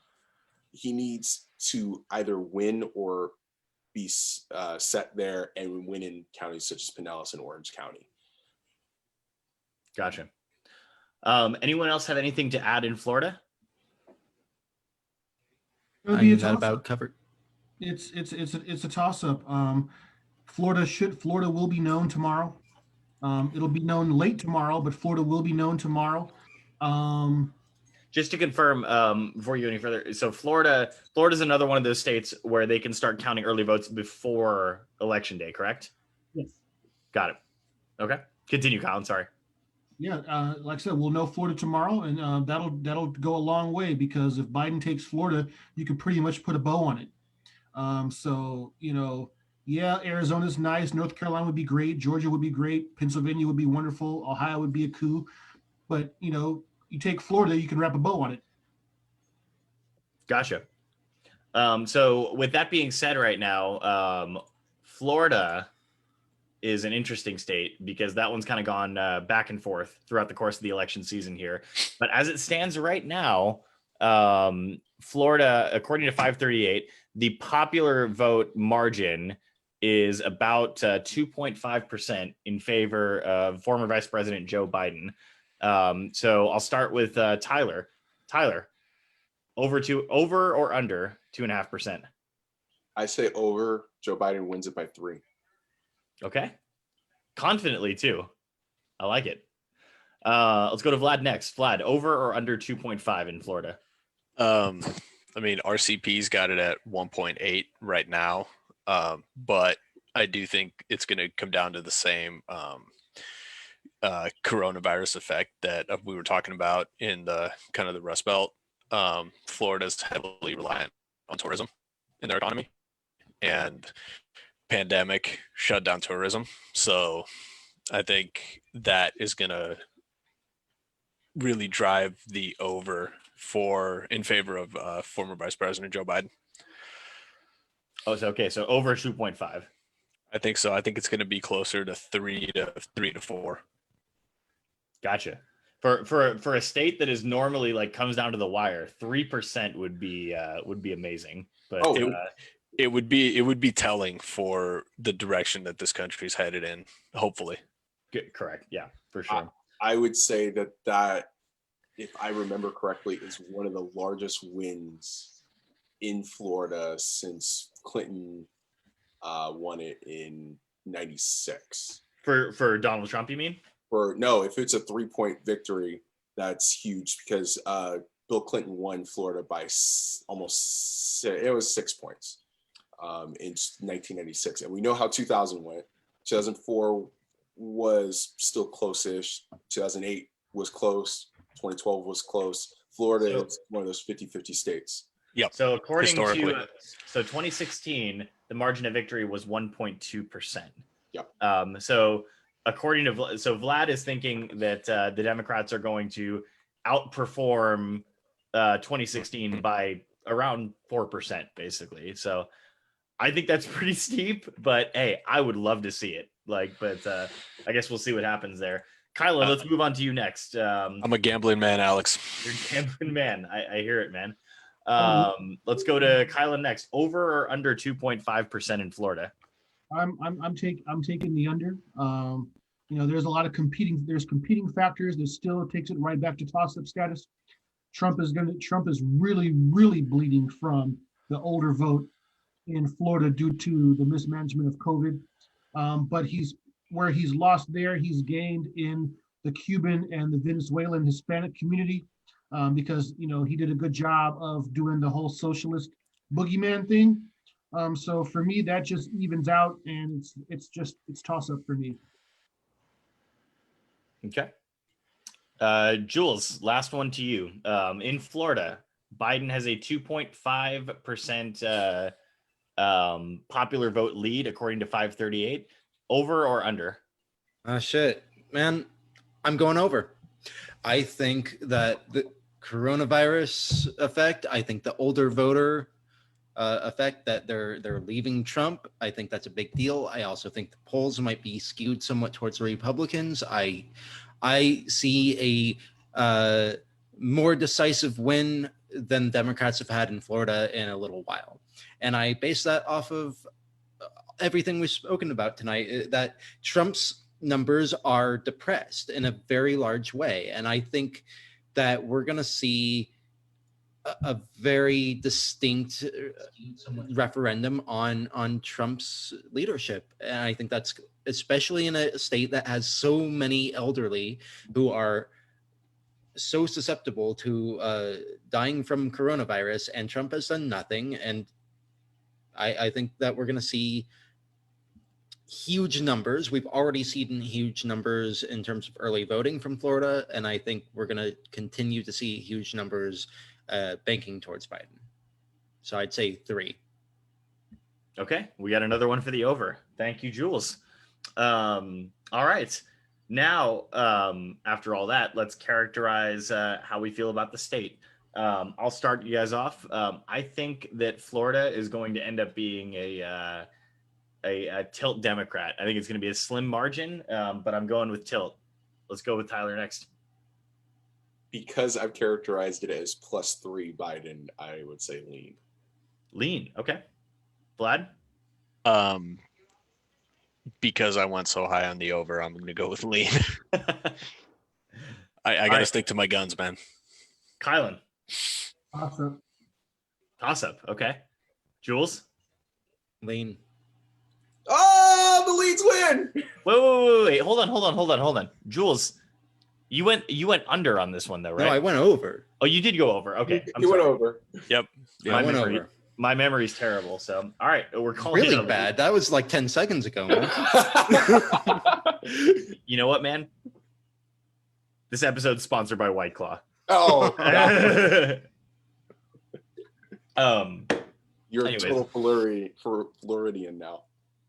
He needs to either win or be set there and win in counties such as Pinellas and Orange County. Gotcha. Anyone else have anything to add in Florida? I'm not about covered. It's a toss up. Florida will be known tomorrow. It'll be known late tomorrow, but Florida will be known tomorrow. Just to confirm, before you go any further, so Florida's another one of those states where they can start counting early votes before Election Day, correct? Yes. Got it. Okay. Continue, Colin. Sorry. Yeah, like I said, we'll know Florida tomorrow, and that'll go a long way, because if Biden takes Florida, you can pretty much put a bow on it. So, yeah, Arizona's nice. North Carolina would be great. Georgia would be great. Pennsylvania would be wonderful. Ohio would be a coup. But, you take Florida, you can wrap a bow on it. Gotcha. So with that being said right now, Florida is an interesting state, because that one's kind of gone back and forth throughout the course of the election season here. But as it stands right now, Florida, according to 538, the popular vote margin is about 2.5% in favor of former Vice President Joe Biden. So I'll start with Tyler. Tyler, over or under 2.5%? I say over. Joe Biden wins it by 3. Okay. Confidently too. I like it. Let's go to Vlad next. Vlad, over or under 2.5 in Florida? RCP's got it at 1.8 right now. But I do think it's going to come down to the same coronavirus effect that we were talking about in the kind of the Rust Belt. Florida's heavily reliant on tourism in their economy, and pandemic shut down tourism. So I think that is going to really drive the over in favor of former Vice President Joe Biden. Oh, so okay. So over 2.5. I think so. I think it's going to be closer to 3 to 4. Gotcha. For a state that is normally comes down to the wire, 3% would be amazing. But it would be telling for the direction that this country's headed in, hopefully. Good, correct. Yeah, for sure. I would say that, if I remember correctly, is one of the largest wins in Florida since Clinton won it in '96. For Donald Trump, you mean? No, if it's a 3-point victory, that's huge because Bill Clinton won Florida by it was 6 points in 1996. And we know how 2000 went. 2004 was still close-ish. 2008 was close. 2012 was close. Florida is one of those 50-50 states. Yep. So according Historically. to 2016, the margin of victory was 1.2%. Yep. So according to Vlad is thinking that the Democrats are going to outperform 2016 by around 4%, basically. So I think that's pretty steep, but hey, I would love to see it. But I guess we'll see what happens there. Kyla, let's move on to you next. I'm a gambling man, Alex. You're a gambling man. I hear it, man. Let's go to Kyla next. Over or under 2.5% in Florida? I'm taking the under. There's a lot of competing factors that still takes it right back to toss-up status. Trump is really, really bleeding from the older vote in Florida due to the mismanagement of COVID. But where he's lost there, he's gained in the Cuban and the Venezuelan Hispanic community because he did a good job of doing the whole socialist boogeyman thing. So for me, that just evens out, and it's toss up for me. Okay. Jules, last one to you. In Florida, Biden has a 2.5% popular vote lead, according to 538. Over or under? Shit, man, I'm going over. I think that the coronavirus effect, I think the older voter effect that they're leaving Trump, I think that's a big deal. I also think the polls might be skewed somewhat towards the Republicans. I see a more decisive win than Democrats have had in Florida in a little while. And I base that off of everything we've spoken about tonight, that Trump's numbers are depressed in a very large way. And I think that we're going to see a very distinct referendum on Trump's leadership. And I think that's especially in a state that has so many elderly who are so susceptible to dying from coronavirus, and Trump has done nothing. And I think that we're going to see huge numbers. We've already seen huge numbers in terms of early voting from Florida, and I think we're going to continue to see huge numbers banking towards Biden. So I'd say 3. Okay, we got another one for the over. Thank you, Jules. All right. Now, after all that, let's characterize how we feel about the state. I'll start you guys off. I think that Florida is going to end up being a tilt Democrat. I think it's going to be a slim margin, but I'm going with tilt. Let's go with Tyler next. Because I've characterized it as +3 Biden, I would say lean. Lean. Okay. Vlad? Because I went so high on the over, I'm going to go with lean. I got to stick to my guns, man. Kylan? Awesome. Toss up. Okay. Jules? Lean. Oh, the leads win. Wait. Hold on. Jules, you went under on this one though, right? No, I went over. Oh, you did go over. Okay. You went over. Yep. My I went memory, over. My memory's terrible. So, all right, we're calling Really it a bad. That was like 10 seconds ago, man. You know what, man? This episode's sponsored by White Claw. Oh, you're anyways. a total Floridian now.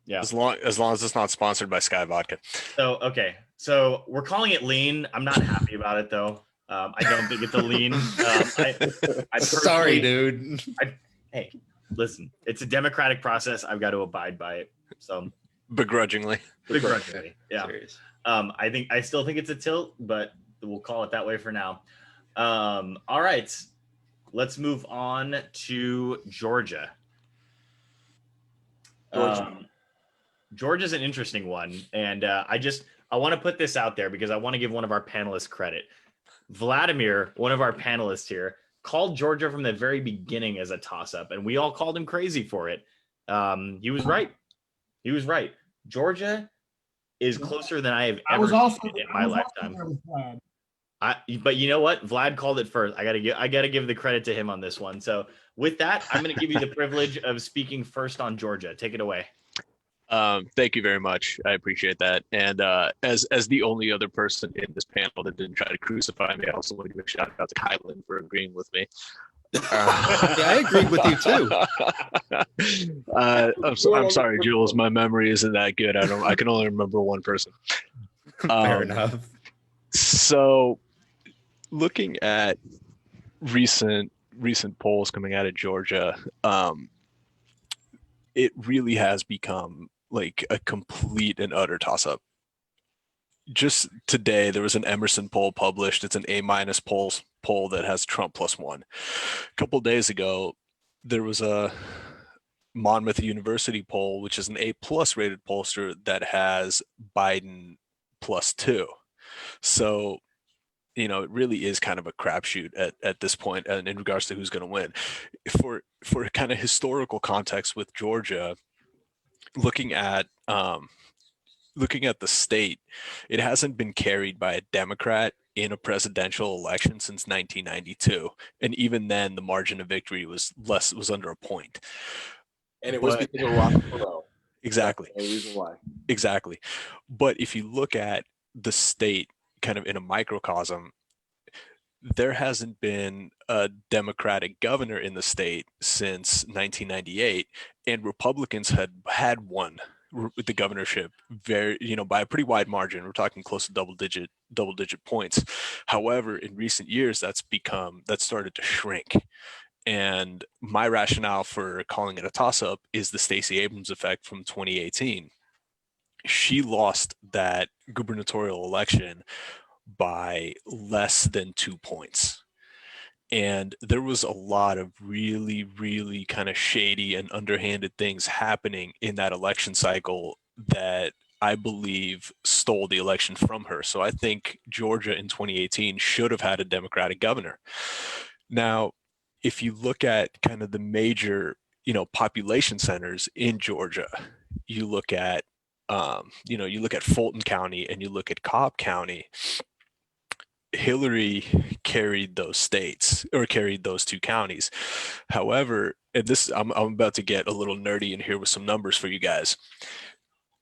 Yeah. As long as it's not sponsored by Sky Vodka. So, okay. So we're calling it lean. I'm not happy about it though. I don't think it's a lean. I Sorry, dude. Hey, listen, it's a democratic process. I've got to abide by it. So Begrudgingly. Yeah. Serious. I still think it's a tilt, but we'll call it that way for now. All right. Let's move on to Georgia. Georgia. Georgia's an interesting one, and I want to put this out there because I want to give one of our panelists credit. Vladimir, one of our panelists here, called Georgia from the very beginning as a toss-up, and we all called him crazy for it. He was right. He was right. Georgia is closer than I have ever seen it in my lifetime. But you know what? Vlad called it first. I gotta give the credit to him on this one. So with that, I'm gonna give you the privilege of speaking first on Georgia. Take it away. Thank you very much. I appreciate that. And as the only other person in this panel that didn't try to crucify me, I also want to give a shout out to Kylan for agreeing with me. Yeah, I agreed with you too. I'm sorry, Jules. My memory isn't that good. I can only remember one person. Fair enough. So, looking at recent polls coming out of Georgia, it really has become like a complete and utter toss-up. Just today, there was an Emerson poll published. It's an A- poll that has Trump +1. A couple of days ago, there was a Monmouth University poll, which is an A+ rated pollster that has Biden +2. So, it really is kind of a crapshoot at this point in regards to who's going to win. For kind of historical context with Georgia, looking at the state, it hasn't been carried by a Democrat in a presidential election since 1992, and even then, the margin of victory was under a point. And it was because of Ross Perot. Exactly. That's the only reason why. Exactly. But if you look at the state kind of in a microcosm, there hasn't been a Democratic governor in the state since 1998, and Republicans had won the governorship by a pretty wide margin. We're talking close to double digit points. However, in recent years, that's started to shrink. And my rationale for calling it a toss-up is the Stacey Abrams effect from 2018. She lost that gubernatorial election by less than 2 points. And there was a lot of really, really kind of shady and underhanded things happening in that election cycle that I believe stole the election from her. So I think Georgia in 2018 should have had a Democratic governor. Now, if you look at kind of the major, population centers in Georgia, you look at Fulton County and you look at Cobb County. Hillary carried those two counties. However, and this I'm about to get a little nerdy in here with some numbers for you guys.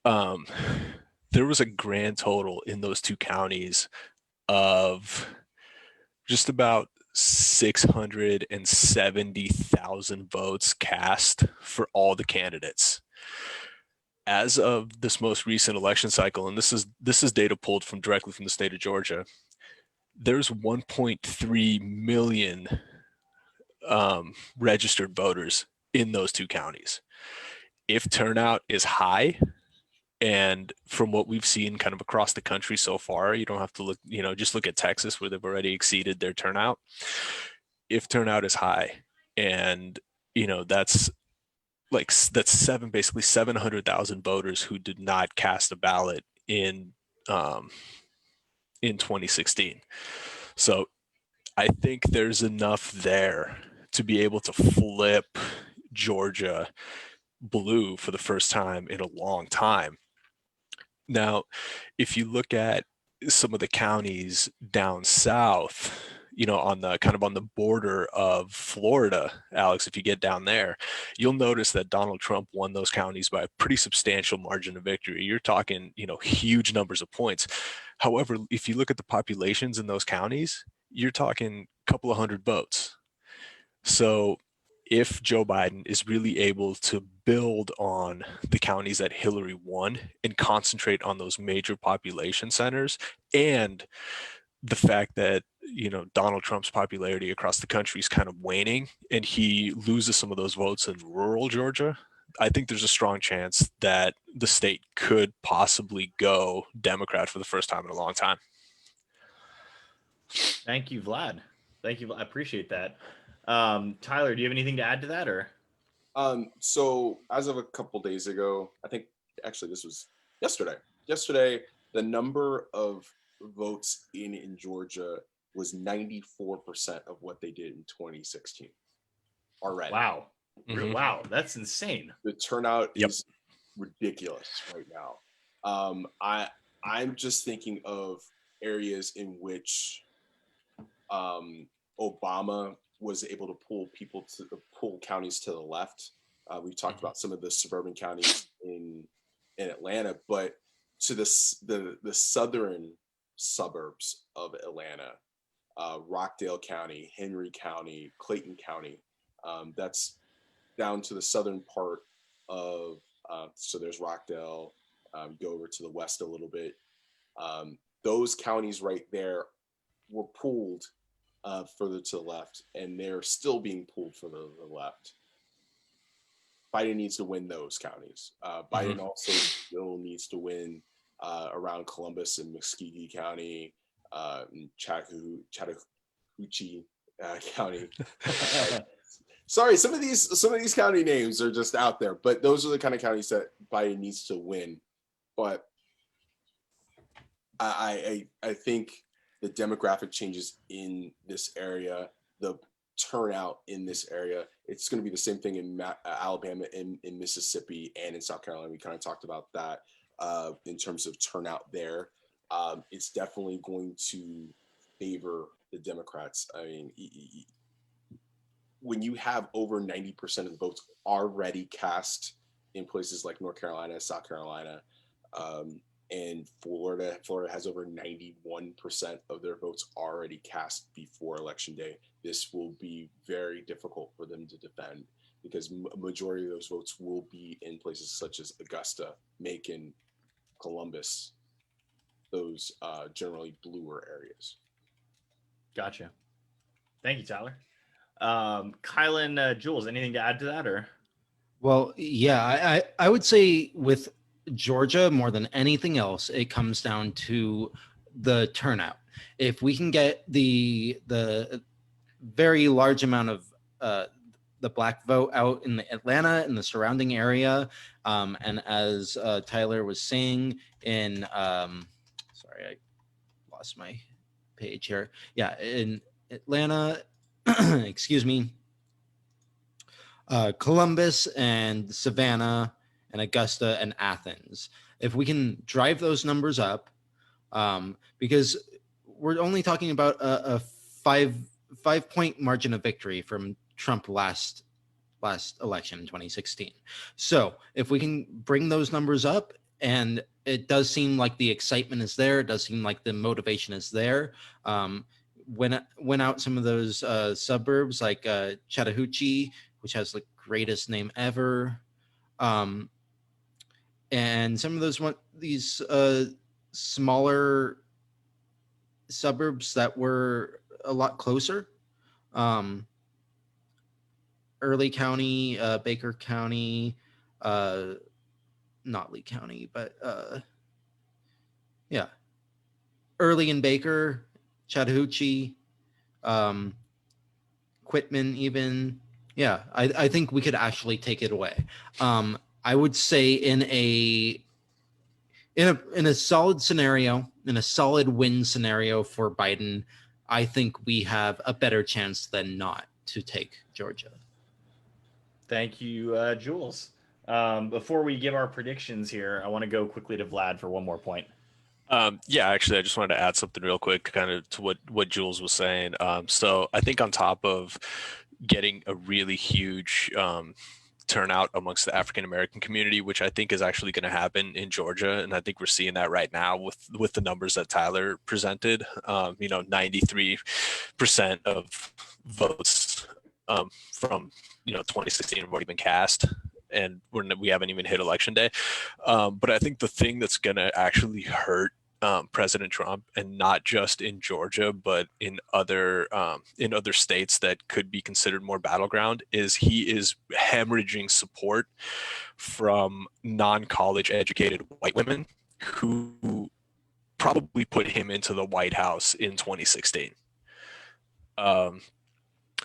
There was a grand total in those two counties of just about 670,000 votes cast for all the candidates. As of this most recent election cycle, and this is data pulled directly from the state of Georgia, there's 1.3 million registered voters in those two counties. If turnout is high, and from what we've seen kind of across the country so far, you don't have to look, just look at Texas where they've already exceeded their turnout. If turnout is high, and that's basically 700,000 voters who did not cast a ballot in 2016. So I think there's enough there to be able to flip Georgia blue for the first time in a long time. Now, if you look at some of the counties down south, on the border of Florida, Alex, if you get down there, you'll notice that Donald Trump won those counties by a pretty substantial margin of victory. You're talking, huge numbers of points. However, if you look at the populations in those counties, you're talking a couple of hundred votes. So if Joe Biden is really able to build on the counties that Hillary won and concentrate on those major population centers, and the fact that Donald Trump's popularity across the country is kind of waning and he loses some of those votes in rural Georgia, I think there's a strong chance that the state could possibly go Democrat for the first time in a long time. Thank you, Vlad. I appreciate that. Tyler, do you have anything to add to that, or? So as of a couple days ago, I think actually this was yesterday. Yesterday, the number of votes in Georgia was 94% of what they did in 2016 already. Wow. Mhm. Wow, that's insane. The turnout Yep. is ridiculous right now. I'm just thinking of areas in which Obama was able to pull counties to the left. We've talked about some of the suburban counties in Atlanta, but to the southern suburbs of Atlanta, Rockdale County, Henry County, Clayton County, that's down to the southern part of. So there's Rockdale. Go over to the west a little bit. Those counties right there were pulled further to the left, and they're still being pulled further to the left. Biden needs to win those counties. Biden also still needs to win around Columbus and Muscogee County, and Chattahoochee County. Sorry, some of these county names are just out there, but those are the kind of counties that Biden needs to win. But I think the demographic changes in this area, the turnout in this area, it's going to be the same thing in Alabama, in Mississippi, and in South Carolina. We kind of talked about that in terms of turnout there. It's definitely going to favor the Democrats. I mean, when you have over 90% of the votes already cast in places like North Carolina, South Carolina, and Florida has over 91% of their votes already cast before Election Day. This will be very difficult for them to defend because a majority of those votes will be in places such as Augusta, Macon, Columbus, those generally bluer areas. Gotcha. Thank you, Tyler. Kylan, Jules, anything to add to that, or? Well, yeah, I would say with Georgia, more than anything else, it comes down to the turnout. If we can get the very large amount of the Black vote out in the Atlanta and the surrounding area, and as Tyler was saying in, sorry, I lost my page here. Yeah, in Atlanta, excuse me, Columbus and Savannah and Augusta and Athens. If we can drive those numbers up, because we're only talking about a 5-point margin of victory from Trump last election in 2016. So if we can bring those numbers up, and it does seem like the excitement is there, it does seem like the motivation is there. Went out some of those suburbs like Chattahoochee, which has the greatest name ever. And some of these smaller suburbs that were a lot closer. Early County, Baker County, not Lee County, but yeah. Early and Baker, Chattahoochee, Quitman even. Yeah, I think we could actually take it away. I would say in a solid scenario, in a solid win scenario for Biden, I think we have a better chance than not to take Georgia. Thank you, Jules. Before we give our predictions here, I want to go quickly to Vlad for one more point. Yeah, actually, I just wanted to add something real quick, kind of to what Jules was saying. So I think on top of getting a really huge turnout amongst the African American community, which I think is actually going to happen in Georgia, and I think we're seeing that right now with the numbers that Tyler presented. 93% of votes from 2016 have already been cast, and we haven't even hit Election Day. But I think the thing that's going to actually hurt President Trump, and not just in Georgia, but in other states that could be considered more battleground, is he is hemorrhaging support from non-college educated white women who probably put him into the White House in 2016.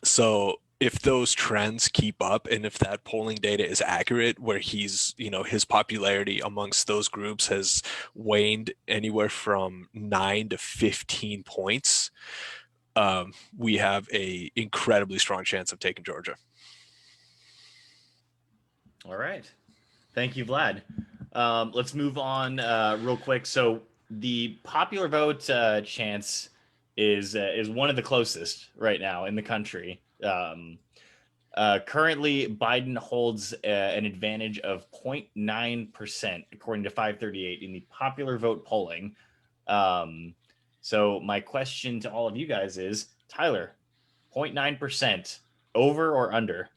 So if those trends keep up and if that polling data is accurate, where he's, his popularity amongst those groups has waned anywhere from 9 to 15 points, we have a incredibly strong chance of taking Georgia. All right. Thank you, Vlad. Let's move on real quick. So the popular vote chance is one of the closest right now in the country. Currently, Biden holds an advantage of 0.9%, according to 538 in the popular vote polling. So my question to all of you guys is, Tyler, 0.9%, over or under?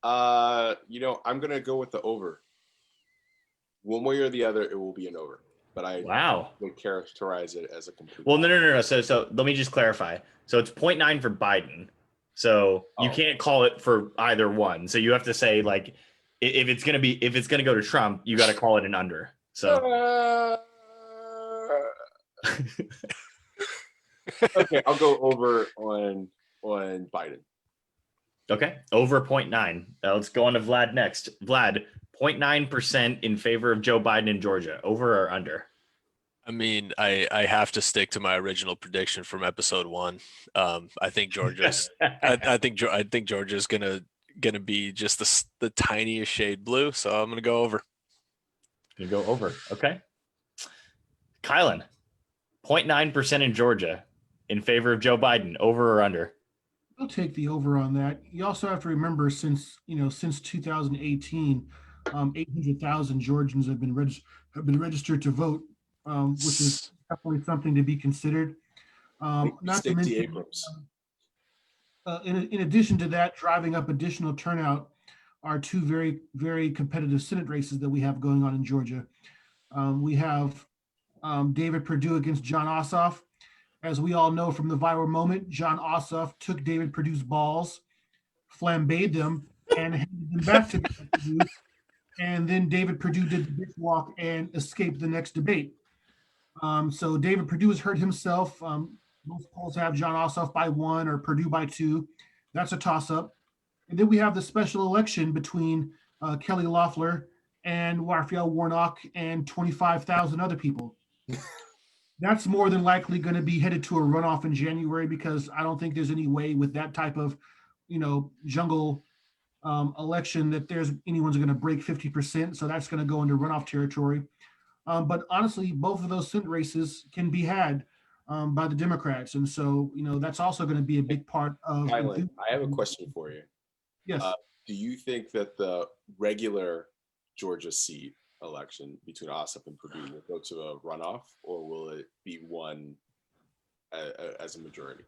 I'm gonna go with the over. One way or the other, it will be an over. But I would characterize it as a complete. Well, no. So let me just clarify. So it's 0.9 for Biden. So you can't call it for either one. So you have to say, like, if it's gonna go to Trump, you got to call it an under. So okay, I'll go over on Biden. Okay, over 0.9. Let's go on to Vlad next. Vlad, 0.9% in favor of Joe Biden in Georgia. Over or under? I mean, I have to stick to my original prediction from episode 1. I think Georgia's I think Georgia's gonna be just the tiniest shade blue. So I'm gonna go over. You go over. Okay. Kylan, 0.9% in Georgia in favor of Joe Biden. Over or under? I'll take the over on that. You also have to remember, since 2018, 800,000 Georgians have been registered to vote, which is definitely something to be considered. Not to mention, in addition to that, driving up additional turnout are two very, very competitive Senate races that we have going on in Georgia. We have David Perdue against John Ossoff. As we all know from the viral moment, John Ossoff took David Perdue's balls, flambéed them, and handed them back to David Perdue. And then David Perdue did the bitch walk and escaped the next debate. So David Perdue has hurt himself. Most polls have John Ossoff by 1 or Perdue by 2. That's a toss-up. And then we have the special election between Kelly Loeffler and Raphael Warnock and 25,000 other people. That's more than likely going to be headed to a runoff in January, because I don't think there's any way with that type of, jungle election that anyone's going to break 50%. So that's going to go into runoff territory. But honestly, both of those Senate races can be had by the Democrats. And so, that's also going to be a big part of. Kylan, I have a question for you. Yes. Do you think that the regular Georgia seat election between Ossoff and Perdue will go to a runoff, or will it be won as a majority?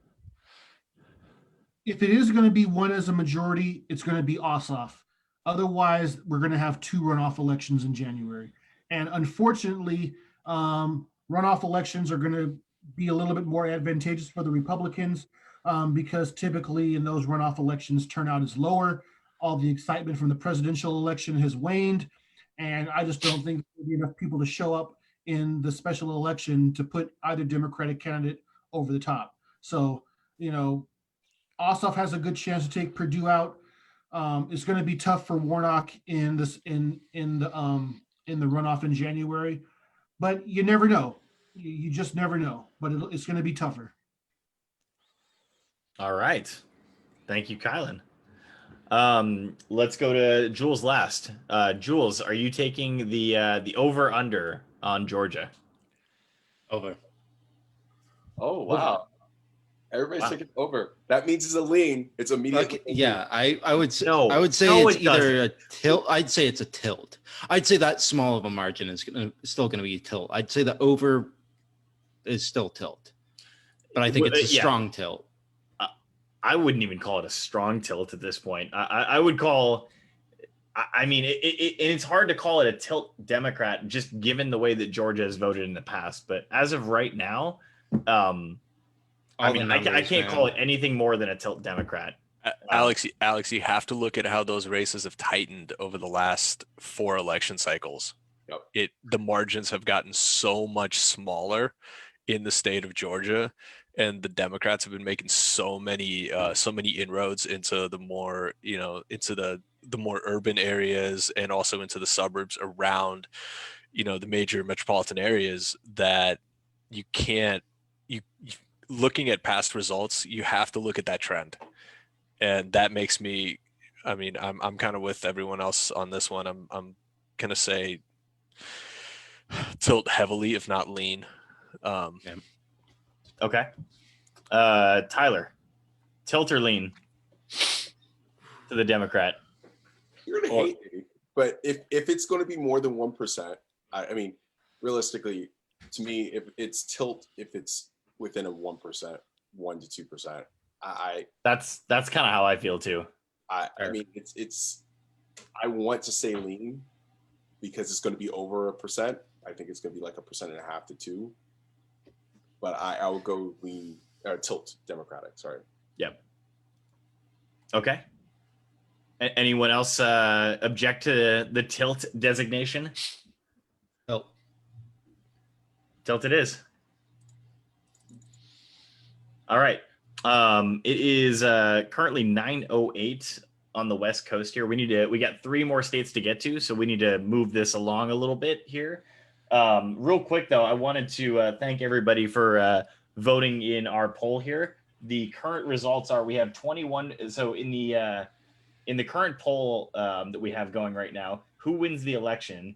If it is going to be won as a majority, it's going to be Ossoff. Otherwise, we're going to have 2 runoff elections in January. And unfortunately, runoff elections are going to be a little bit more advantageous for the Republicans because typically in those runoff elections, turnout is lower. All the excitement from the presidential election has waned. And I just don't think there'll be enough people to show up in the special election to put either Democratic candidate over the top. So, Ossoff has a good chance to take Perdue out. It's going to be tough for Warnock in the runoff in January, but you never know. You just never know. But it's going to be tougher. All right, thank you, Kylan. Let's go to Jules last. Jules, are you taking the over under on Georgia? Over. Oh wow. Everybody's taking over. That means it's a lean. It's immediately. Yeah, I would say No, I would say no, it's it either doesn't. a tilt. I'd say it's a tilt. I'd say that small of a margin is still going to be a tilt. I'd say the over is still tilt, but I think it's a strong tilt. I wouldn't even call it a strong tilt at this point. I would call. I mean, it's hard to call it a tilt Democrat just given the way that Georgia has voted in the past. But as of right now, I can't call it anything more than a tilt Democrat. Alex, you have to look at how those races have tightened over the last 4 election cycles. The margins have gotten so much smaller in the state of Georgia, and the Democrats have been making so many inroads into the more, into the more urban areas and also into the suburbs around, the major metropolitan areas, that you can't, looking at past results, you have to look at that trend. And that makes me, I'm kind of with everyone else on this one. I'm gonna say tilt heavily, if not lean. Okay. Tyler, tilt or lean to the Democrat? You're gonna hate me, but if it's going to be more than 1%, I mean, realistically, to me, if it's tilt, if it's within a 1%, 1 to 2%, that's kind of how I feel too. I mean, it's. I want to say lean because it's going to be over 1%. I think it's going to be like 1.5% to 2%. But I will go lean or tilt Democratic. Sorry. Yep. Okay. Anyone else object to the tilt designation? Oh, Tilt it is. All right. It is currently 9:08 on the West Coast here. We got 3 more states to get to, so we need to move this along a little bit here. Real quick though, I wanted to thank everybody for voting in our poll here. The current results are we have 21. So in the current poll that we have going right now, who wins the election?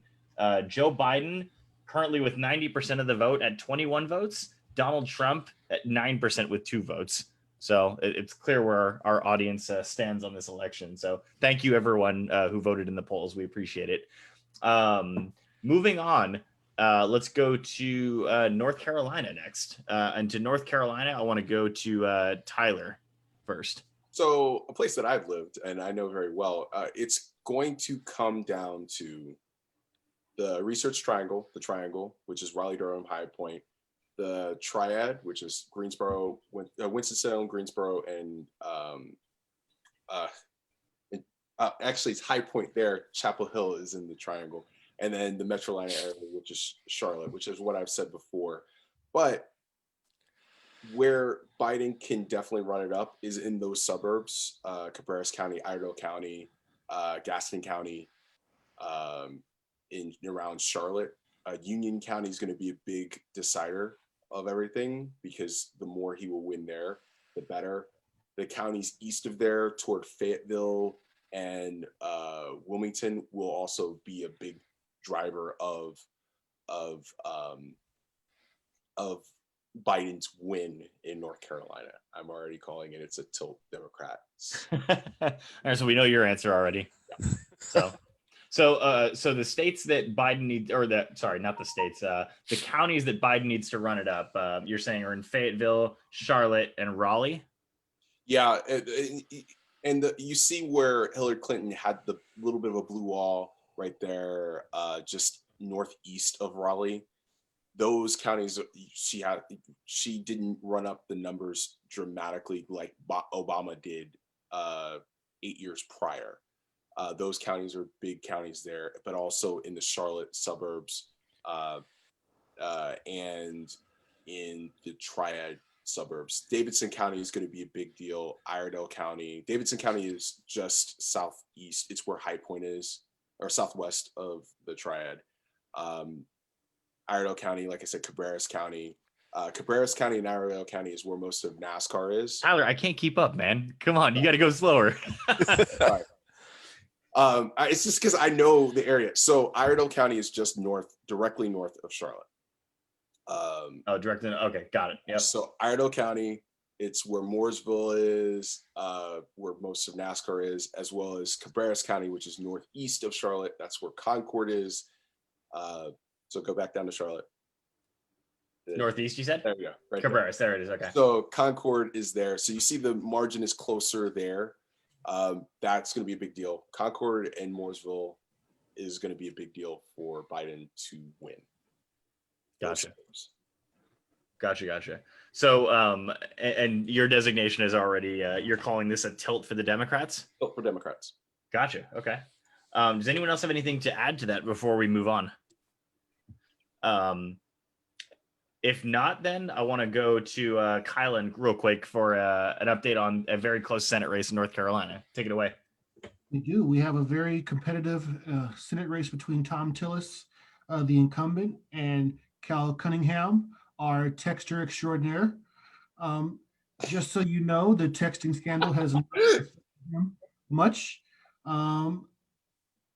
Joe Biden currently with 90% of the vote at 21 votes. Donald Trump at 9% with 2 votes. So it's clear where our audience stands on this election. So thank you, everyone who voted in the polls. We appreciate it. Moving on, let's go to North Carolina next. And to North Carolina, I want to go to Tyler first. So a place that I've lived and I know very well, it's going to come down to the Research Triangle, the Triangle, which is Raleigh, Durham, High Point, the Triad, which is Greensboro, Winston-Salem, Greensboro, and actually it's High Point there. Chapel Hill is in the Triangle, and then the Metrolina area, which is Charlotte, which is what I've said before. But where Biden can definitely run it up is in those suburbs, Cabarrus County, Iredell County, Gaston County, in around Charlotte. Union County is going to be a big decider of everything because the more he will win there, the better. The counties east of there toward Fayetteville and Wilmington will also be a big driver of Biden's win in North Carolina. I'm already calling it. It's a tilt Democrat. All right, so we know your answer already. Yeah. So the states that Biden needs, not the states, the counties that Biden needs to run it up, you're saying are in Fayetteville, Charlotte, and Raleigh? Yeah, and you see where Hillary Clinton had the little bit of a blue wall right there, just northeast of Raleigh. Those counties, she didn't run up the numbers dramatically like Obama did 8 years prior. Those counties are big counties there, but also in the Charlotte suburbs and in the Triad suburbs. Davidson County is going to be a big deal. Iredell County. Davidson County is just southeast. It's where High Point is, or southwest of the Triad. Iredell County, like I said, Cabarrus County. Cabarrus County and Iredell County is where most of NASCAR is. Tyler, I can't keep up, man. Come on, you got to go slower. All right. It's just because I know the area. So Iredell County is just directly north of Charlotte. Directly. Okay, got it. Yep. So Iredell County, it's where Mooresville is, where most of NASCAR is, as well as Cabarrus County, which is northeast of Charlotte. That's where Concord is. So go back down to Charlotte. Northeast, you said? There we go. Right Cabarrus, there it is. Okay. So Concord is there. So you see the margin is closer there. That's going to be a big deal. Concord and Mooresville is going to be a big deal for Biden to win. Gotcha. So, and your designation is already, you're calling this a tilt for the Democrats? Tilt for Democrats. Gotcha. Okay. Does anyone else have anything to add to that before we move on? If not, then I want to go to Kylan real quick for an update on a very close Senate race in North Carolina. Take it away. We do. We have a very competitive Senate race between Tom Tillis, the incumbent, and Cal Cunningham, our texter extraordinaire. Just so you know, the texting scandal has not affected him much.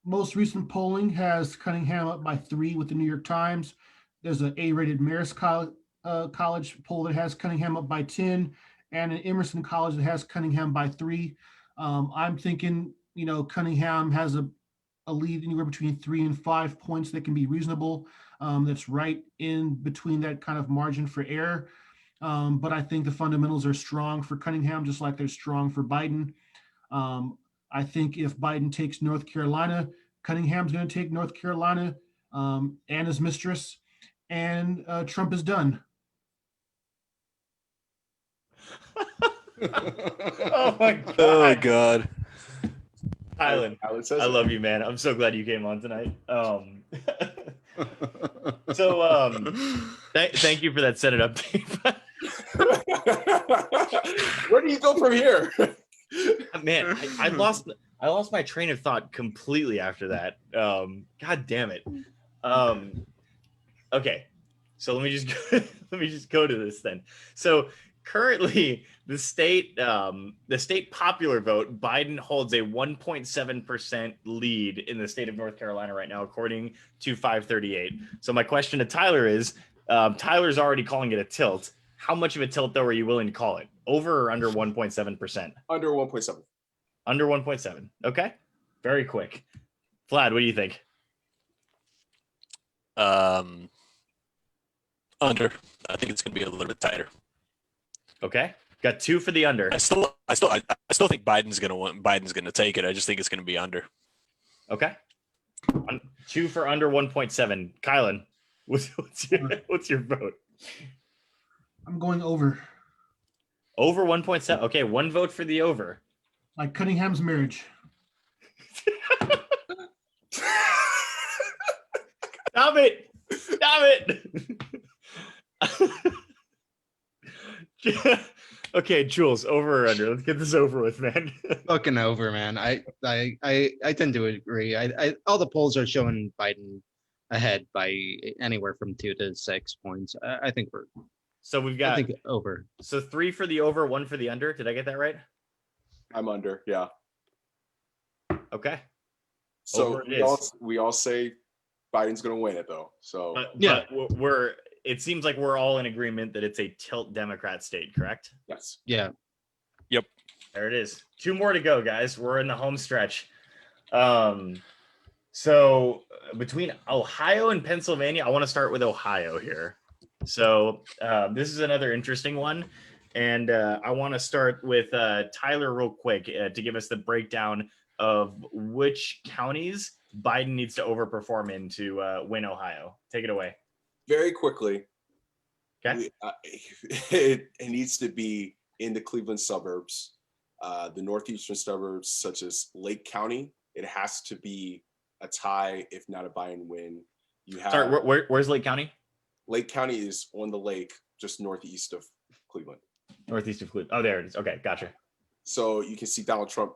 Most recent polling has Cunningham up by 3 with the New York Times. There's an A-rated Marist College poll that has Cunningham up by 10, and an Emerson College that has Cunningham by 3. I'm thinking, Cunningham has a lead anywhere between 3 and 5 points that can be reasonable. That's right in between that kind of margin for error. But I think the fundamentals are strong for Cunningham, just like they're strong for Biden. I think if Biden takes North Carolina, Cunningham's going to take North Carolina and his mistress, and Trump is done. Oh my God. Oh God. Kylan, Alan says I it. love you, man. I'm so glad you came on tonight. Thank you for that Senate update. Where do you go from here? Man, I lost my train of thought completely after that. God damn it. Okay, so let me just go to this then. So currently, the state popular vote, Biden holds a 1.7% lead in the state of North Carolina right now, according to 538. So my question to Tyler is, Tyler's already calling it a tilt. How much of a tilt, though, are you willing to call it? Over or under 1.7%? Under 1.7. Under 1.7. Okay. Very quick. Vlad, what do you think? Under. I think it's going to be a little bit tighter. Okay. Got 2 for the under. I still think Biden's going to take it. I just think it's going to be under. Okay. 2 for under 1.7. Kylan, what's your vote? I'm going over. Over 1.7. Okay, 1 vote for the over. Like Cunningham's marriage. Stop it. Stop it. Okay, Jules, over or under? Let's get this over with, man. Fucking over, man. I tend to agree. I all the polls are showing Biden ahead by anywhere from 2 to 6 points. I think we're. So we've I got think over. so 3 for the over, 1 for the under. Did I get that right? I'm under. Yeah. Okay. So Over it we all say Biden's going to win it though. So But we're it seems like we're all in agreement that it's a tilt Democrat state, correct? yes. Yeah. There it is. 2 more to go, guys. We're in the home stretch. So between Ohio and Pennsylvania, I want to start with Ohio here. So this is another interesting one. And I want to start with Tyler real quick to give us the breakdown of which counties Biden needs to overperform in to win Ohio. Take it away. Very quickly. Okay. It needs to be in the Cleveland suburbs, the northeastern suburbs, such as Lake County. It has to be a tie, if not a Biden win. You have Sorry, where's Lake County? Lake County is on the lake, just northeast of Cleveland. Northeast of Cleveland. Oh, there it is. Okay, gotcha. So you can see Donald Trump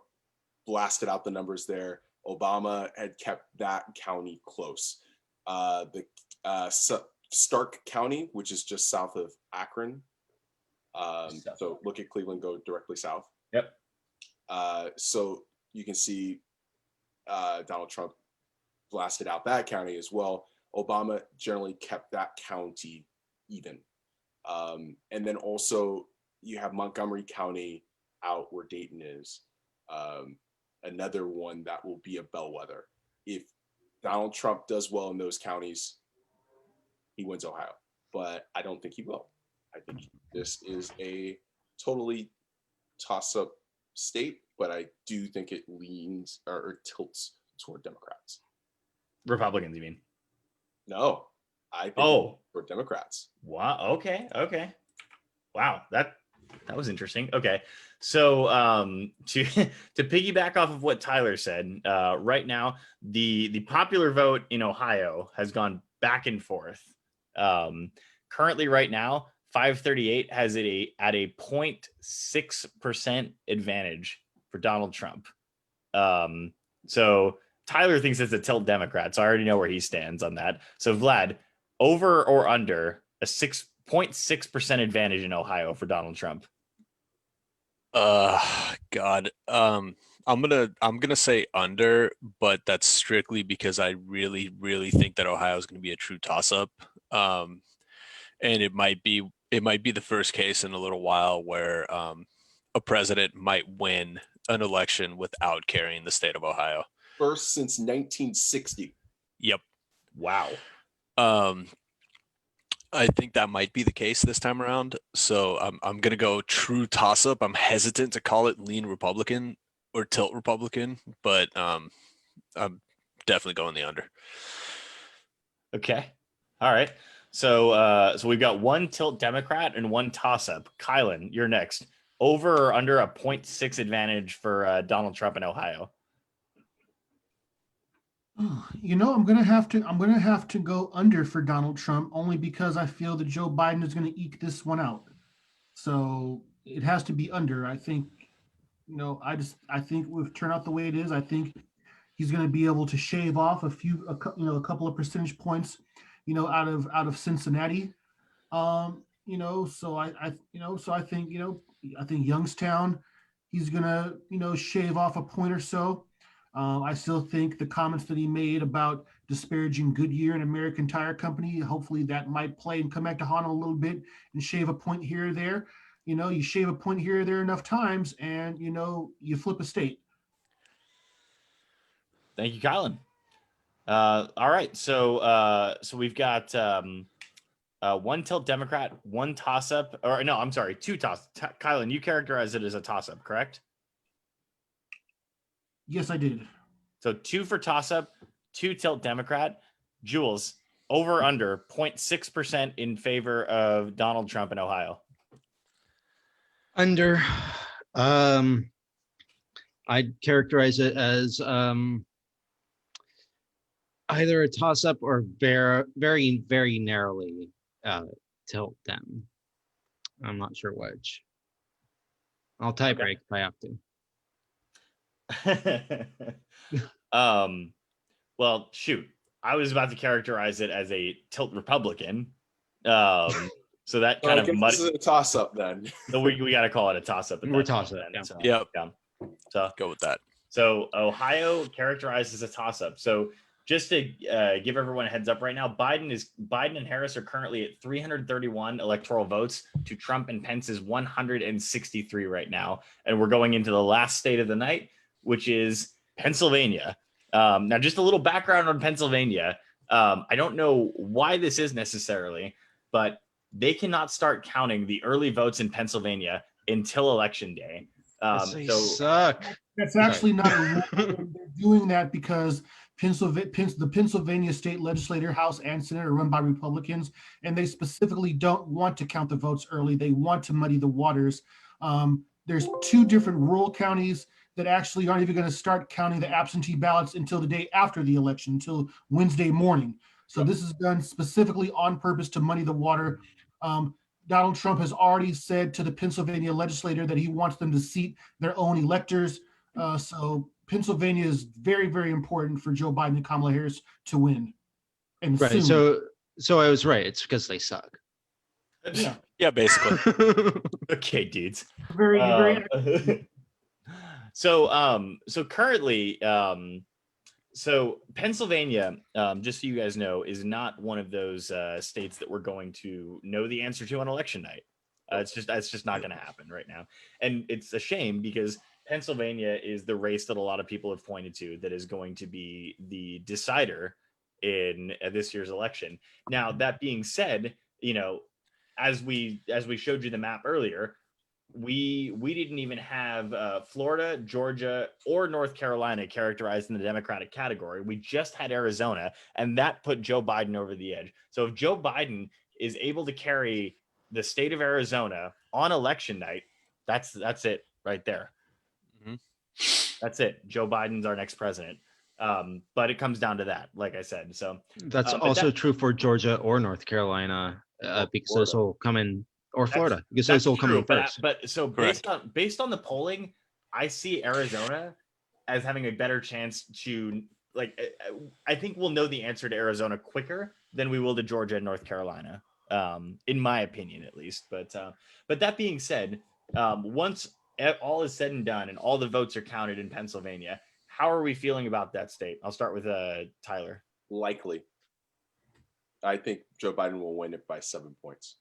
blasted out the numbers there. Obama had kept that county close. Stark County, which is just south of Akron. So look at Cleveland, go directly south. Yep. So you can see Donald Trump blasted out that county as well. Obama generally kept that county even. And then also you have Montgomery County out where Dayton is. Another one that will be a bellwether. If Donald Trump does well in those counties, he wins Ohio. But I don't think he will. I think this is a totally toss-up state, but I do think it leans or tilts toward Democrats. Republicans, you mean? No, I think for Democrats. Wow. Okay. Wow. That was interesting. Okay. So to piggyback off of what Tyler said, right now the popular vote in Ohio has gone back and forth. Currently, right now, 538 has it at a 0.6% advantage for Donald Trump. So Tyler thinks it's a tilt Democrat, so I already know where he stands on that. So Vlad, over or under a 6.6% advantage in Ohio for Donald Trump? God. I'm gonna say under, but that's strictly because I really, really think that Ohio is gonna be a true toss-up. And it might be the first case in a little while where a president might win an election without carrying the state of Ohio. First since 1960. Yep. Wow. I think that might be the case this time around. So I'm gonna go true toss-up. I'm hesitant to call it lean Republican or tilt Republican, but I'm definitely going the under. Okay. All right. So we've got one tilt Democrat and one toss-up. Kylan, you're next. Over or under a 0.6 advantage for Donald Trump in Ohio? I'm gonna have to go under for Donald Trump, only because I feel that Joe Biden is gonna eke this one out. So it has to be under. I think, I think with turnout the way it is, I think he's gonna be able to shave off a couple of percentage points, out of Cincinnati. So I think, I think Youngstown, he's gonna, shave off a point or so. I still think the comments that he made about disparaging Goodyear and American Tire Company, hopefully that might play and come back to haunt him a little bit and shave a point here or there. You shave a point here or there enough times, and you flip a state. Thank you, Kylan. All right. So we've got one tilt Democrat, one toss-up, or no, I'm sorry, two toss. Kylan, you characterize it as a toss-up, correct? Yes, I did. So 2 for toss-up, 2 tilt Democrat. Jules, over under 0.6% in favor of Donald Trump in Ohio. Under. I'd characterize it as either a toss-up or very, very narrowly tilt them. I'm not sure which. I'll tie break if I have to. Well, shoot, I was about to characterize it as a tilt Republican. So that kind of this is a toss-up then. So we got to call it a toss-up. We're toss-up. Yeah. So, yep. Yeah. So Go with that. So Ohio characterized as a toss-up. So just to give everyone a heads up right now, Biden and Harris are currently at 331 electoral votes to Trump and Pence's 163 right now. And we're going into the last state of the night, which is Pennsylvania. Now, just a little background on Pennsylvania. I don't know why this is necessarily, but they cannot start counting the early votes in Pennsylvania until Election Day. they suck. That's actually not a rule. They're doing that because the Pennsylvania state legislature, House and Senate, are run by Republicans, and they specifically don't want to count the votes early. They want to muddy the waters. There's 2 different rural counties that actually aren't even going to start counting the absentee ballots until the day after the election, until Wednesday morning. So this is done specifically on purpose to muddy the water. Donald Trump has already said to the Pennsylvania legislature that he wants them to seat their own electors. So Pennsylvania is very, very important for Joe Biden and Kamala Harris to win. And Right. soon. So I was right. It's because they suck. Yeah. Yeah, basically. Okay, dudes. Very, very. So currently, so Pennsylvania, just so you guys know, is not one of those states that we're going to know the answer to on election night. It's just not going to happen right now, and it's a shame because Pennsylvania is the race that a lot of people have pointed to that is going to be the decider in this year's election. Now, that being said, as we showed you the map earlier, we didn't even have Florida, Georgia, or North Carolina characterized in the Democratic category. We just had Arizona, and that put Joe Biden over the edge. So if Joe Biden is able to carry the state of Arizona on election night, that's it right there. Mhm. That's it. Joe Biden's our next president. But it comes down to that, like I said. So That's but also that- true for Georgia or North Carolina, Or because those Florida. will come in, or Florida, because that's those will come true, in first. but so Correct. based on the polling, I see Arizona as having a better chance to like. I think we'll know the answer to Arizona quicker than we will to Georgia and North Carolina, in my opinion, at least. But that being said, once all is said and done and all the votes are counted in Pennsylvania, how are we feeling about that state? I'll start with Tyler. Likely. I think Joe Biden will win it by 7 points.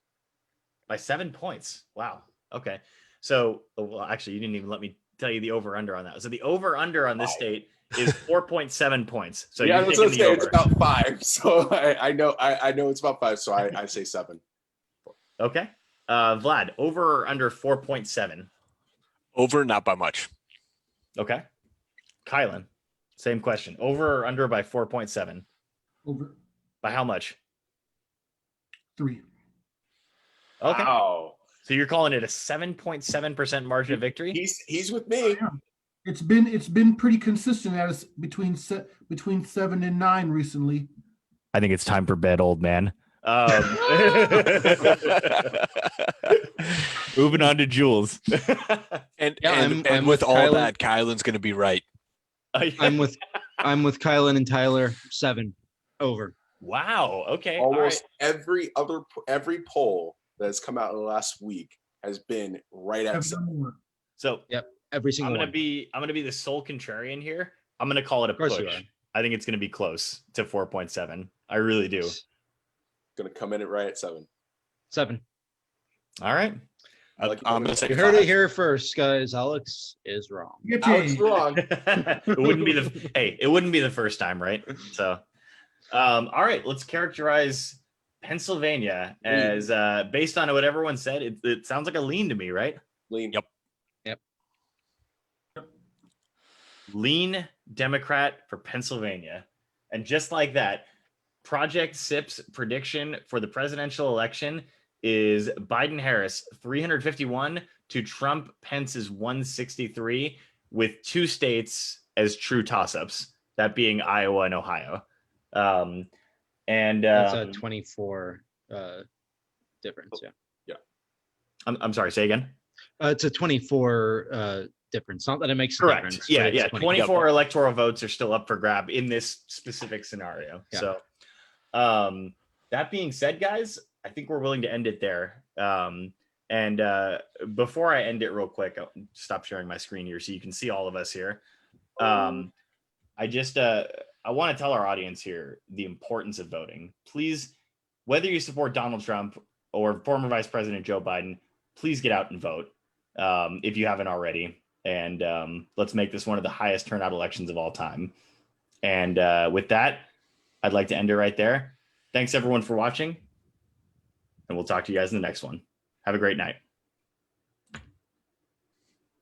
By 7 points. Wow. Okay. So, well, actually, you didn't even let me tell you the over under on that. So the over under on this state is 4.7 points. So yeah, you're that's taking what I'm the saying. over. It's about 5. So I know it's about 5. So I say 7. Okay. Vlad, over or under 4.7. Over, not by much. Okay. Kylan, same question. Over or under by 4.7. Over By how much? 3. Okay. Wow. So you're calling it a 7.7% margin of victory? He's with me. It's been pretty consistent at us between 7 and 9 recently. I think it's time for bed, old man. Moving on to Jules. And Yeah, and I'm with with all Kylan. that, Kylan's going to be right. I'm with Kylan and Tyler, 7 over. Wow. Okay. All right. Almost every poll that has come out in the last week has been right at 7. So Every I'm single gonna one. be the sole contrarian here. I'm gonna call it a course you push. are. I think it's gonna be close to 4.7. I really do. Going to come in at right at 7. 7. All right. Like I'm going to say You heard it 5. here first, guys. Alex is wrong. Alex wrong. It wouldn't be the first time, right? So all right, let's characterize Pennsylvania as based on what everyone said, it sounds like a lean to me, right? Lean. Yep. Lean Democrat for Pennsylvania. And just like that, Project SIP's prediction for the presidential election is Biden Harris 351 to Trump Pence's 163, with 2 states as true toss-ups, that being Iowa and Ohio. That's a 24 difference. Yeah. I'm sorry, say again. It's a 24 difference. Not that it makes a Correct. difference. Yeah, but it's yeah. 24 electoral votes are still up for grab in this specific scenario. Yeah. So that being said, guys, I think we're willing to end it there. And before I end it real quick, I'll stop sharing my screen here so you can see all of us here. I want to tell our audience here the importance of voting. Please, whether you support Donald Trump or former Vice President Joe Biden, please get out and vote if you haven't already. And let's make this one of the highest turnout elections of all time. And with that, I'd like to end it right there. Thanks everyone for watching, and we'll talk to you guys in the next one. Have a great night.